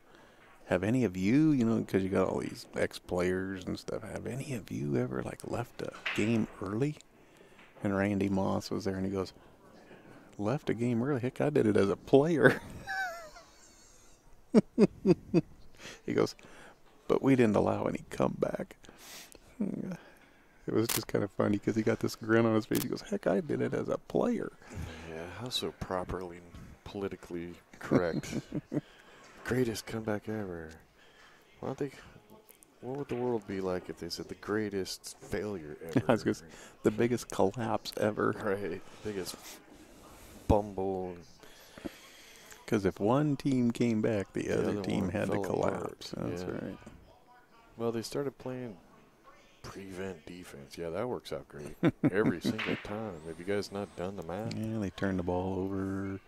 have any of you, you know, because you got all these ex-players and stuff, have any of you ever, like, left a game early? And Randy Moss was there, and he goes, left a game early. Heck, I did it as a player. He goes, but we didn't allow any comeback. It was just kind of funny because he got this grin on his face. He goes, heck, I did it as a player. Yeah, how so properly politically correct? Greatest comeback ever. Well, I think, what would the world be like if they said the greatest failure ever? I was gonna say, the biggest collapse ever. Right, biggest bumble. Because if one team came back, the other other team one had to fell collapse. apart. That's Yeah. right. Well, they started playing prevent defense. Yeah, that works out great every single time. Have you guys not done the math? Yeah, they turned the ball over.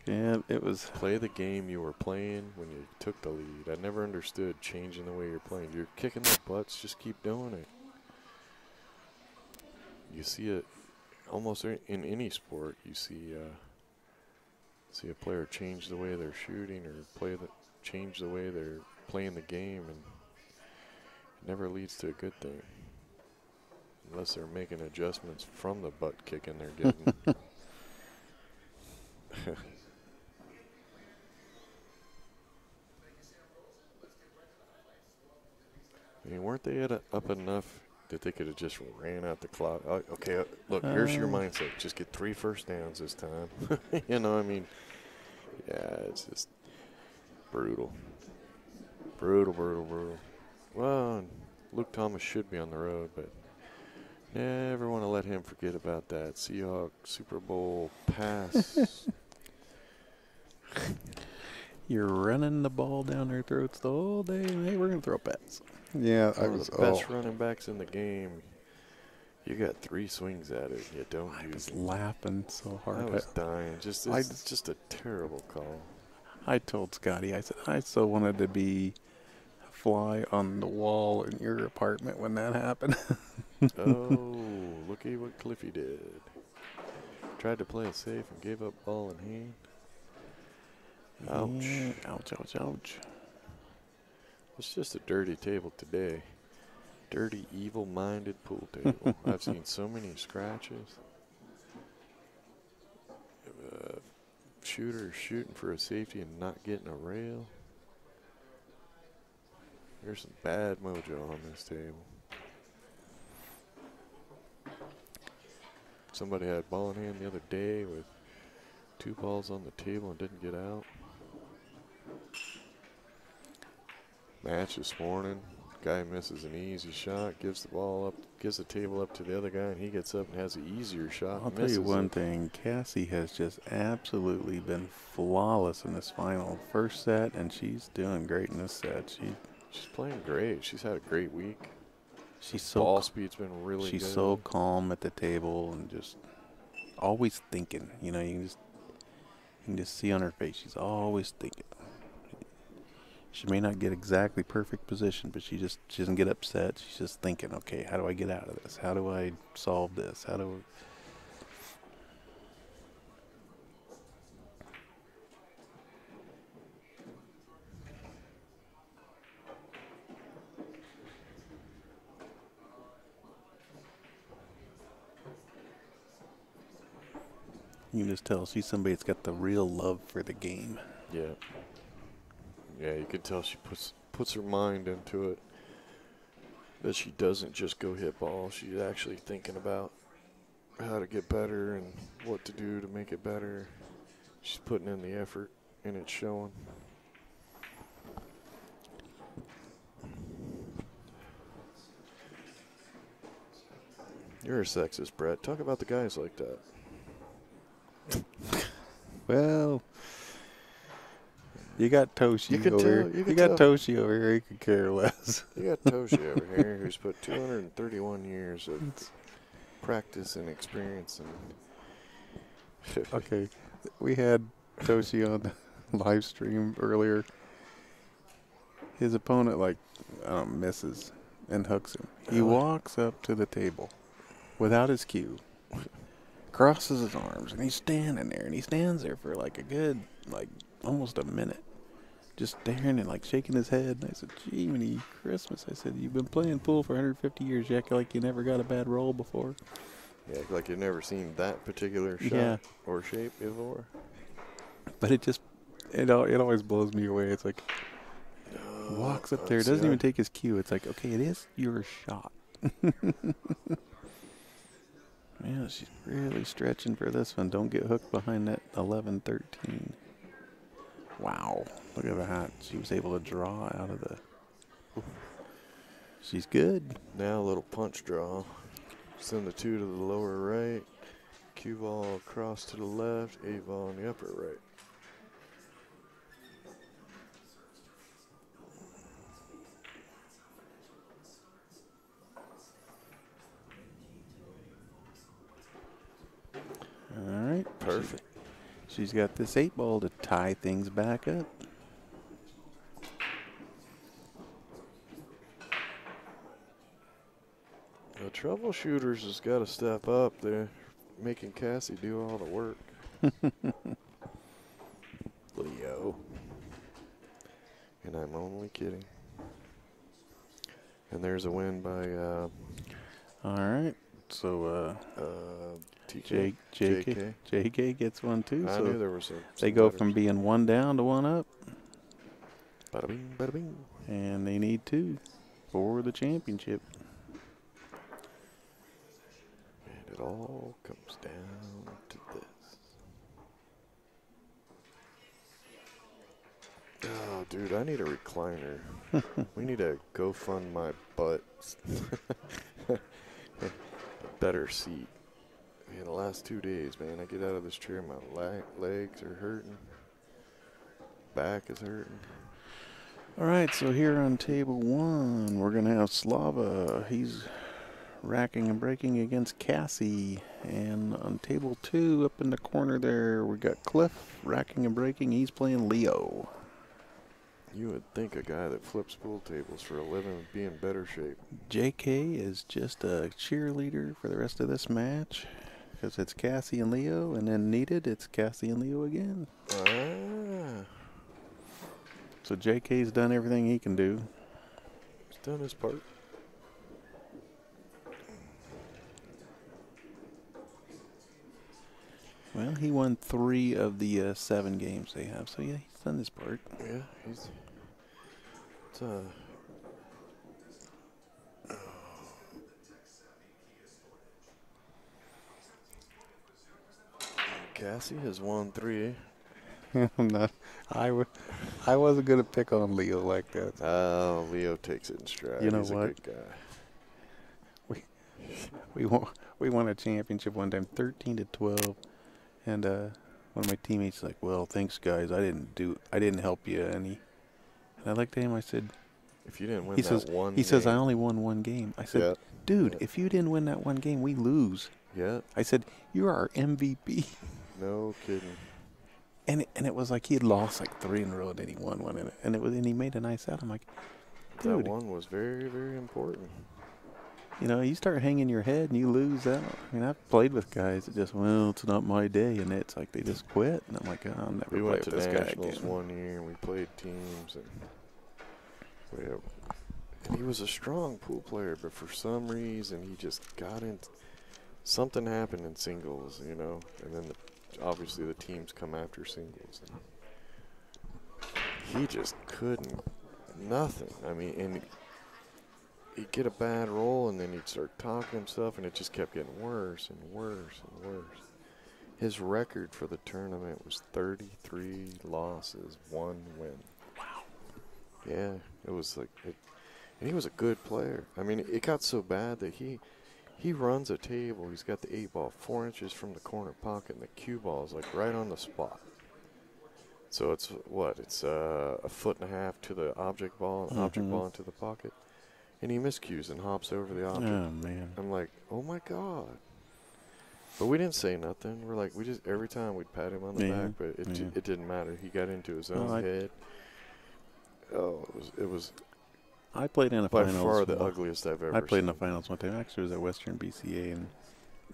Yeah, it was. Play the game you were playing when you took the lead. I never understood changing the way you're playing. You're kicking their butts, just keep doing it. You see it almost in any sport. You see a player change the way they're shooting or change the way they're playing the game, and it never leads to a good thing. Unless they're making adjustments from the butt kicking they're getting. I mean, weren't they up enough that they could have just ran out the clock? Okay, look, here's your mindset. Just get 3 first downs this time. You know, I mean, yeah, it's just brutal. Brutal. Well, Luke Thomas should be on the road, but never want to let him forget about that Seahawks Super Bowl pass. You're running the ball down their throats the whole day. Hey, we're going to throw pass. Yeah, I One was of the best running backs in the game. You got 3 swings at it. You don't I use was it. laughing so hard. I was dying. It's just a terrible call. I told Scotty, I said, I so wanted to be a fly on the wall in your apartment when that happened. Oh, look at what Cliffy did. Tried to play it safe and gave up ball in hand. Ouch. Yeah, ouch. It's just a dirty table today. Dirty, evil-minded pool table. I've seen so many scratches. Shooter shooting for a safety and not getting a rail. There's some bad mojo on this table. Somebody had ball in hand the other day with 2 balls on the table and didn't get out. Match this morning. Guy misses an easy shot, gives the ball up, gives the table up to the other guy, and he gets up and has an easier shot. I'll tell you one thing. Cassie has just absolutely been flawless in this final first set, and she's doing great in this set. She's playing great. She's had a great week. She's Ball speed's been really good. She's so calm at the table and just always thinking. You know, you can just see on her face. She's always thinking. She may not get exactly perfect position, but she doesn't get upset. She's just thinking, okay, how do I get out of this? How do I solve this? You can just tell she's somebody that's got the real love for the game. Yeah. Yeah, you can tell she puts her mind into it. That she doesn't just go hit ball. She's actually thinking about how to get better and what to do to make it better. She's putting in the effort, and it's showing. You're a sexist, Brett. Talk about the guys like that. Well, you got Toshi You over can here. You got tell. Toshi over here. He could care less. You got Toshi over here who's put 231 years of practice and experience. And Okay, we had Toshi on the live stream earlier. His opponent, misses and hooks him. He walks up to the table without his cue, crosses his arms, and he's standing there. And he stands there for a good, almost a minute, just staring and shaking his head. And I said, gee, many Christmas. I said, you've been playing pool for 150 years. You act like you never got a bad roll before. Yeah, like you've never seen that particular shot Yeah. or shape before. But it always blows me away. It's like, walks up there, doesn't even take his cue. It's like, okay, it is your shot. Yeah, she's really stretching for this one. Don't get hooked behind that 11-13. Wow, look at that. She was able to draw out of the... She's good. Now a little punch draw. Send the 2 to the lower right. Cue ball across to the left. 8 ball on the upper right. All right. Perfect. She's got this 8 ball to tie things back up. The troubleshooters has got to step up. They're making Cassie do all the work. Leo. And I'm only kidding. And there's a win by All right. So TK. JK gets one too. I So knew there was they go from being 1 down to 1 up, bada bing, bada bing. and they need 2 for the championship. And it all comes down to this. Oh, dude, I need a recliner. We need to go fund my butt. A better seat. Man, the last 2 days, man, I get out of this chair, my legs are hurting. Back is hurting. All right, so here on table 1, we're going to have Slava. He's racking and breaking against Cassie. And on table 2, up in the corner there, we got Cliff racking and breaking. He's playing Leo. You would think a guy that flips pool tables for a living would be in better shape. JK is just a cheerleader for the rest of this match because it's Cassie and Leo, and then needed, it's Cassie and Leo again. Ah, So JK's done everything he can do. he's done his part. Well, he won 3 of the 7 games they have, so yeah, he's done his part. Yeah, he's. It's Cassie has won 3. I'm not. I wasn't gonna pick on Leo like that. Oh, Leo takes it in stride. You know He's what? a good guy. We won a championship one time, 13-12, and one of my teammates like, "Well, thanks guys, I didn't help you any." And I looked at him, I said, If you didn't win he that says, one he says, I game- only won 1 game. I said, Yeah. dude, Yeah. if you didn't win that 1 game, we lose. Yeah, I said, you're our MVP. no kidding. And it was like he had lost like 3 in a row, and then he won one in it, and he made a nice out. I'm like, dude, That one was very, very important. you know, you start hanging your head and you lose out. I mean, I've played with guys that just, well, it's not my day, and it's like they just quit. And I'm like, oh, I'll never We play went with to this guy nationals again. one year, and we played teams, and he was a strong pool player, but for some reason he just got into something happened in singles, you know, and then obviously the teams come after singles, and he just couldn't, nothing. I mean, and he'd get a bad roll, and then he'd start talking himself, and it just kept getting worse and worse and worse. His record for the tournament was 33 losses, 1 win. Wow. Yeah, it was like, and he was a good player. I mean, it got so bad that he runs a table. He's got the 8 ball 4 inches from the corner pocket, and the cue ball is like right on the spot. So it's what? It's a 1.5 foot to the object ball, and object ball into the pocket, and he miscues and hops over the object. Oh man. I'm like, oh my god. But we didn't say nothing. We're like, we just every time we'd pat him on the back, but it didn't matter. He got into his own head. Oh, it was I played in the by finals. far the ugliest I've ever I played in seen. the finals one time. Actually, it was at Western BCA,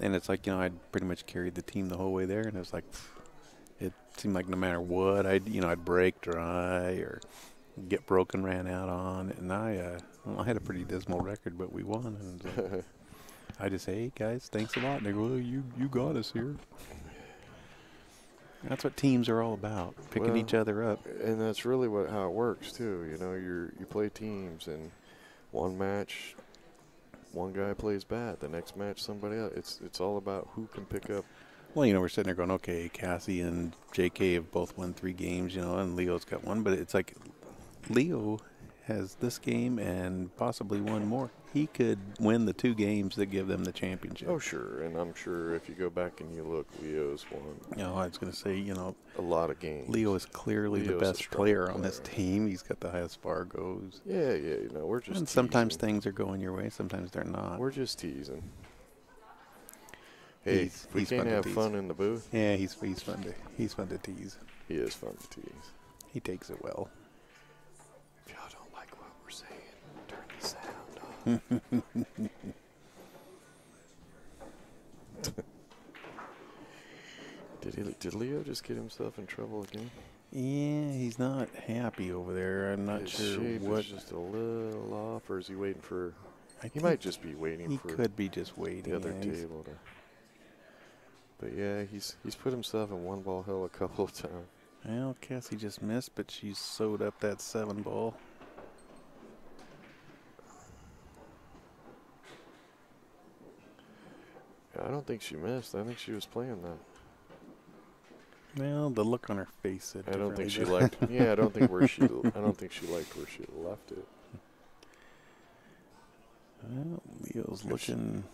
and it's like, you know, I'd pretty much carried the team the whole way there, and it was like, it seemed like no matter what, I'd break dry or get broken ran out on, and I had a pretty dismal record, but we won. And I just say, hey, guys, thanks a lot. And they go, well, you got us here. That's what teams are all about, picking each other up. And that's really how it works, too. You know, you play teams, and one match, one guy plays bad. The next match, somebody else. It's all about who can pick up. Well, we're sitting there going, okay, Cassie and JK have both won 3 games, and Leo's got 1. But it's like Leo has this game and possibly 1 more. He could win the 2 games that give them the championship. Oh, sure. And I'm sure if you go back and you look, Leo's won. I was going to say, a lot of games. Leo is clearly the best player on this team. He's got the highest Fargos. Yeah, we're just And sometimes things are going your way, sometimes they're not. We're just teasing. Hey, we can't have fun in the booth. Yeah, he's fun to tease. He is fun to tease. He takes it well. If y'all don't like what we're saying, turn the sound off. Did Leo just get himself in trouble again? Yeah, he's not happy over there. I'm not sure what. Is just a little off, or is he waiting for? He might just be waiting for. He could be just waiting. The other table to. But yeah, he's put himself in 1-ball hell a couple of times. Well, Cassie just missed, but she sewed up that 7-ball. I don't think she missed. I think she was playing that. Well, the look on her face said I don't think she differently. liked. Yeah, I don't think she liked where she left it. Well, Leo's looking.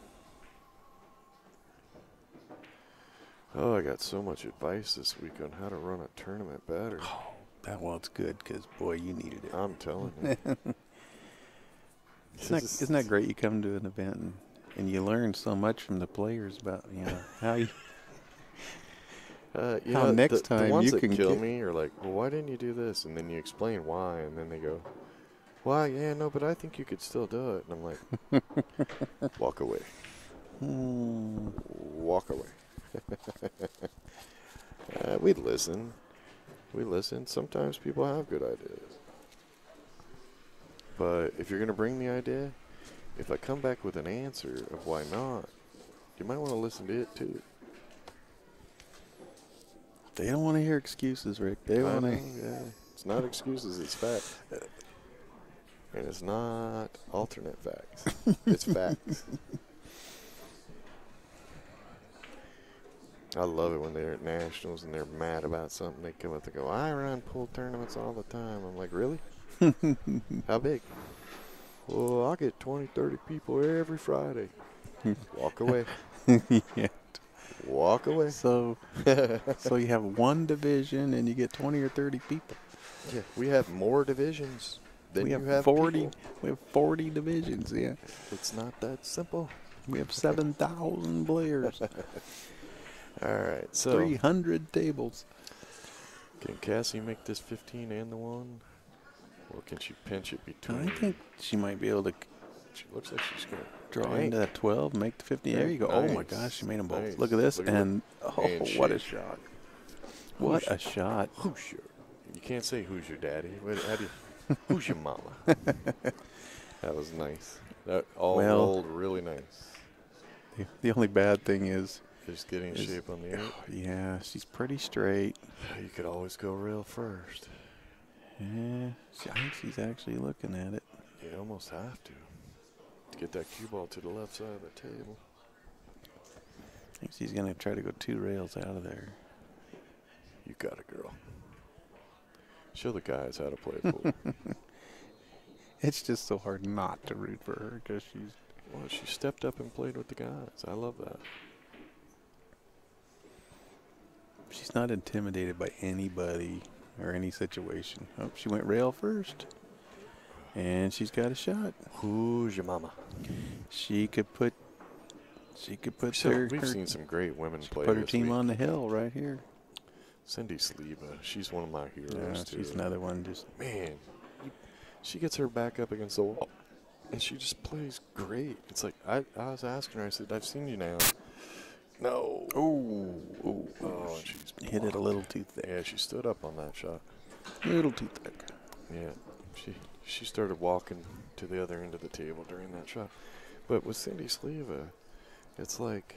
Oh, I got so much advice this week on how to run a tournament better. Oh, it's good because, boy, you needed it. I'm telling you. Isn't that great? You come to an event and you learn so much from the players about, how you. How next time the ones you can that kill get me are like, well, why didn't you do this? And then you explain why, and then they go, why? Yeah, no, but I think you could still do it. And I'm like, walk away. Walk away. We listen. Sometimes people have good ideas. But if you're going to bring the idea, if I come back with an answer of why not, you might want to listen to it too. They don't want to hear excuses, Rick. They want to. Yeah. It's not excuses, it's fact. And it's not alternate facts. It's facts. I love it when they're at nationals and they're mad about something. They come up and go, I run pool tournaments all the time. I'm like, really? How big? Well, I get 20, 30 people every Friday. Walk away. Yeah. Walk away. So you have 1 division and you get 20 or 30 people. Yeah, we have more divisions than We you have have 40. people. We have 40 divisions. Yeah. It's not that simple. We have 7,000 players. All right, so 300 tables. can Cassie make this 15 and the 1? Or can she pinch it between? I think she might be able to She looks like she's going to draw into that 12, make the 50. There you go. Nice. Oh, my gosh, she made them both. Nice. Look at this. Look at and, And what a shake. shot. What a shot. Who's your? You can't say who's your daddy. How do you, who's your mama? That was nice. That all rolled really nice. The only bad thing is. Just getting shape on the 8. Yeah, she's pretty straight. You could always go rail first. Yeah, I think she's actually looking at it. You almost have to get that cue ball to the left side of the table. I think she's going to try to go 2 rails out of there. You got it, girl. Show the guys how to play pool. It's just so hard not to root for her because she's. Well, she stepped up and played with the guys. I love that. She's not intimidated by anybody or any situation. Oh, she went rail first. And she's got a shot. Who's your mama? She could put We've seen some great women play. put her this team week. on the hill right here. Cindy Sleva, she's one of my heroes Yeah, too. she's another one. Just Man, she gets her back up against the wall, and she just plays great. It's like I was asking her. I said, "I've seen you now." No. oh, Oh, and she's hit it a little too thick. Yeah, she stood up on that shot. A little too thick. Yeah, she started walking to the other end of the table during that shot. But with Cindy Sleva, It's like,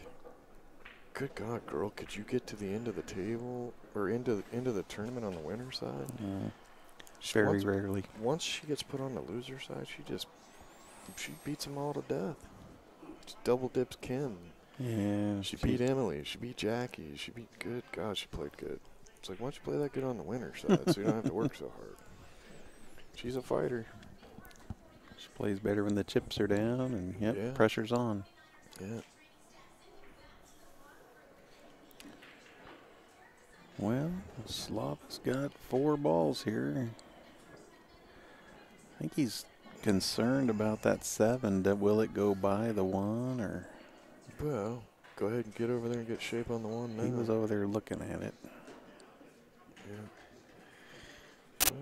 good God, girl, could you get to the end of the table or into the tournament on the winner's side? Very rarely. Once she gets put on the loser side, she beats them all to death. She double dips Kim. Yeah. She beat Emily. She beat Jackie. Good God, she played good. It's like, why don't you play that good on the winner's side so you don't have to work so hard? She's a fighter. She plays better when the chips are down and Yeah. pressure's on. Yeah. Well, Slava's got 4 balls here. I think he's concerned about that 7. Will it go by the 1 or? Well, go ahead and get over there and get shape on the 1 now. He was over there looking at it. Yeah.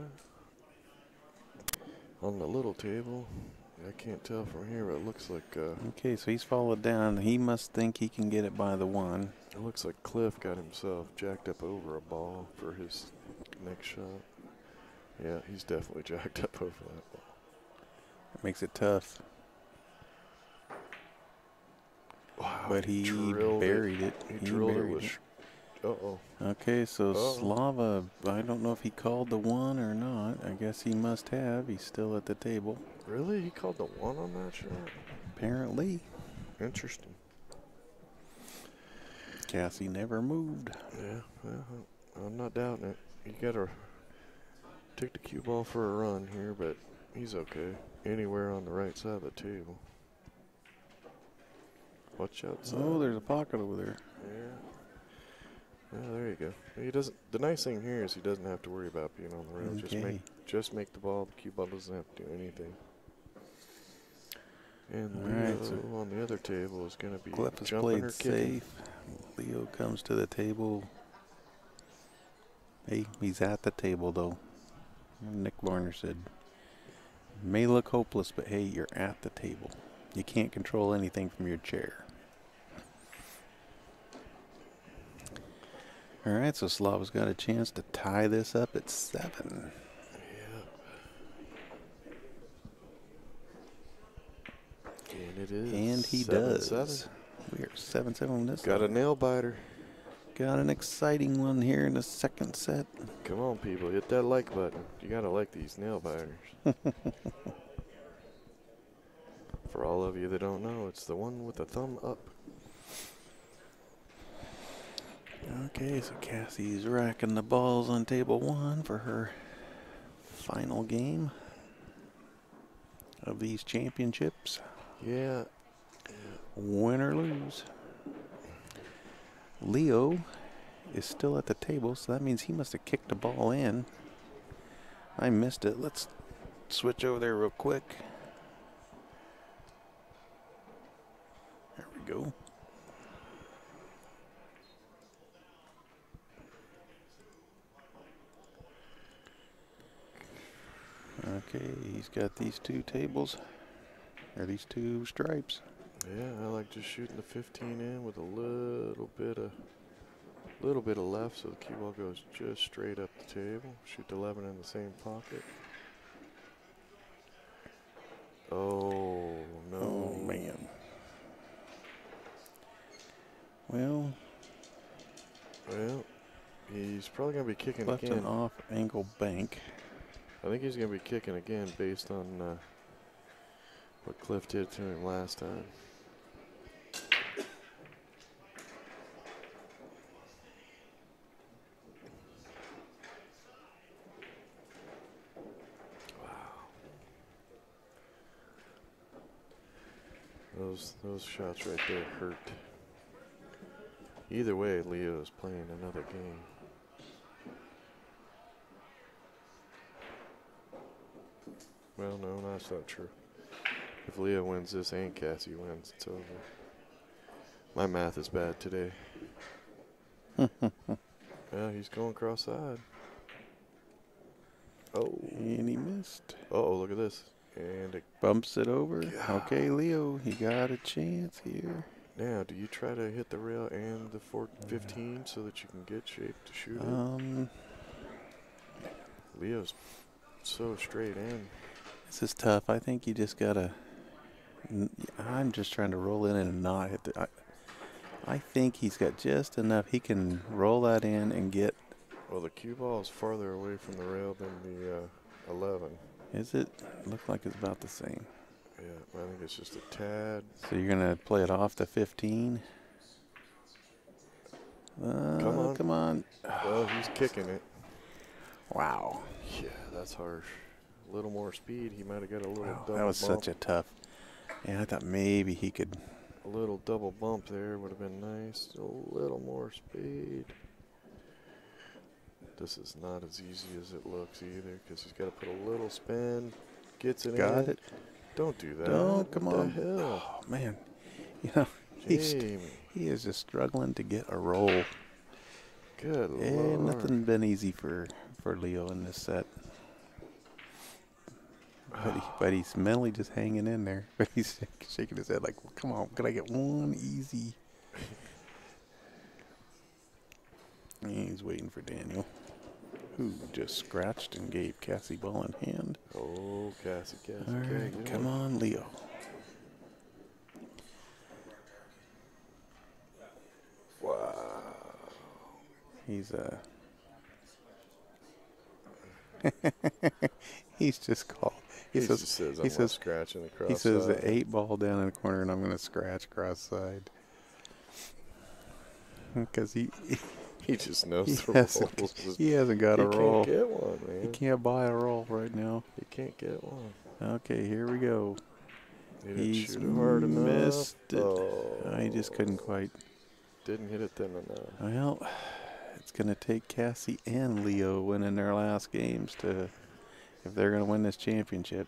On the little table, I can't tell from here, but it looks like Okay, so he's followed down. He must think he can get it by the 1. it looks like Cliff got himself jacked up over a ball for his next shot. Yeah, he's definitely jacked up over that ball. It makes it tough. Wow, But he buried it. He drilled it buried with. Uh-oh. Okay, so Uh-oh. Slava, I don't know if he called the 1 or not. I guess he must have. He's still at the table. Really? He called the 1 on that shot? Apparently. Interesting. Cassie never moved. Yeah, well, I'm not doubting it. You got to take the cue ball for a run here, but he's okay. Anywhere on the right side of the table. Watch outside. Oh, there's a pocket over there. Yeah. Yeah, there you go. He doesn't. The nice thing here is he doesn't have to worry about being on the rail. Okay. Just make the ball. The cue ball doesn't have to do anything. And All Leo right, so on the other table is going to be Cliff has jumping or played kicking. safe. Leo comes to the table. Hey, he's at the table, though. Nick Varner said, may look hopeless, but hey, you're at the table. You can't control anything from your chair. All right, so Slava's got a chance to tie this up at 7. And it is. And he 7-7. does. We are 7-7 on this. Got a nail biter. Got an exciting one here in the second set. Come on, people. Hit that like button. You got to like these nail biters. For all of you that don't know, it's the one with the thumb up. Okay, so Cassie's racking the balls on table 1 for her final game of these championships. Yeah. Win or lose. Leo is still at the table, so that means he must have kicked the ball in. I missed it. Let's switch over there real quick. There we go. Okay, he's got these 2 tables, or these 2 stripes. Yeah, I like just shooting the 15 in with a little bit of left, so the cue ball goes just straight up the table. Shoot the 11 in the same pocket. Oh no! Oh man. Well, he's probably gonna be kicking left again. an off angle bank. I think he's gonna be kicking again based on what Cliff did to him last time. Those shots right there hurt. Either way, Leo is playing another game. Well, no, that's not true. If Leo wins this and Cassie wins, it's over. My math is bad today. Yeah, he's going cross-side. Oh. And he missed. Uh-oh, look at this. And it Bumps it over. Okay, Leo, you got a chance here. now, do you try to hit the rail and the 15 so that you can get shape to shoot it? Leo's so straight in. This is tough. I think you just gotta. I'm just trying to roll in and not hit the. I think he's got just enough. He can roll that in and get. Well, the cue ball is farther away from the rail than the 11. Is it? Looks like it's about the same. Yeah, I think it's just a tad. So you're going to play it off the 15? Come on. Come on. Well, he's kicking it. Wow. Yeah, that's harsh. A little more speed, he might have got a little Wow, double that was bump. such a tough. Yeah, I thought maybe he could. A little double bump there would have been nice. A little more speed. This is not as easy as it looks either, because he's got to put a little spin. Gets it in. Got it. Don't do that. Don't, come what on. the hell? Oh, man. You know, he Jamie. is just struggling to get a roll. Good Yeah, Lord. nothing been easy for Leo in this set. But he's mentally just hanging in there. But he's shaking his head like, well, come on, can I get one easy? He's waiting for Daniel, who just scratched and gave Cassie ball in hand. Oh, Cassie. All right, come on, Leo. Wow. He's he's just called. He just says, I'm scratching the cross He says side. the 8 ball down in the corner, and I'm going to scratch cross side. Because he just knows he the hasn't, rules. he hasn't got a roll. He can't get one, man. He can't buy a roll right now. He can't get one. Okay, here we go. He didn't He's shoot it hard enough. missed it. Oh. He just couldn't quite. Didn't hit it thin enough. Well, it's going to take Cassie and Leo winning their last games if they're going to win this championship.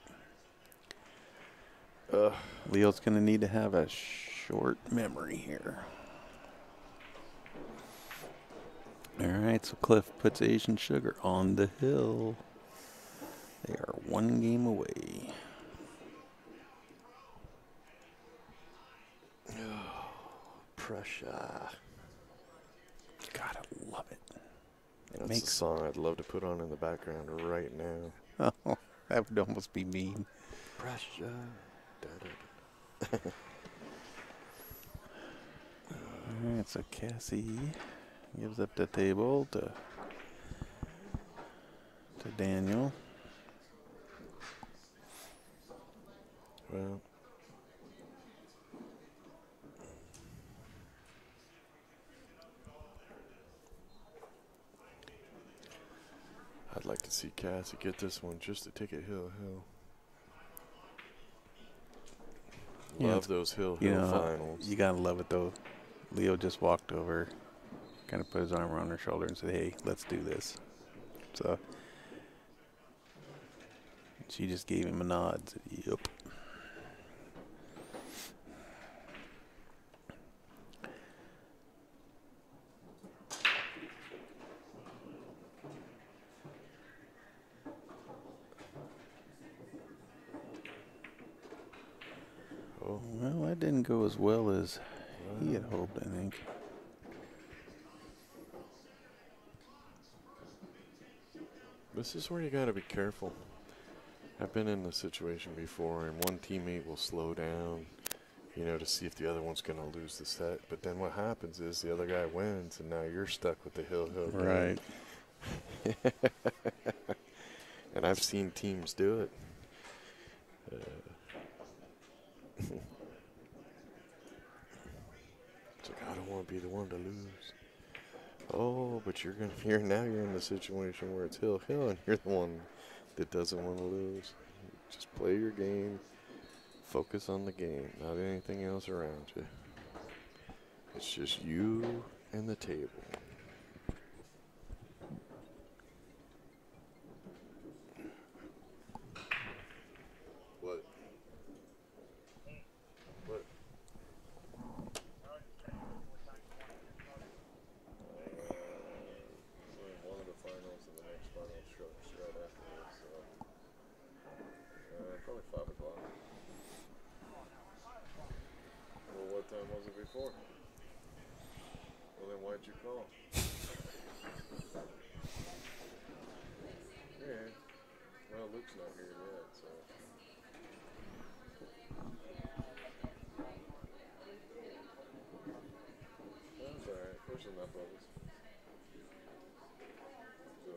Leo's going to need to have a short memory here. All right, so Cliff puts Asian Sugar on the hill. They are 1 game away. Pressure. Gotta love it. That's a song I'd love to put on in the background right now. Oh, that would almost be mean. Pressure. All right, so Cassie gives up the table to Daniel. Well, I'd like to see Cassie get this one just to take it hill. Yeah, Love those hill finals. You gotta love it though. Leo just walked over, kind of put his arm around her shoulder and said, "Hey, let's do this." So she just gave him a nod. Said, "Yep." Oh. Well, that didn't go as well as he had hoped, I think. This is where you got to be careful. I've been in the situation before, and one teammate will slow down, to see if the other one's going to lose the set. But then what happens is the other guy wins, and now you're stuck with the hill game. Right. And I've seen teams do it. It's like, I don't want to be the one to lose. Oh, but you're in the situation where it's hill, and you're the one that doesn't want to lose. Just play your game, focus on the game, not anything else around you. It's just you and the table. What? What? One of the finals and the next final straight afterwards, so probably 5 o'clock. Well, what time was it before? Well, then why'd you call? Yeah. Well, Luke's not here yet, so. Close enough, Bubbles. So,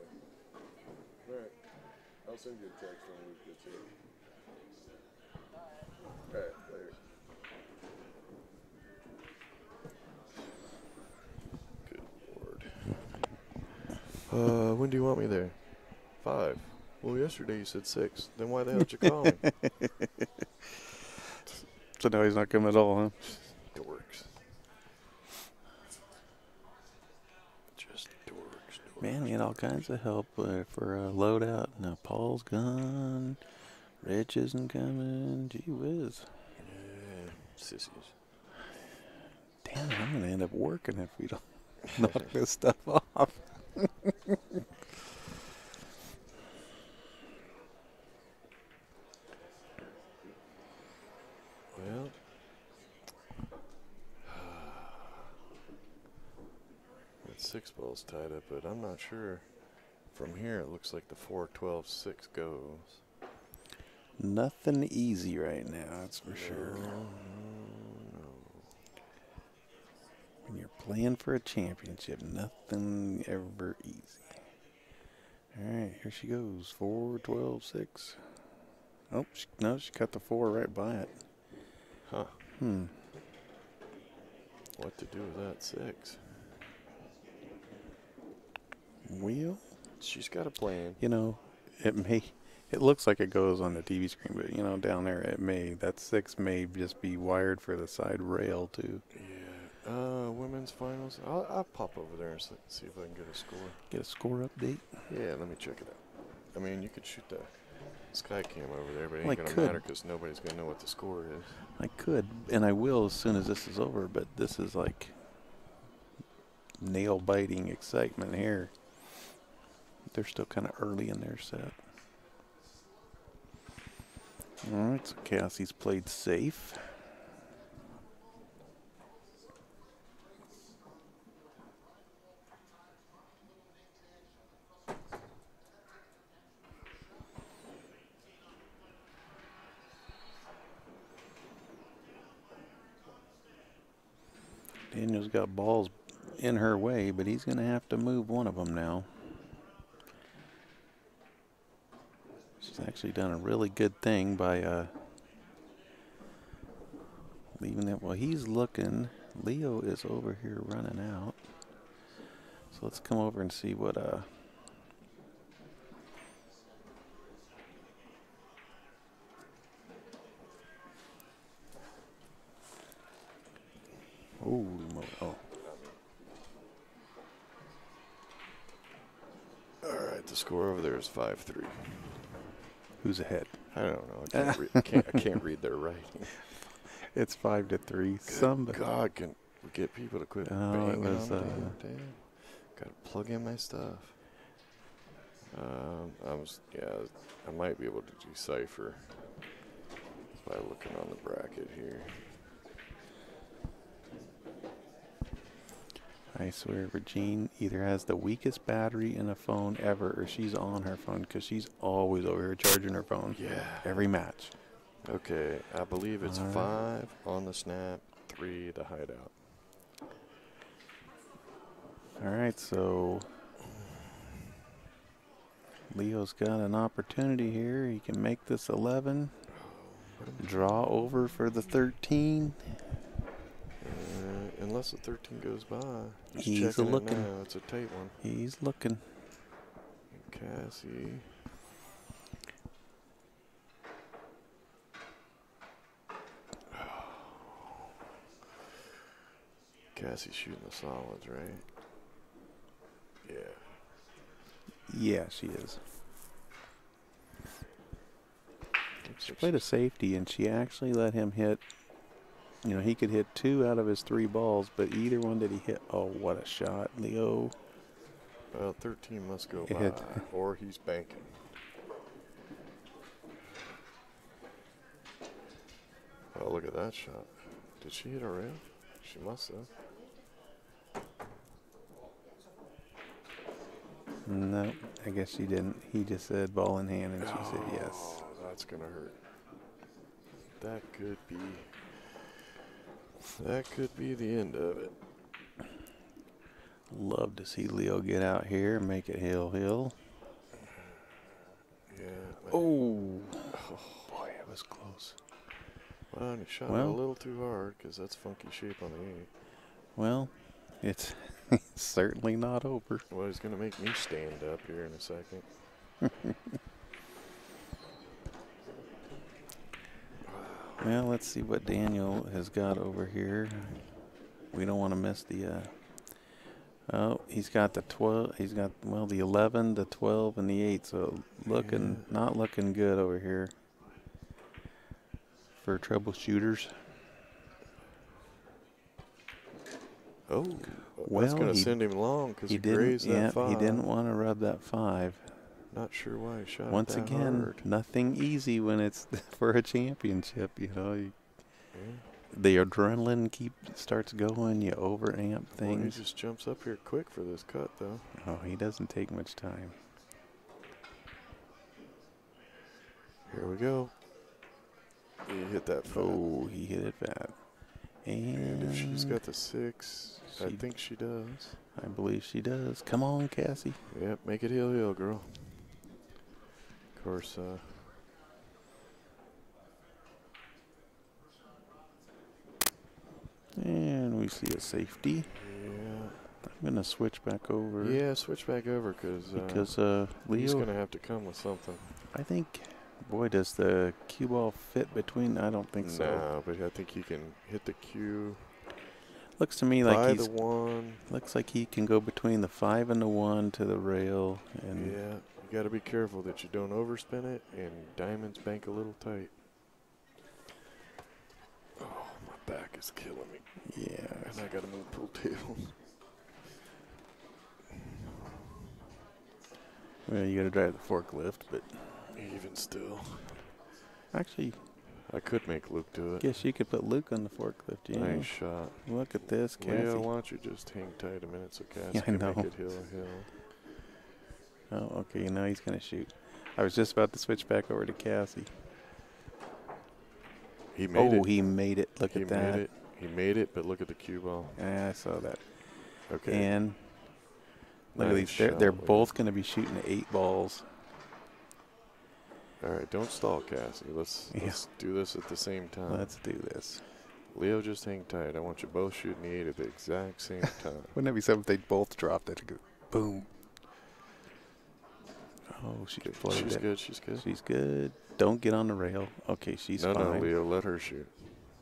alright. I'll send you a text when Luke gets here. Alright, later. Good lord. When do you want me there? 5. Well, yesterday you said 6. Then why the hell did you call me? So now he's not coming at all, huh? Dorks. Just dorks. Man, we had all kinds of help for a loadout. Now Paul's gone. Rich isn't coming. Gee whiz. Yeah, sissies. Damn, I'm going to end up working if we don't knock this stuff off. Well, that 6 ball's tied up, but I'm not sure. From here, it looks like the 4-12-6 goes. Nothing easy right now, that's for sure. No. When you're playing for a championship, nothing ever easy. All right, here she goes. 4-12-6. Oh, no, she cut the 4 right by it. Huh. Hmm. What to do with that 6? Well, She's got a plan. you know, it looks like it goes on the TV screen, but, you know, down there that 6 may just be wired for the side rail, too. Yeah. Women's finals. I'll pop over there and see if I can get a score. Get a score update? Yeah, let me check it out. I mean, you could shoot the sky cam over there, but it Well, ain't I going to could. matter because nobody's going to know what the score is. I could, and I will as soon as this is over, but this is like nail-biting excitement here. They're still kind of early in their set. All right, so Cassie's played safe. Daniel's got balls in her way, but he's going to have to move one of them now. She's actually done a really good thing by leaving it. Well, he's looking. Leo is over here running out. So let's come over and see what oh. All right, the score over there is 5-3. Who's ahead? I don't know. I can't read their writing. It's 5-3. Good God, can we get people to quit banging on the damn tab? Got to plug in my stuff. I might be able to decipher by looking on the bracket here. I swear, Regine either has the weakest battery in a phone ever, or she's on her phone because she's always over here charging her phone. Yeah. Every match. Okay, I believe it's All right. 5 on the snap, 3 the hideout. All right, so Leo's got an opportunity here. He can make this 11. Draw over for the 13. Unless the 13 goes by. Just He's checking it looking. now. It's a tight one. He's looking. Cassie. Cassie's shooting the solids, right? Yeah. Yeah, she is. Looks She like played a safety, and she actually let him hit. You know, he could hit 2 out of his 3 balls, but either one that he hit. Oh, what a shot, Leo. Well, 13 must go It by, hit. or he's banking. Oh, look at that shot. Did she hit a rail? She must have. No, I guess she didn't. He just said ball in hand, and she said yes. Oh, that's going to hurt. That could be the end of it. Love to see Leo get out here and make it hill. Yeah. Oh, boy, it was close. Well, he shot it a Well, little too hard because that's funky shape on the 8. well, it's certainly not over. Well, he's going to make me stand up here in a second. Well, let's see what Daniel has got over here. We don't want to miss the. Oh, he's got the 12. He's got the 11, the 12, and the 8. So not looking good over here for troubleshooters. Oh, well, that's going to send him long because he grazed that 5. He didn't want to rub that 5. Not sure why he shot Once it that again, hard. nothing easy when it's for a championship. The adrenaline starts going. You overamp things. Well, he just jumps up here quick for this cut, though. Oh, he doesn't take much time. Here we go. He hit that fat. Oh, he hit it fat. And if she's got the 6, I think she does. I believe she does. Come on, Cassie. Yep, make it hill, girl. Of course, and we see a safety. yeah. I'm going to switch back over. Yeah, switch back over because Leo's Leo, going to have to come with something. I think, boy, does the cue ball fit between? I don't think so. No, but I think he can hit the cue. Looks to me like the 1. Looks like he can go between the 5 and the 1 to the rail. And yeah, you got to be careful that you don't overspin it and diamonds bank a little tight. Oh, my back is killing me. Yeah. And I got to move pool tables. Well, you got to drive the forklift, but Even still. actually, I could make Luke do it. guess you could put Luke on the forklift. Yeah. Nice shot. Look at this, Cassie. Leo, why don't you just hang tight a minute so Cassie Yeah, I can know. make it hill. Oh, okay. Now he's going to shoot. I was just about to switch back over to Cassie. He made it. He made it. Look He at that. made it. He made it, but look at the cue ball. Yeah, I saw that. Okay. And look at Nice these. They're shot, Leo. both going to be shooting 8 balls. All right, don't stall, Cassie. Let's do this at the same time. Let's do this. Leo, just hang tight. I want you both shooting the 8 at the exact same time. Wouldn't that be something if they both dropped it? Boom. Oh, she played She's it. good. She's good. She's good. Don't get on the rail. Okay, she's No, fine. Leo, let her shoot.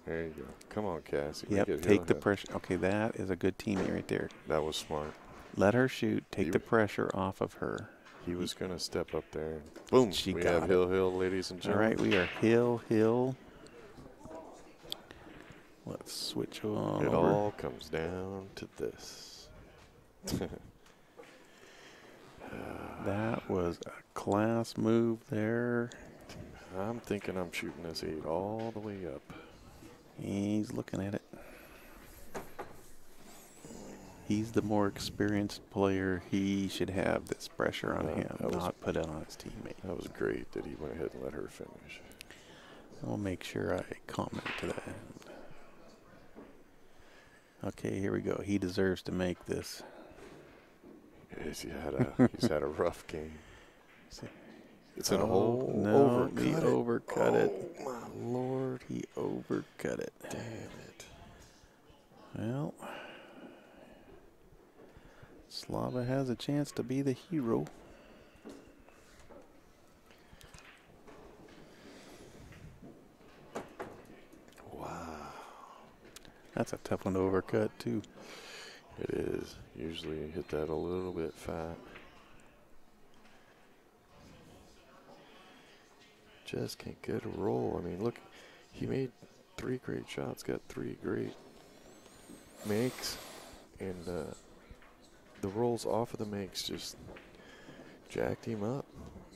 There you go. Come on, Cassie. Yep, Make it take hill, the hill. pressure. Okay, that is a good teammate right there. That was smart. Let her shoot. Take You- the pressure off of her. He was going to step up there. And boom. She we got have it. hill, ladies and All gentlemen. right, we are hill. Let's switch on It over. all comes down to this. That was a class move there. I'm thinking I'm shooting this 8 all the way up. He's looking at it. He's the more experienced player. He should have this pressure on him, not put it on his teammate. That was great that he went ahead and let her finish. I'll make sure I comment to that. Okay, here we go. He deserves to make this. Yes, he's had a rough game. It's an overcut he overcut it. Oh, my Lord. He overcut it. Damn it. Well, Slava has a chance to be the hero. Wow. That's a tough one to overcut, too. It is. Usually you hit that a little bit fat. Just can't get a roll. I mean, look, he made 3 great shots, got 3 great makes, and the rolls off of the makes just jacked him up,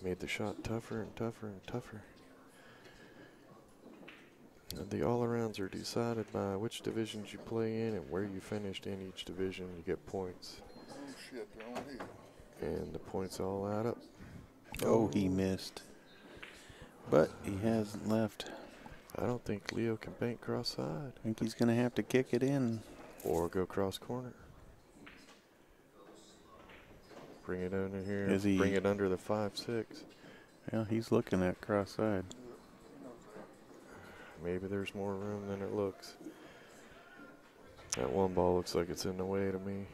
made the shot tougher and tougher and tougher. And the all-arounds are decided by which divisions you play in and where you finished in each division. You get points. Oh shit, they're on here. And the points all add up. Oh, he missed. But he hasn't left. I don't think Leo can bank cross-side I think he's going to have to kick it in. or go cross-corner. Bring it under here. Is he- Bring it under the 5-6. Yeah, he's looking at cross side. Maybe there's more room than it looks. That one ball looks like it's in the way to me.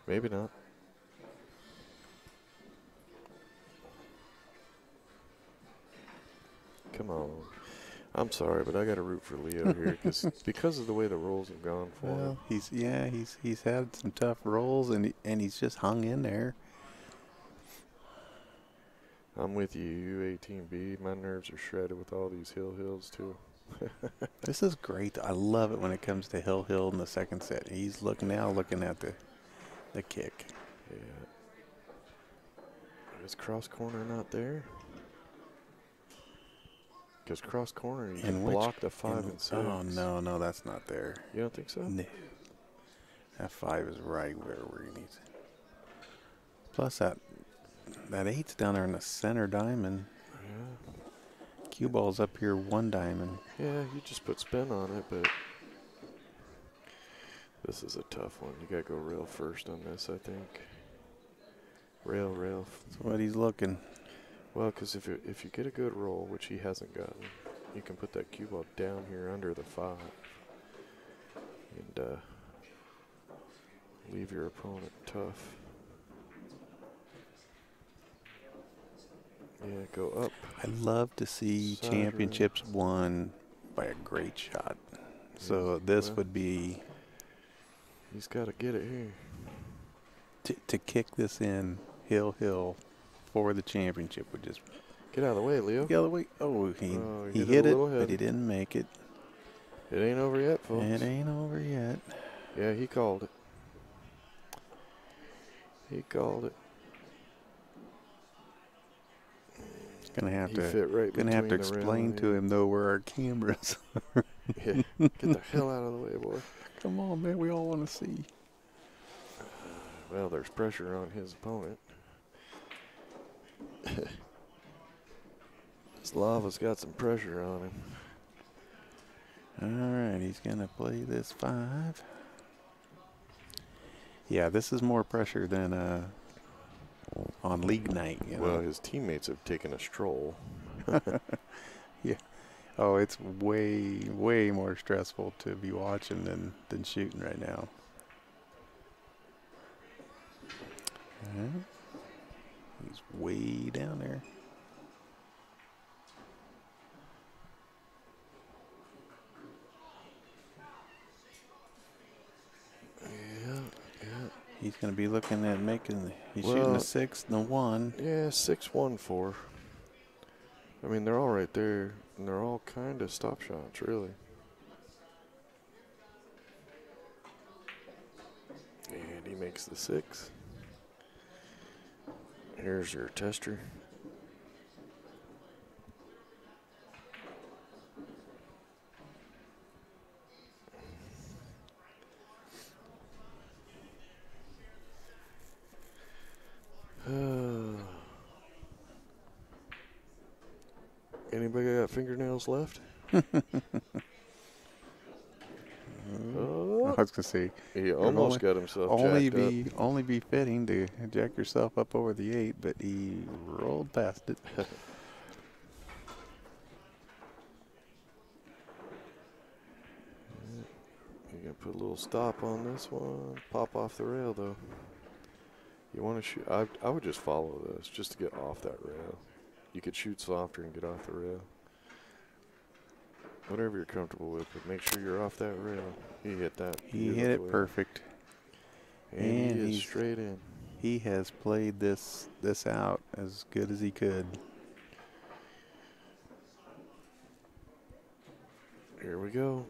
Maybe not. Come on. I'm sorry, but I got to root for Leo here because of the way the rolls have gone for him. Well, he's had some tough rolls and he's just hung in there. I'm with you, U18B. My nerves are shredded with all these hills too. This is great. I love it when it comes to Hill in the second set. He's looking at the kick. Yeah. Is cross corner not there? Because cross corner, you can block the 5 and 6. Oh, no, that's not there. You don't think so? No. That 5 is right where he needs it. Plus that 8's down there in the center diamond. Yeah. Cue ball's up here 1 diamond. Yeah, you just put spin on it, but this is a tough one. You got to go rail first on this, I think. Rail. That's what he's looking. Well, because if you get a good roll, which he hasn't gotten, you can put that cue ball down here under the 5 and leave your opponent tough. Yeah, go up. I love to see Side championships won by a great shot. So this well, would be He's got to get it here. to kick this in Hill for the championship would just Get out of the way, Leo. the other way. Oh, he hit hit a it, little but he heavy. didn't make it. It ain't over yet, folks. It ain't over yet. Yeah, he called it. He called it. Gonna have He to fit right gonna have to between the explain rail to him though where our cameras. Yeah, get the hell out of the way, boy. Come on, man, we all want to see. Well, there's pressure on his opponent. Slava's got some pressure on him. All right, he's gonna play this 5. Yeah, this is more pressure than on league night. You know? Well, his teammates have taken a stroll. Yeah. Oh, it's way more stressful to be watching than shooting right now. He's way down there. Yeah. He's going to be looking at he's Well, shooting a 6 and a 1. Yeah, 6-1-4. I mean, they're all right there, and they're all kind of stop shots, really. And he makes the 6. Here's your tester. Anybody got fingernails left? Oh, I was gonna say he almost got himself jacked up. only be fitting to jack yourself up over the 8, but he rolled past it. You're gonna put a little stop on this one. Pop off the rail though. You want to shoot? I would just follow this just to get off that rail. You could shoot softer and get off the rail. Whatever you're comfortable with, but make sure you're off that rail. He hit that. He hit it perfect. And he is he's straight in. He has played this out as good as he could. Here we go.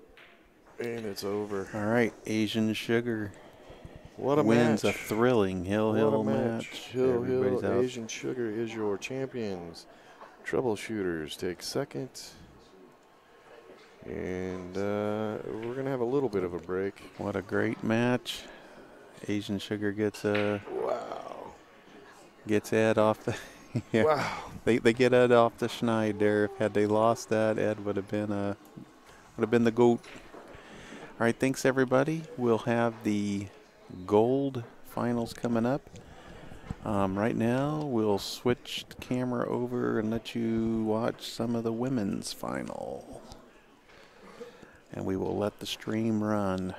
And it's over. All right, Asian Sugar What a wins match. a thrilling Hill What a Hill match. Hill Everybody's out. Asian Sugar is your champions. Troubleshooters take second. And we're going to have a little bit of a break. What a great match. Asian Sugar gets Wow. Ed off the yeah. Wow. They get Ed off the schneid there. Had they lost that, Ed would have been the GOAT. All right, thanks everybody. We'll have the gold finals coming up. Right now, we'll switch the camera over and let you watch some of the women's final. And we will let the stream run.